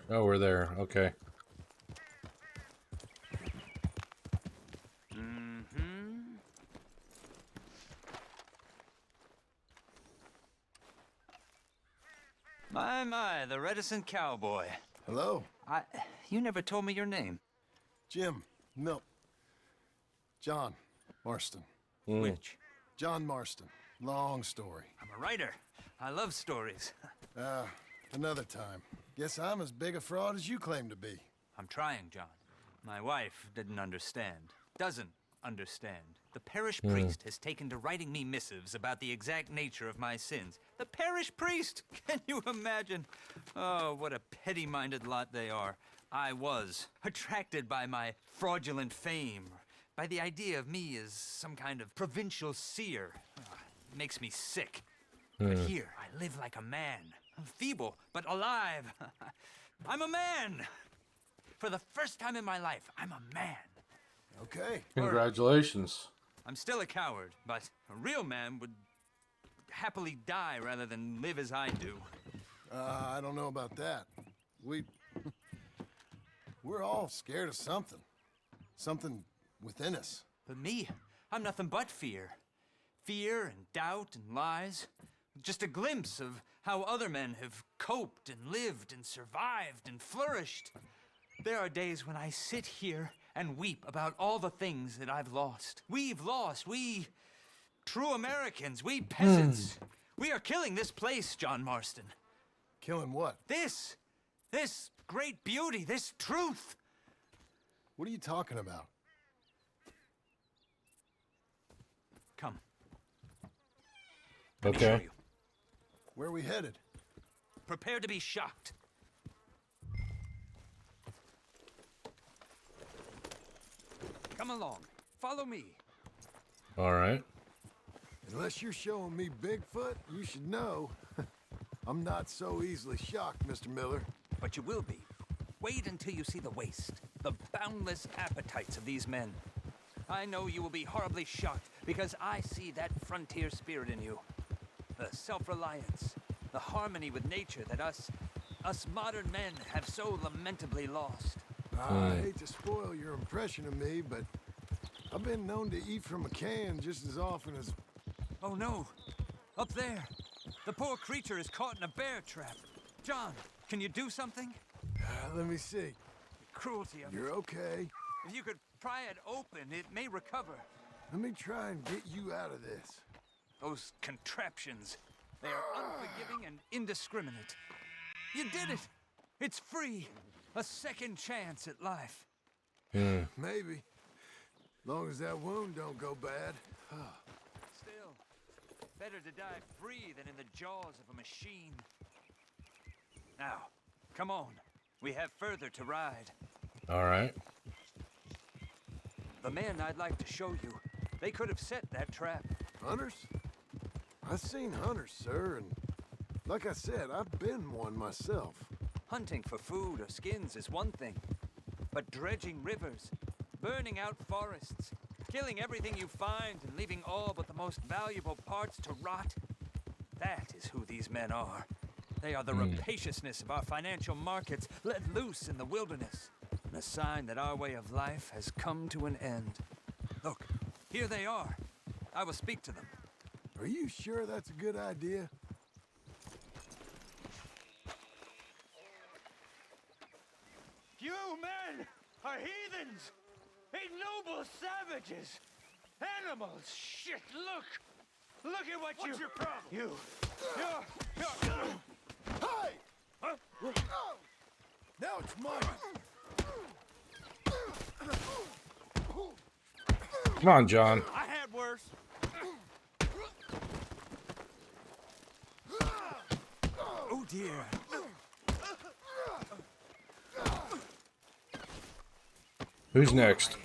Oh, we're there. Okay. My, the reticent cowboy. Hello? You never told me your name. Jim. No. John Marston. Which? John Marston. Long story. I'm a writer. I love stories. Another time. Guess I'm as big a fraud as you claim to be. I'm trying, John. My wife didn't understand. Doesn't understand. The parish priest has taken to writing me missives about the exact nature of my sins. The parish priest! Can you imagine? Oh, what a petty-minded lot they are. I was attracted by my fraudulent fame, by the idea of me as some kind of provincial seer. It makes me sick. But here, I live like a man. I'm feeble, but alive. I'm a man! For the first time in my life, I'm a man. Okay. Congratulations. I'm still a coward, but a real man would happily die rather than live as I do. I don't know about that. We're all scared of something. Something within us. But me, I'm nothing but fear. Fear and doubt and lies. Just a glimpse of how other men have coped and lived and survived and flourished. There are days when I sit here and weep about all the things that I've lost. We've lost. We true Americans, we peasants. We are killing this place, John Marston. Killing what? This great beauty, this truth. What are you talking about? Come. Okay. Where are we headed? Prepare to be shocked. Come along. Follow me. All right. Unless you're showing me Bigfoot, you should know. I'm not so easily shocked, Mr. Miller. But you will be. Wait until you see the waste, the boundless appetites of these men. I know you will be horribly shocked because I see that frontier spirit in you. The self-reliance, the harmony with nature that us modern men have so lamentably lost. I hate to spoil your impression of me, but I've been known to eat from a can just as often as... Oh no! Up there! The poor creature is caught in a bear trap. John, can you do something? Let me see. The cruelty of You're okay. If you could pry it open, it may recover. Let me try and get you out of this. Those contraptions. They are unforgiving and indiscriminate. You did it! It's free! A second chance at life. Maybe. Long as that wound don't go bad. Still, better to die free than in the jaws of a machine. Now, come on. We have further to ride. All right. The men I'd like to show you, they could have set that trap. Hunters? I've seen hunters, sir, and like I said, I've been one myself. Hunting for food or skins is one thing, but dredging rivers, burning out forests, killing everything you find and leaving all but the most valuable parts to rot, that is who these men are. They are the rapaciousness of our financial markets let loose in the wilderness, and a sign that our way of life has come to an end. Look, here they are. I will speak to them. Are you sure that's a good idea? You men are heathens! Ignoble savages! Animals! Shit, look! Look at what's your problem? You're... Hey! Huh? Now it's mine! Come on, John. I had worse. Oh dear. Who's next?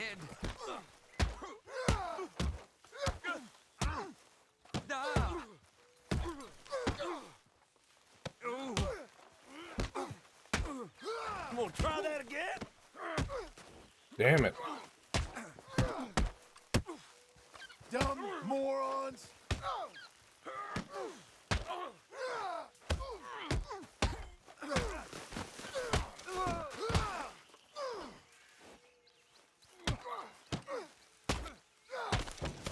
We'll try that again? Damn it. Dumb morons!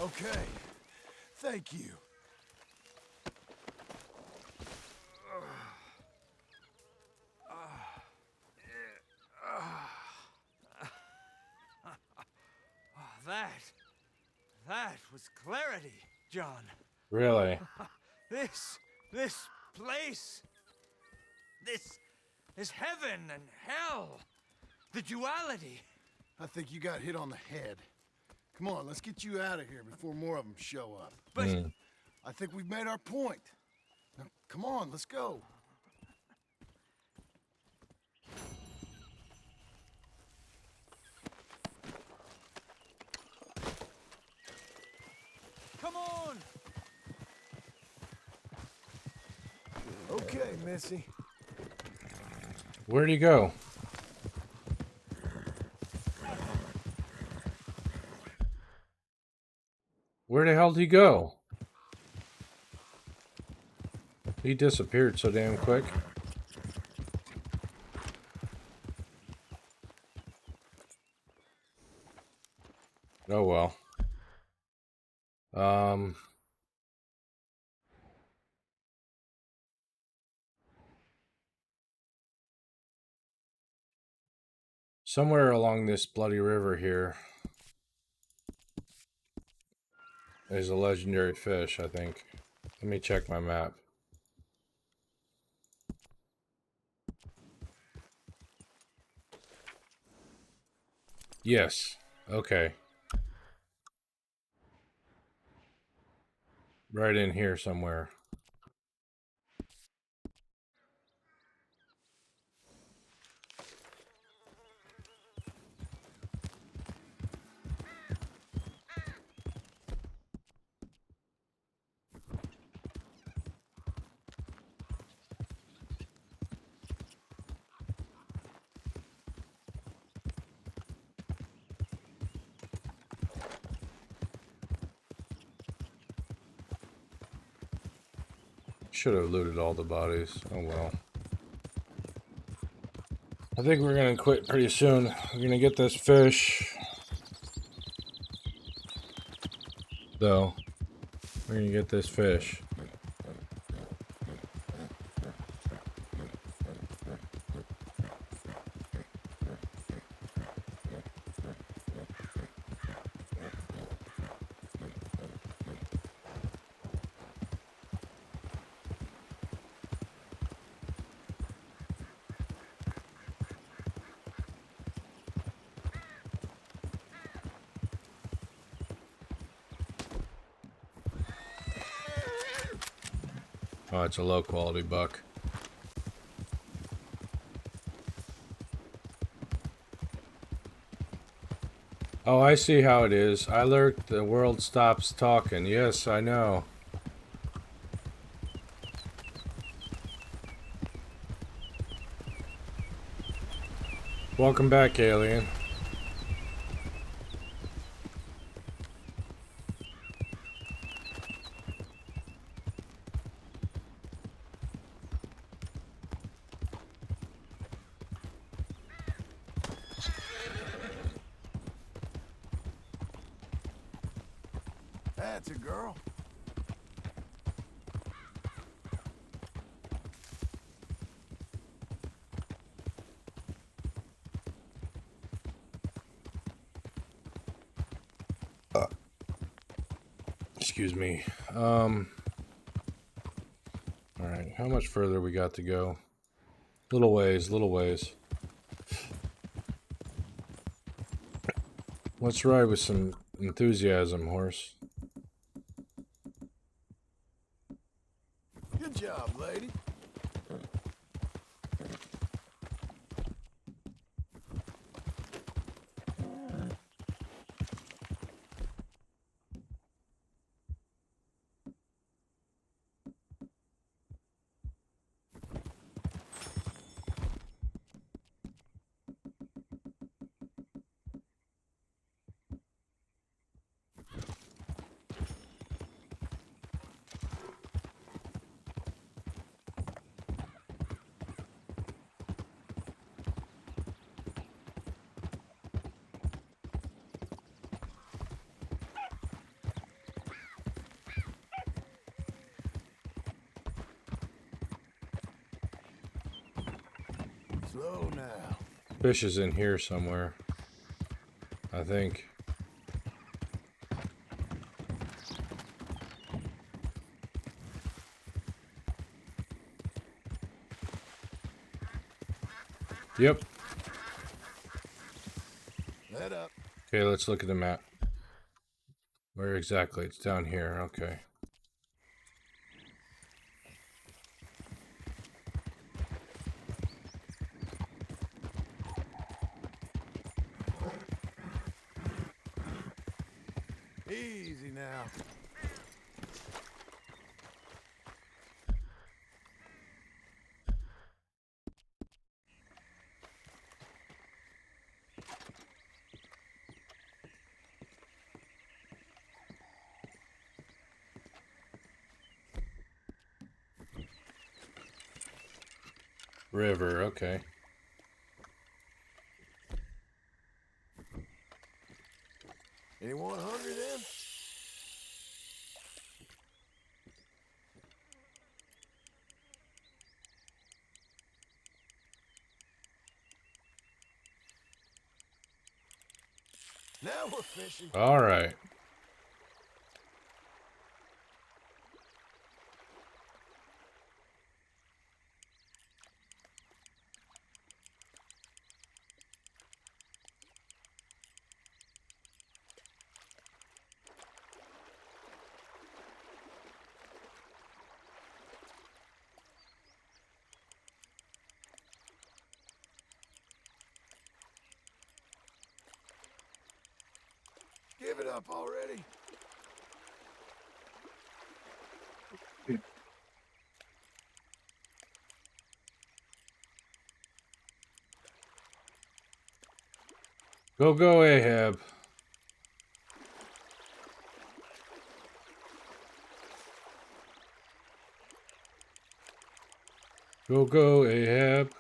Okay. Thank you. That was clarity, John. Really? This place. This heaven and hell. The duality. I think you got hit on the head. Come on, let's get you out of here before more of them show up. But I think we've made our point. Now, come on, let's go. Come on. Okay, Missy. Where'd he go? Where the hell did he go? He disappeared so damn quick. Oh well. Somewhere along this bloody river here is a legendary fish, I think. Let me check my map. Yes. Okay. Right in here somewhere. Should have looted all the bodies. Oh well. I think we're gonna quit pretty soon. We're gonna get this fish. Though. We're gonna get this fish. Oh, it's a low quality buck. Oh, I see how it is. I lurk, the world stops talking. Yes, I know. Welcome back, alien. That's a girl. Excuse me. Alright, how much further we got to go? Little ways, little ways. Let's ride with some enthusiasm, horse. Good job, lady. Slow now. Fish is in here somewhere, I think. Yep. Let up. Okay, let's look at the map. Where exactly? It's down here. Okay. Easy now. River, okay. Anyone hungry then? Now we're fishing. All right. Give it up already. Go, go, Ahab. Go, go, Ahab.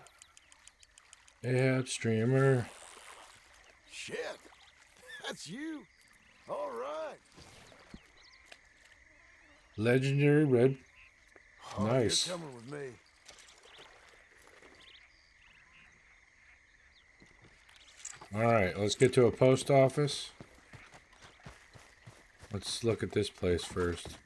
Ahab streamer. Shit. That's you. All right. Legendary red. Oh, Nice. You're coming with me. All right, let's get to a post office. Let's look at this place first.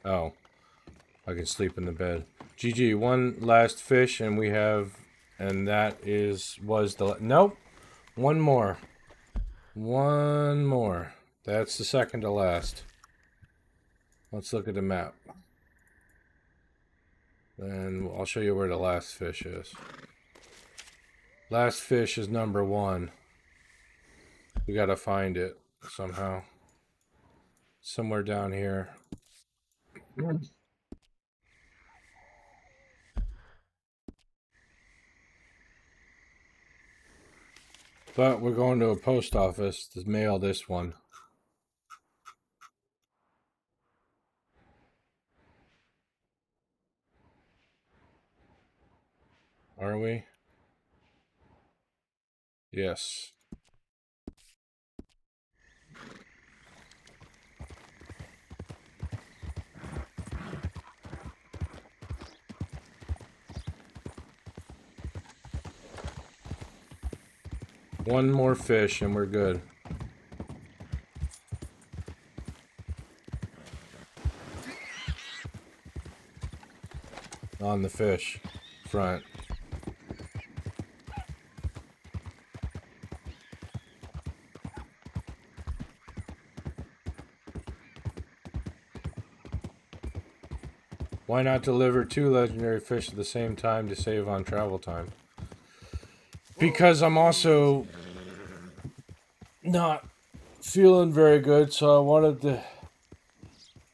Oh, I can sleep in the bed. GG, one last fish, and we have, and that was the, nope, one more. One more. That's the second to last. Let's look at the map. And I'll show you where the last fish is. Last fish is number 1. We gotta find it somehow. Somewhere down here. But we're going to a post office to mail this one. Are we? Yes. One more fish and we're good. On the fish front. Why not deliver 2 legendary fish at the same time to save on travel time? Because I'm also not feeling very good, so I wanted to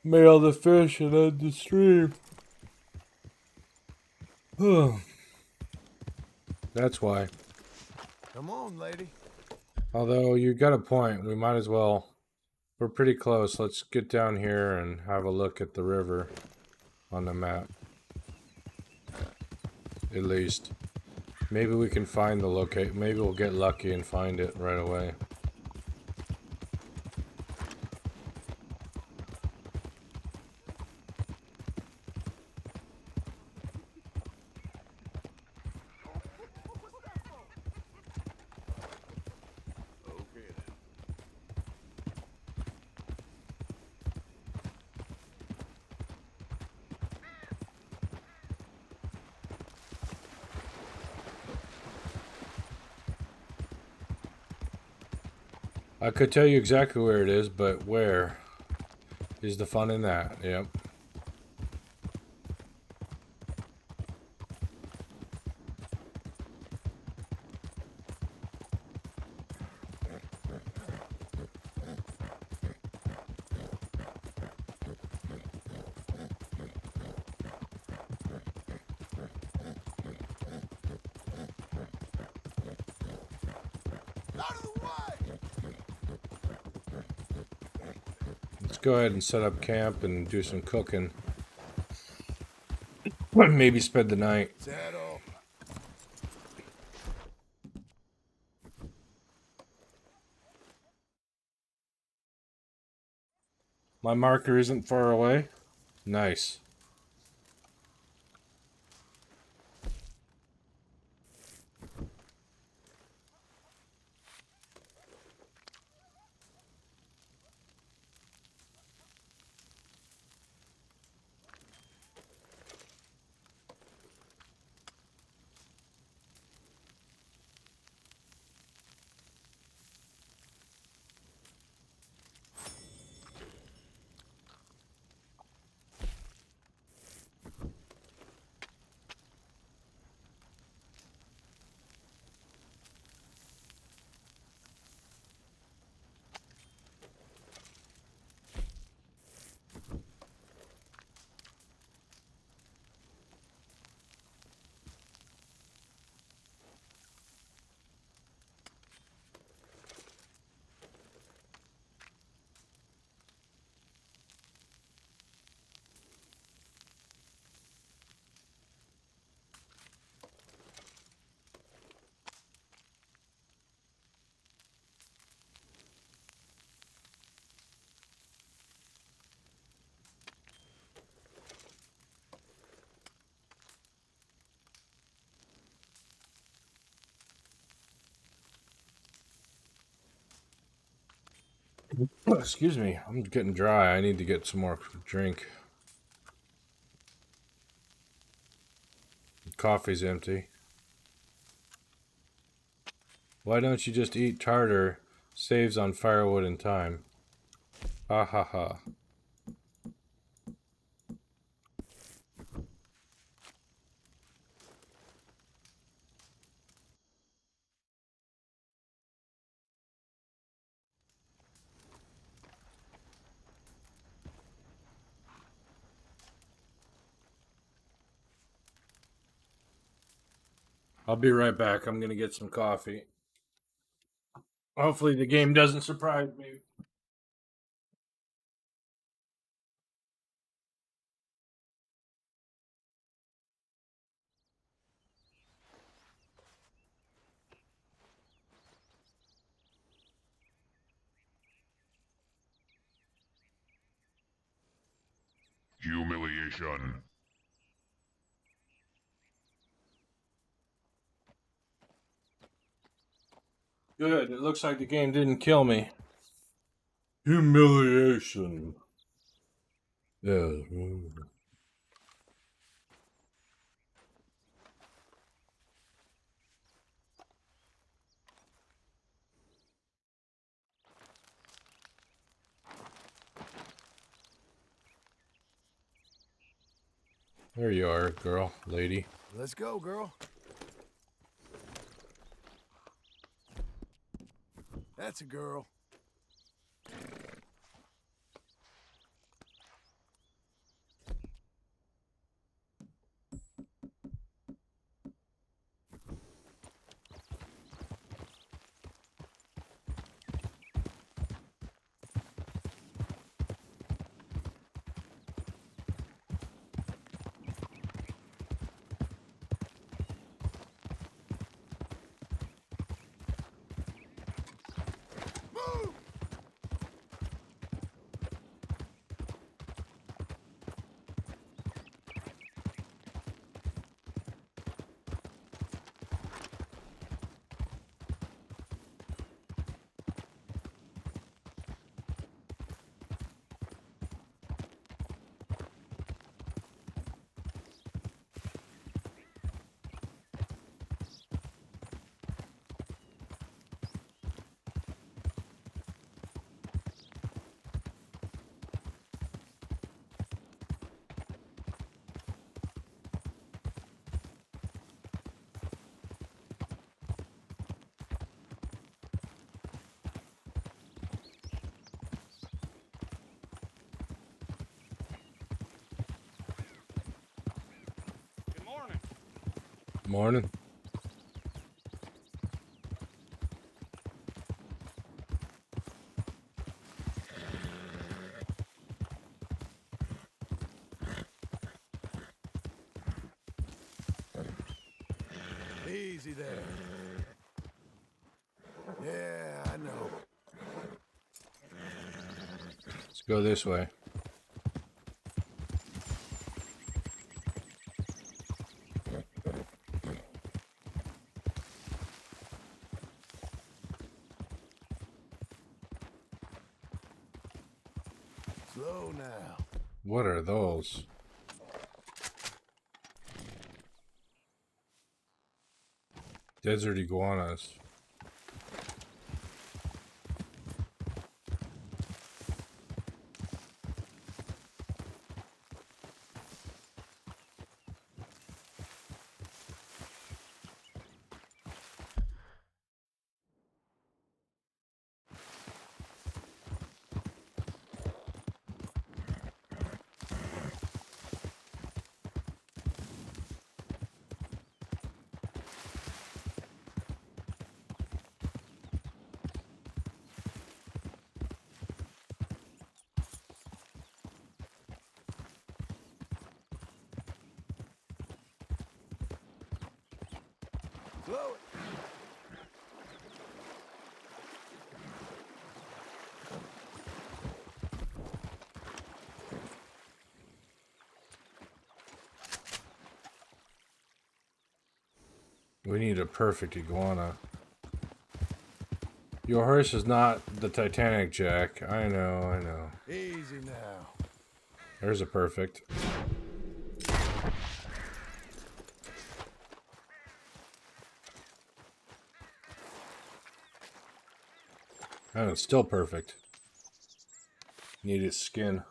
mail the fish and end the stream. That's why. Come on, lady. Although you got a point, we might as well We're pretty close. Let's get down here and have a look at the river on the map. At least. Maybe we can find the location. Maybe we'll get lucky and find it right away. I could tell you exactly where it is, but where is the fun in that? Yep. Let's go ahead and set up camp and do some cooking. Maybe spend the night. Settle. My marker isn't far away. Nice. Excuse me, I'm getting dry. I need to get some more drink. The coffee's empty. Why don't you just eat tartar? Saves on firewood and time. Ha ha ha. I'll be right back. I'm gonna get some coffee. Hopefully the game doesn't surprise me. Humiliation. Good. It looks like the game didn't kill me. Humiliation. Yeah. There you are, girl, lady. Let's go, girl. That's a girl. Morning. Easy there. Yeah, I know. Let's go this way. Slow now. What are those? Desert iguanas. Slow it. We need a perfect iguana. Your horse is not the Titanic, Jack. I know, I know. Easy now. There's a perfect. Oh, it's still perfect. Need its skin.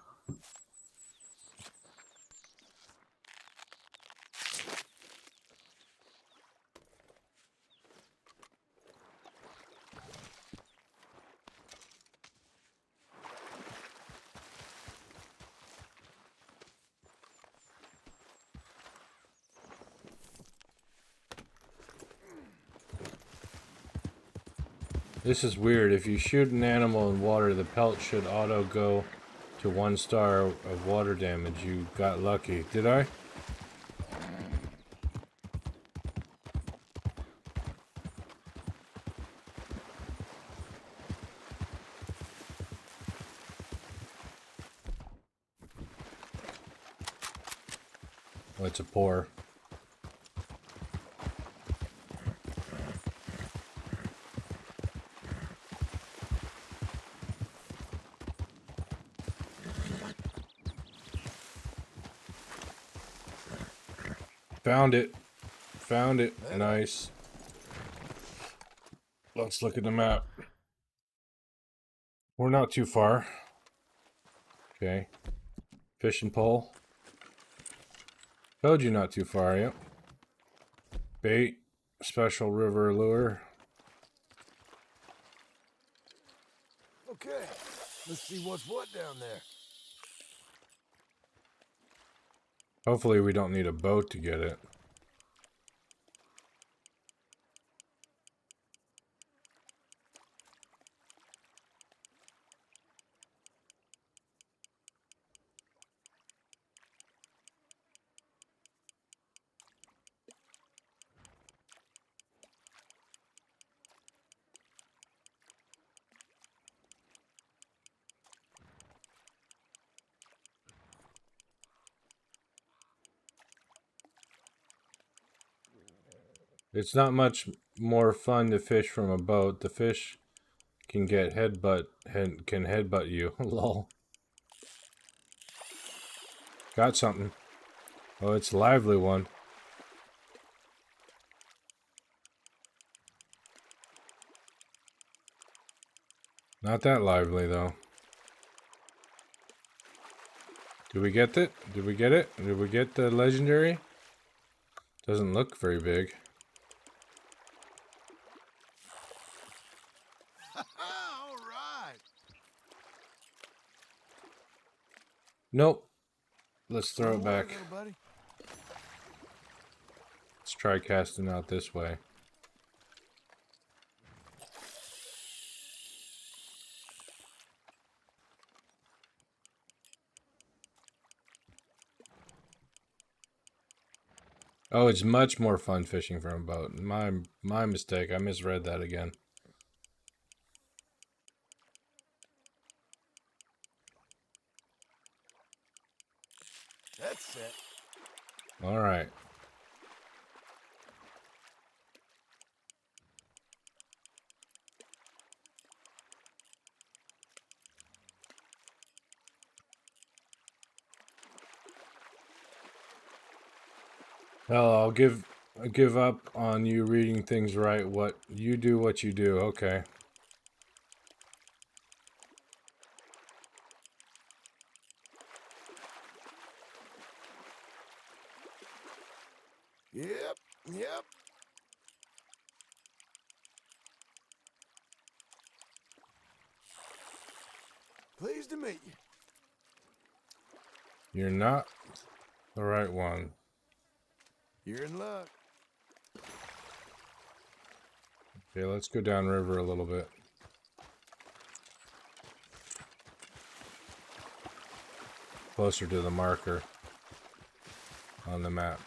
This is weird. If you shoot an animal in water, the pelt should auto go to 1 star of water damage. You got lucky. Did I? Oh, it's a pour. Found it. Found it. Nice. Let's look at the map. We're not too far. Okay. Fishing pole. Told you not too far, yep. Bait. Special river lure. Okay, let's see what's what down there. Hopefully we don't need a boat to get it. It's not much more fun to fish from a boat. The fish can get headbutt you. Lol. Got something. Oh, it's a lively one. Not that lively though. Did we get it? Did we get it? Did we get the legendary? Doesn't look very big. All right. Nope. Let's throw it Don't worry, back. little buddy. Let's try casting out this way. Oh, it's much more fun fishing from a boat. My mistake. I misread that again. That's set. All right. Well, I'll give up on you reading things right. What you do, okay. Yep. Pleased to meet you. You're not the right one. You're in luck. Okay, let's go downriver a little bit. Closer to the marker on the map.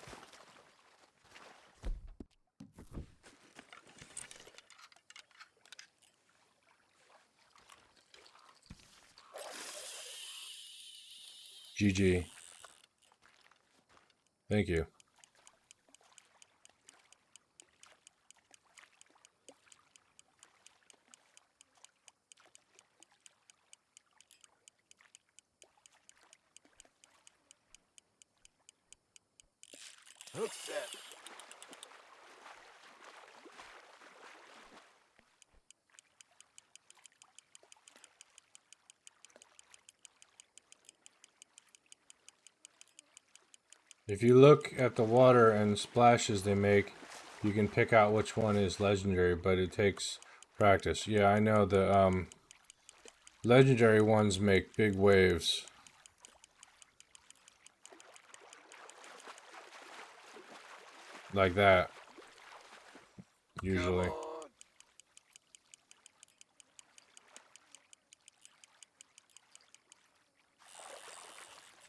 GG. Thank you. Hook set. If you look at the water and splashes they make, you can pick out which one is legendary, but it takes practice. Yeah, I know the legendary ones make big waves. Like that. Usually.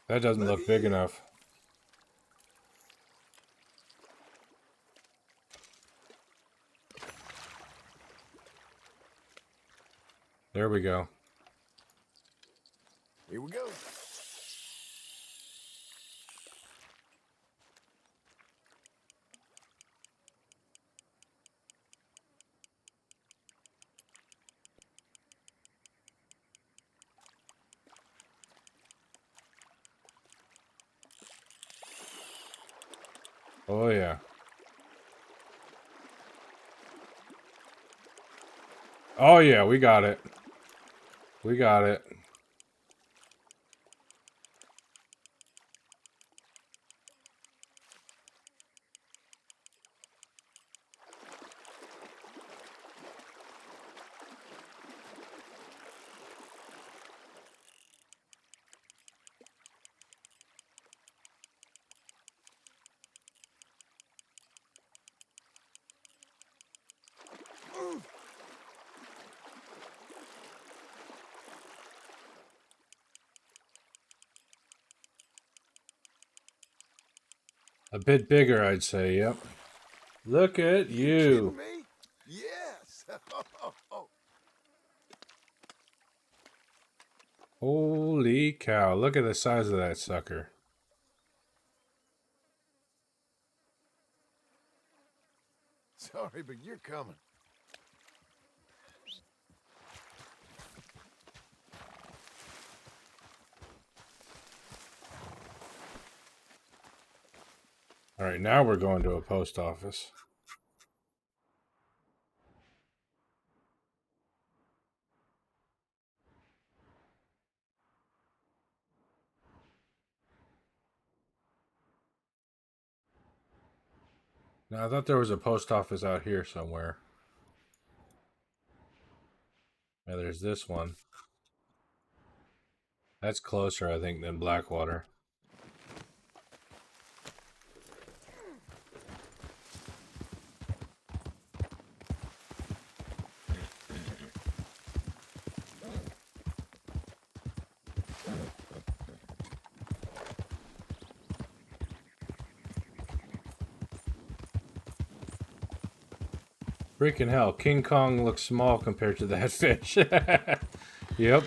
That doesn't look big enough. There we go. Here we go. Oh yeah. Oh yeah, we got it. We got it. A bit bigger, I'd say, yep. Look at you. Kidding me? Yes. Holy cow, look at the size of that sucker. Sorry, but you're coming. All right, now we're going to a post office. Now, I thought there was a post office out here somewhere. Yeah, there's this one. That's closer, I think, than Blackwater. Freaking hell, King Kong looks small compared to that fish. Yep.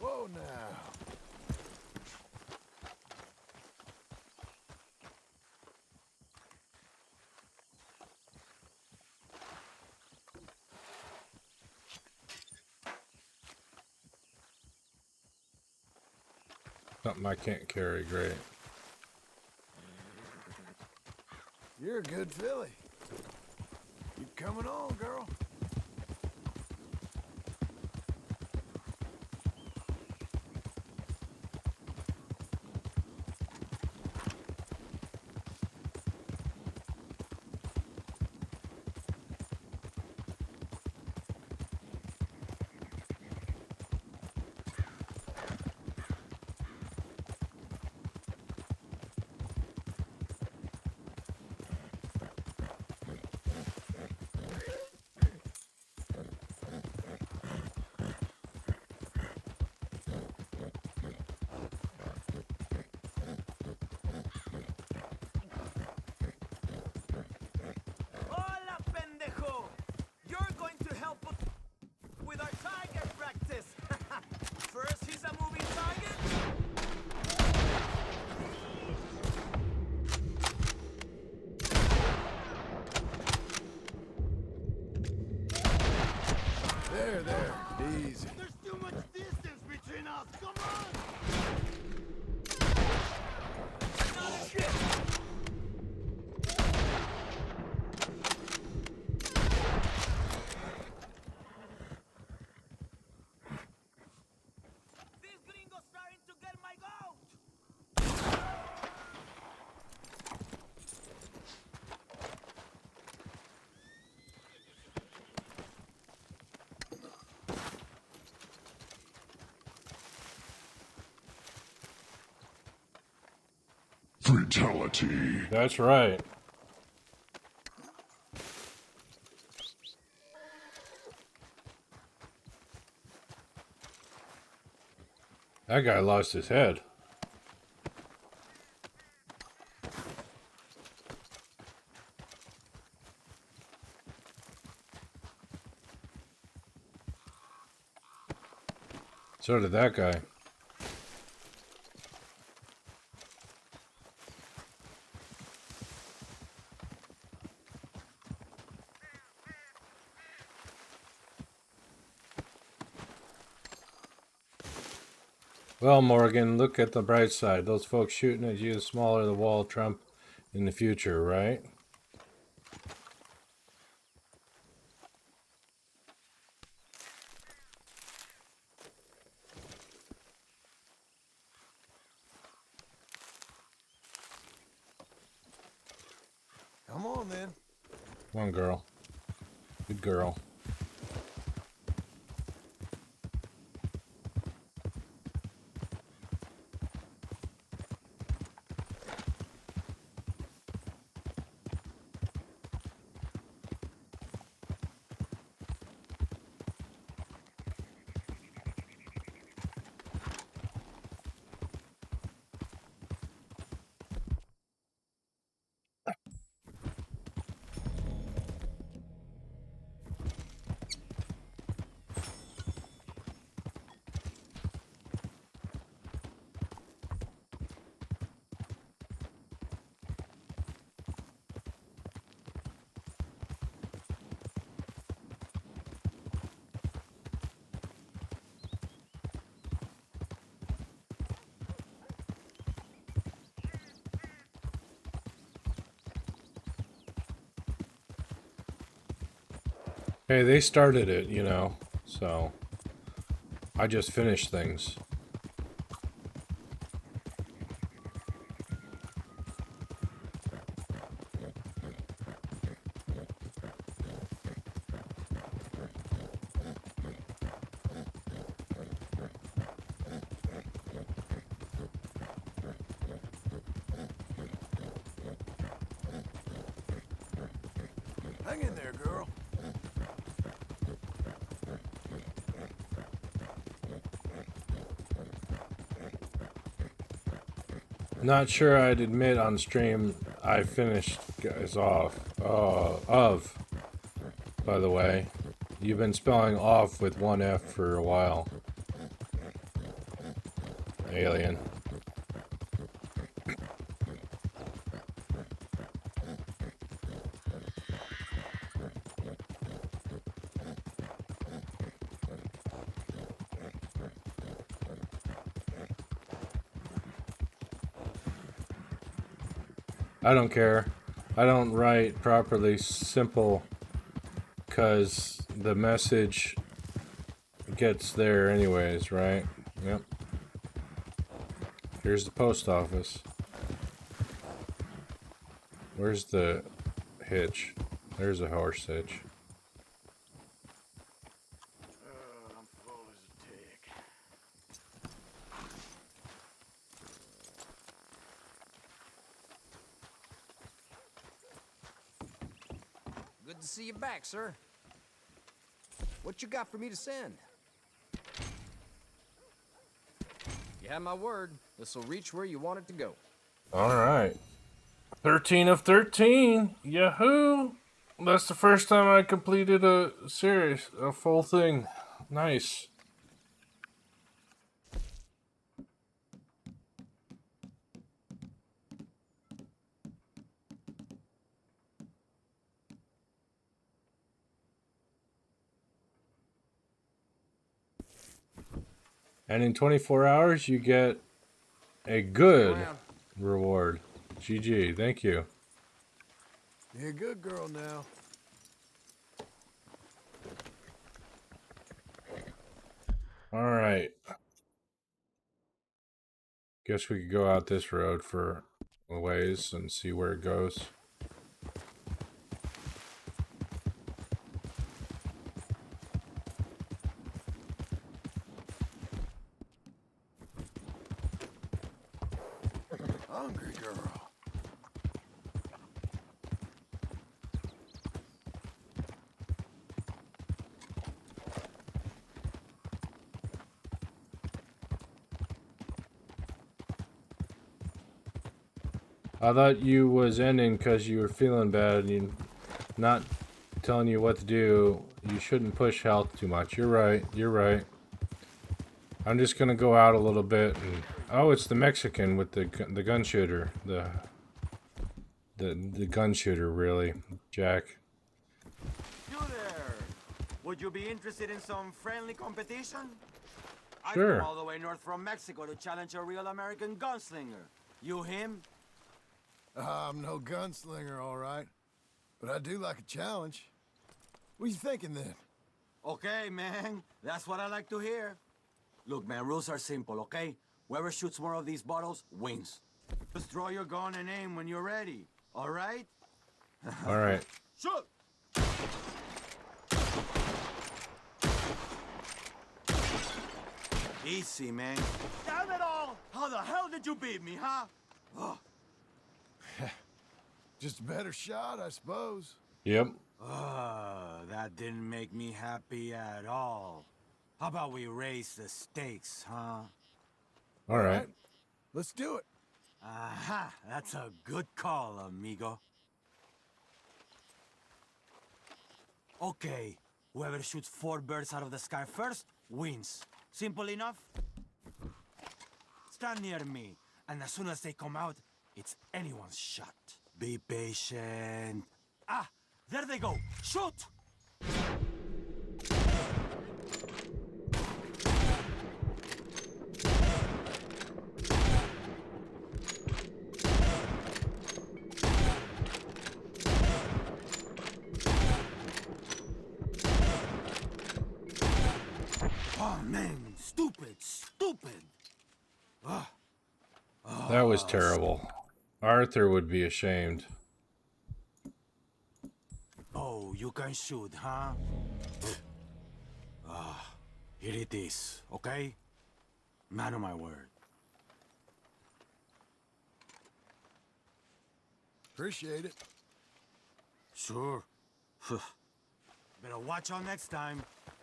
Whoa now. Something I can't carry, great. You're a good filly. Keep coming on, girl. Hola, pendejo! You're going to help us with our tiger practice. First, he's a moving target. There. Easy. There's too much distance between us. Come on! Shit! This gringo's starting to get my goat! Fatality. That's right. That guy lost his head. So did that guy. Well, Morgan, look at the bright side. Those folks shooting at you, the smaller the wall Trump in the future, right? Come on, then. Come on, girl. Good girl. Hey, they started it, you know, so I just finished things. Hang in there, girl. Not sure I'd admit on stream I finished guys off. By the way. You've been spelling off with one F for a while. Alien. I don't care. I don't write properly simple because the message gets there anyways, right? Yep. Here's the post office. Where's the hitch? There's a horse hitch. I'm full as a tick. Good to see you back, sir. What you got for me to send? You have my word. This'll reach where you want it to go. Alright. 13 of 13. Yahoo! That's the first time I completed a series, a full thing. Nice. And in 24 hours, you get a good reward. GG, thank you. You're a good girl now. Alright. Guess we could go out this road for a ways and see where it goes. Hungry girl. I thought you was ending because you were feeling bad and you not telling you what to do. You shouldn't push health too much. You're right. You're right. I'm just gonna go out a little bit and oh, it's the Mexican with the gun shooter. The gun shooter, really, Jack. You there? Would you be interested in some friendly competition? Sure. I've come all the way north from Mexico to challenge a real American gunslinger. You him? I'm no gunslinger, all right. But I do like a challenge. What you thinking then? Okay, man. That's what I like to hear. Look, man, rules are simple, okay? Whoever shoots more of these bottles wins. Just draw your gun and aim when you're ready, all right? All right. Shoot! Easy, man. Damn it all! How the hell did you beat me, huh? Oh. Just a better shot, I suppose. Yep. That didn't make me happy at all. How about we raise the stakes, huh? All right. Let's do it. Aha! That's a good call, amigo. Okay, whoever shoots 4 birds out of the sky first wins. Simple enough? Stand near me, and as soon as they come out, it's anyone's shot. Be patient. Ah, there they go. Shoot! Oh, man, stupid. That was terrible. Arthur would be ashamed. Oh, you can shoot, huh? Here it is, okay? Man of my word. Appreciate it. Sure. Better watch out next time.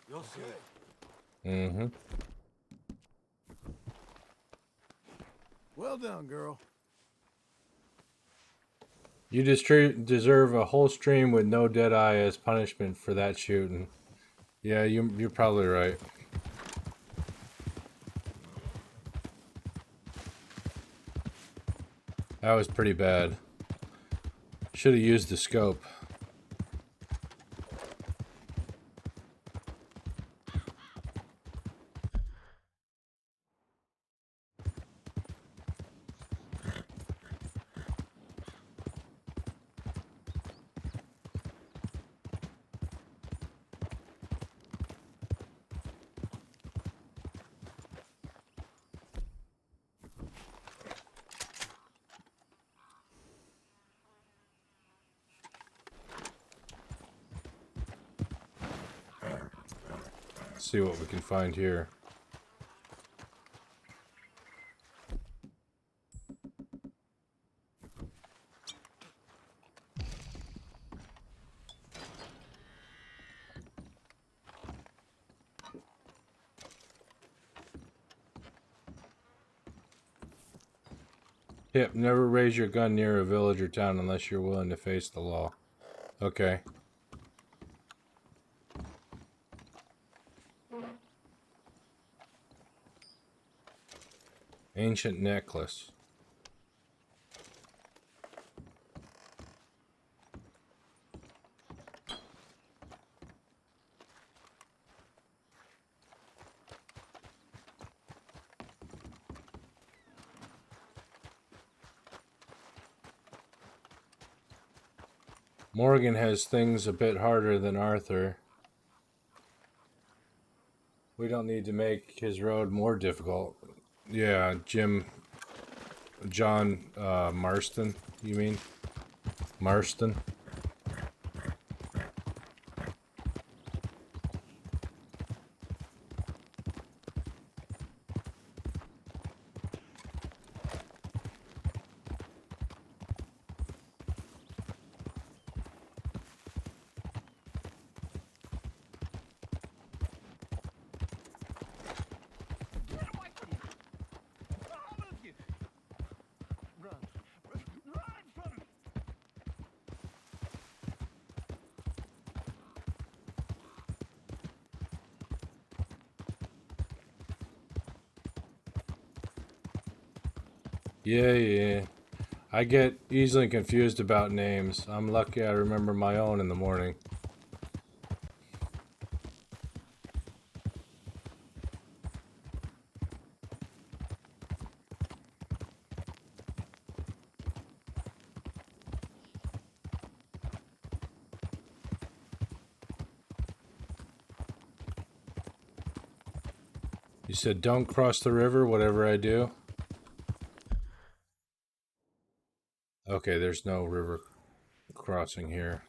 You'll see. Mm-hmm. Well done, girl. You deserve a whole stream with no dead eye as punishment for that shooting. Yeah, you're probably right. That was pretty bad. Should have used the scope. See what we can find here. Yep, never raise your gun near a village or town unless you're willing to face the law. Okay. Ancient necklace. Morgan has things a bit harder than Arthur. We don't need to make his road more difficult. Yeah, John Marston, you mean? Marston? Yeah. I get easily confused about names. I'm lucky I remember my own in the morning. You said don't cross the river, whatever I do? Okay, there's no river crossing here.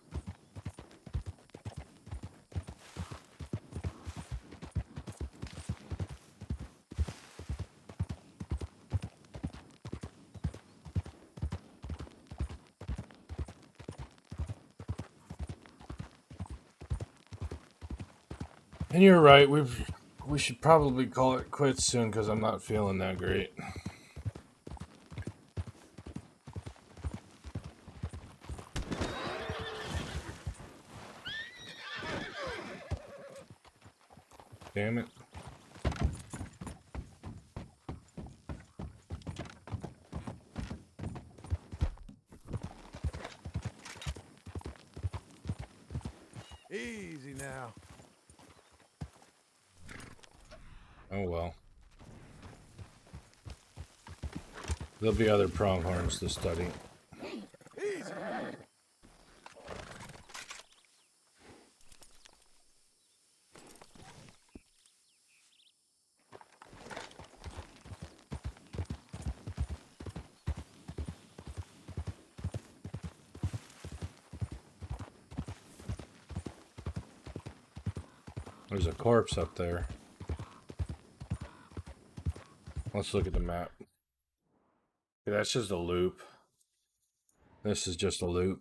And you're right, we should probably call it quits soon because I'm not feeling that great. Damn it. Easy now. Oh well. There'll be other pronghorns to study. Easy. There's a corpse up there. Let's look at the map. Yeah, that's just a loop. This is just a loop.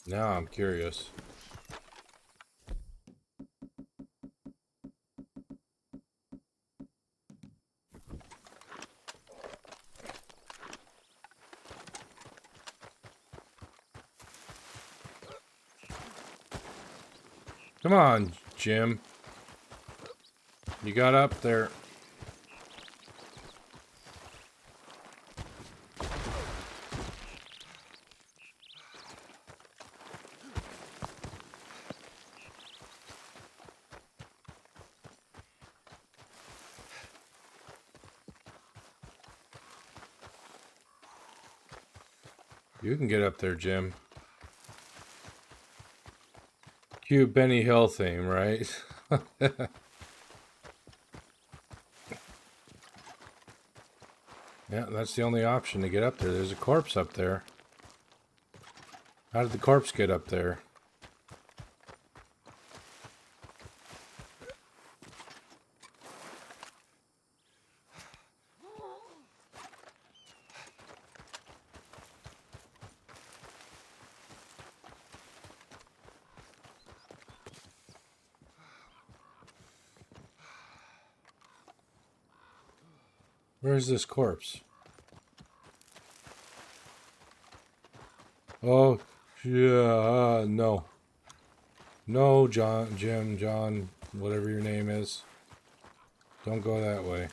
Now I'm curious. Come on, Jim. You got up there. You can get up there, Jim. Cute Benny Hill theme, right? Yeah, that's the only option to get up there. There's a corpse up there. How did the corpse get up there? Where's this corpse? Oh, yeah, no. No, Jim, John, whatever your name is. Don't go that way.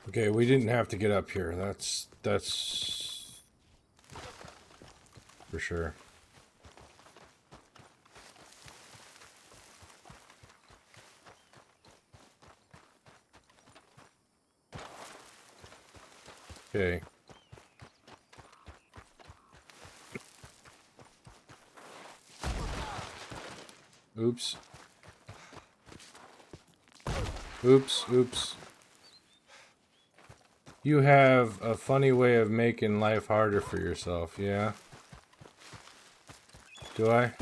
Okay, we didn't have to get up here. That's for sure. Okay. Oops. Oops, oops. You have a funny way of making life harder for yourself, yeah? Do I?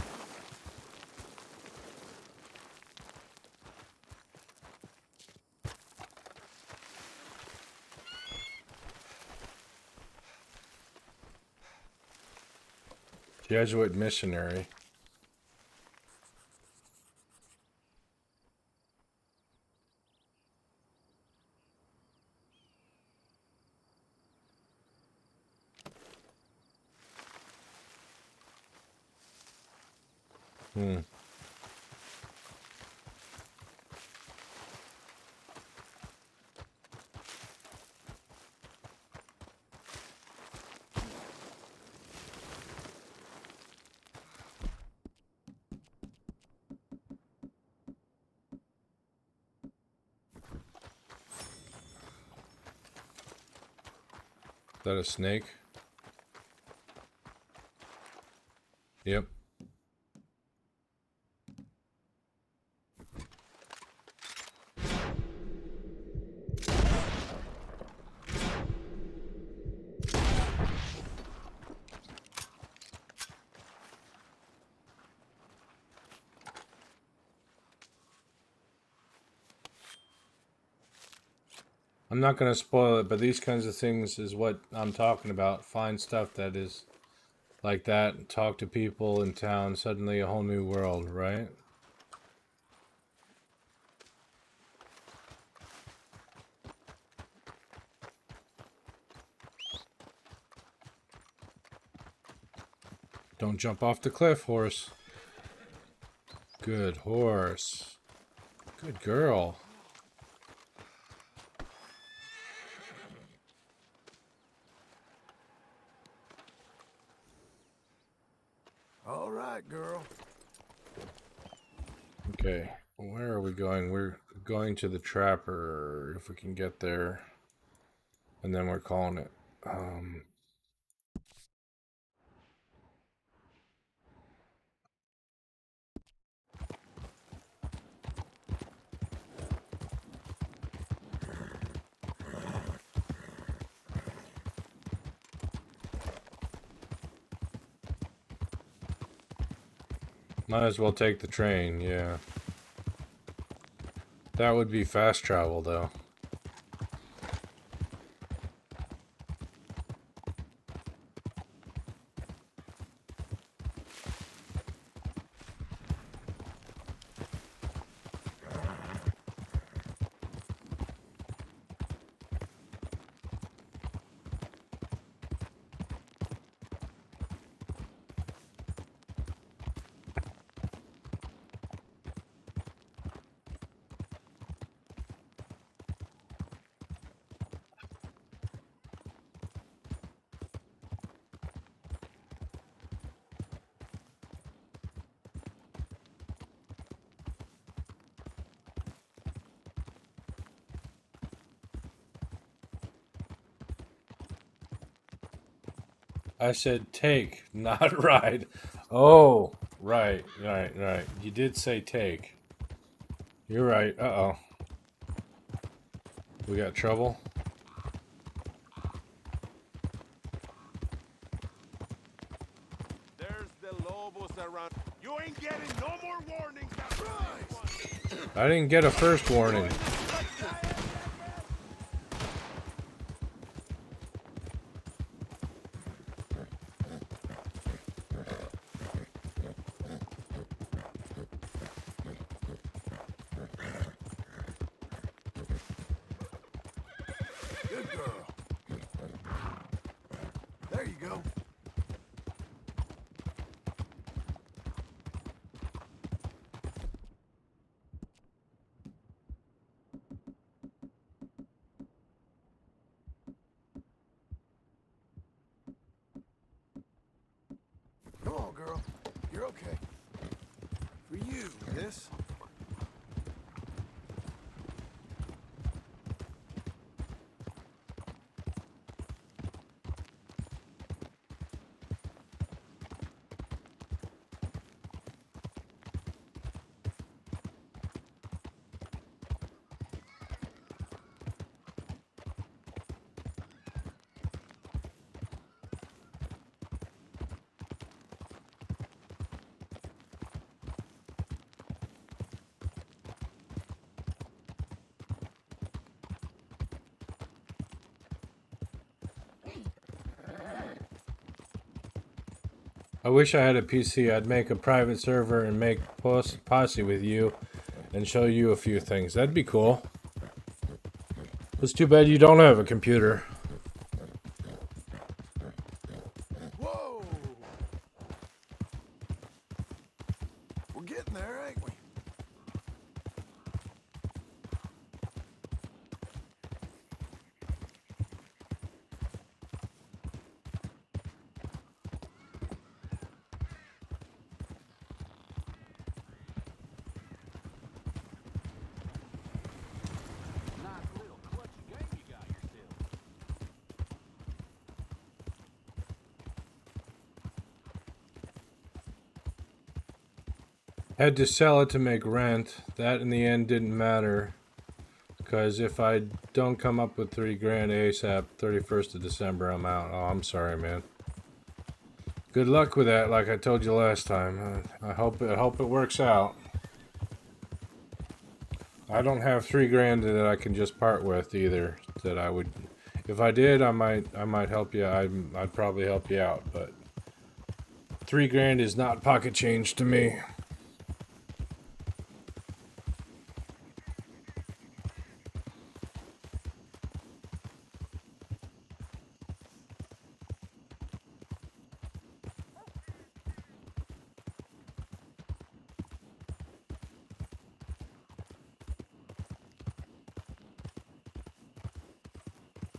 Jesuit missionary. Hmm. Is that a snake? Yep. I'm not going to spoil it, but these kinds of things is what I'm talking about. Find stuff that is like that. Talk to people in town. Suddenly a whole new world, right? Don't jump off the cliff, horse. Good horse. Good girl. All right, girl. Okay. Where are we going? We're going to the Trapper, if we can get there. And then we're calling it. Might as well take the train, yeah. That would be fast travel, though. I said take, not ride. Oh, right. You did say take. You're right. Uh-oh. We got trouble? There's the Lobos around. You ain't getting no more warnings. I didn't get a first warning. Good girl. There you go. Come on, girl. You're okay. For you, miss. I wish I had a PC. I'd make a private server and make posse with you and show you a few things. That'd be cool. It's too bad you don't have a computer. Whoa! We're getting there, ain't we? Had to sell it to make rent. That in the end didn't matter. Because if I don't come up with $3 grand ASAP, 31st of December, I'm out. Oh, I'm sorry, man. Good luck with that, like I told you last time. I hope it works out. I don't have $3 grand that I can just part with either. That I would, if I did, I might help you. I'd probably help you out, but $3 grand is not pocket change to me.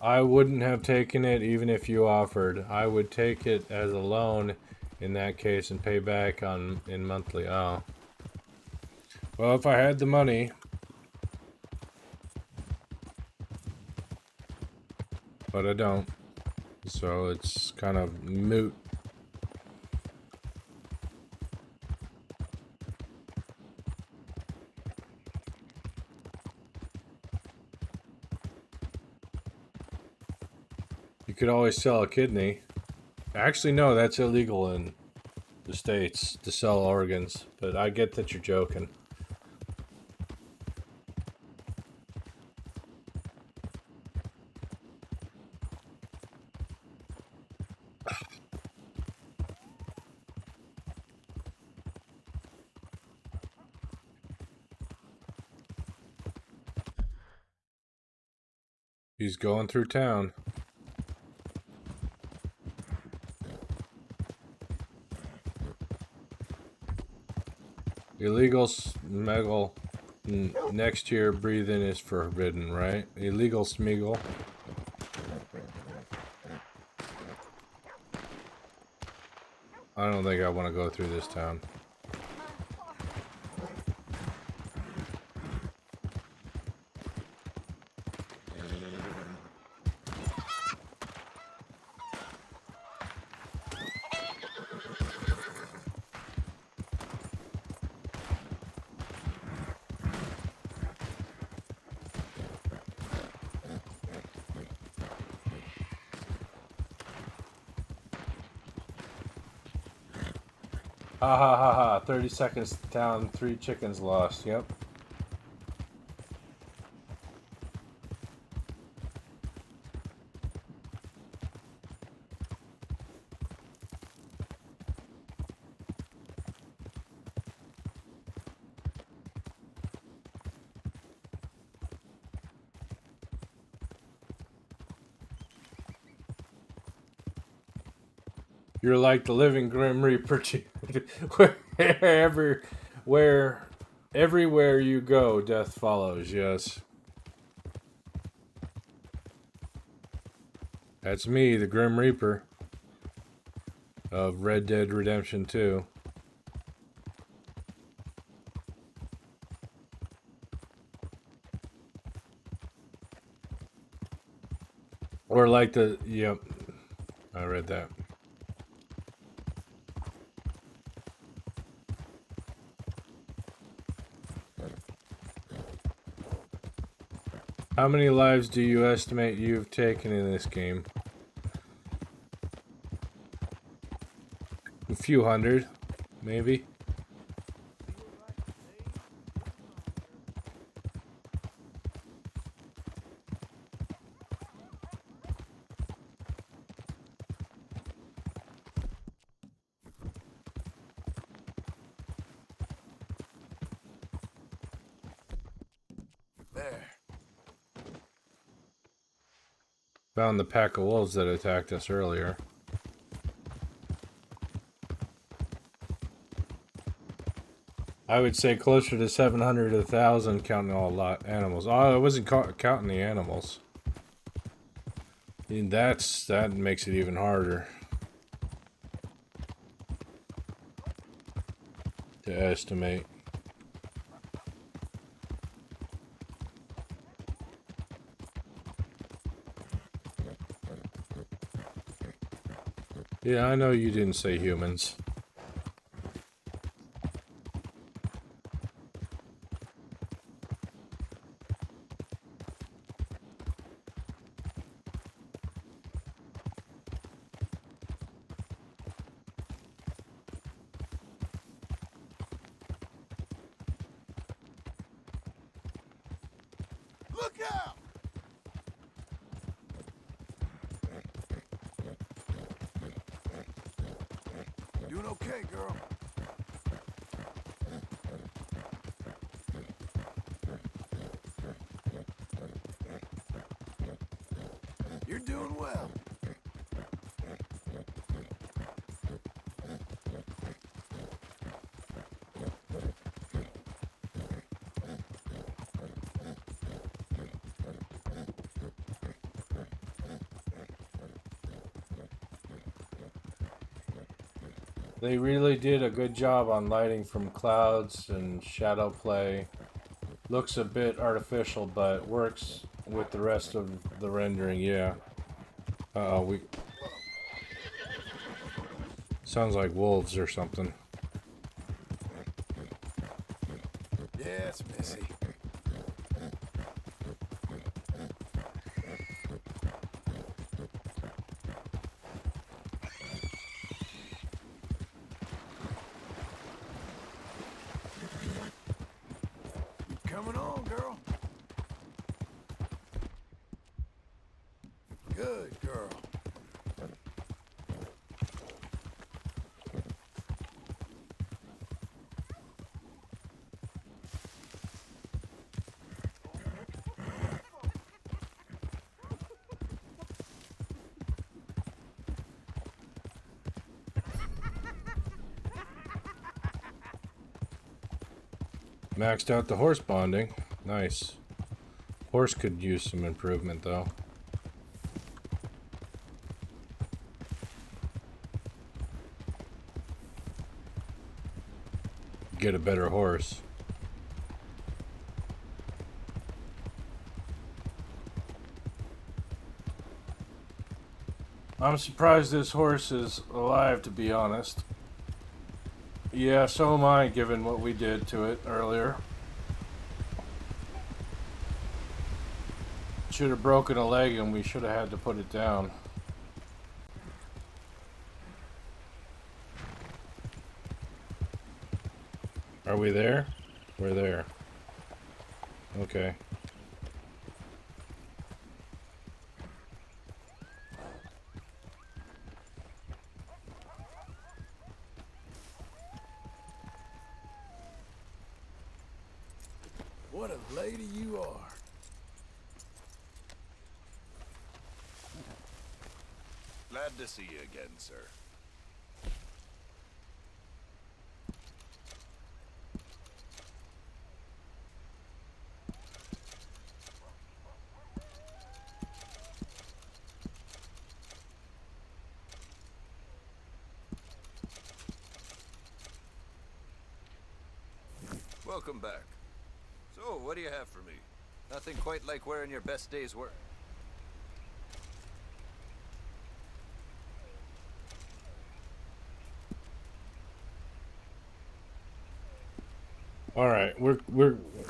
I wouldn't have taken it even if you offered. I would take it as a loan in that case and pay back in monthly. Oh. Well, if I had the money. But I don't. So it's kind of moot. You could always sell a kidney. Actually, no, that's illegal in the States to sell organs. But I get that you're joking. He's going through town. Illegal smuggle. Next year, breathing is forbidden, right? Illegal smuggle. I don't think I want to go through this town. Ha ha ha ha. 30 seconds down, 3 chickens lost. Yep. You're like the living Grim Reaper. Everywhere you go, death follows. Yes. That's me, the Grim Reaper of Red Dead Redemption 2. Or like the, yep, I read that. How many lives do you estimate you've taken in this game? A few hundred, maybe. There. Found the pack of wolves that attacked us earlier. I would say closer to 700 to 1,000 counting all animals. Oh, I wasn't counting the animals. I mean, that makes it even harder to estimate. Yeah, I know you didn't say humans. Look out! Doing okay, girl. You're doing well. They really did a good job on lighting from clouds and shadow play. Looks a bit artificial, but works with the rest of the rendering, yeah. We... Sounds like wolves or something. Yeah, it's messy. Coming on, girl. Good girl. Maxed out the horse bonding. Nice. Horse could use some improvement, though. Get a better horse. I'm surprised this horse is alive, to be honest. Yeah, so am I, given what we did to it earlier. Should have broken a leg and we should have had to put it down. Are we there? We're there. Okay. What a lady you are. Glad to see you again, sir. Welcome back. So, what do you have for me? Nothing quite like wearing your best day's work. All right,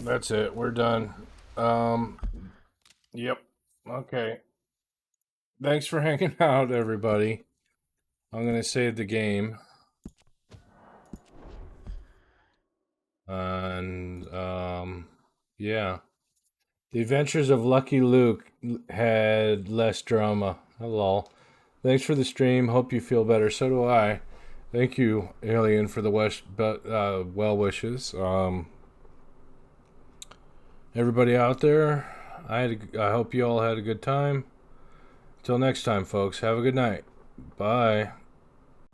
that's it. We're done. Yep. Okay. Thanks for hanging out, everybody. I'm gonna save the game. And yeah. The Adventures of Lucky Luke had less drama. Hello. Thanks for the stream. Hope you feel better. So do I. Thank you, Alien, for the well wishes. Everybody out there, I hope you all had a good time. Till next time, folks. Have a good night. Bye.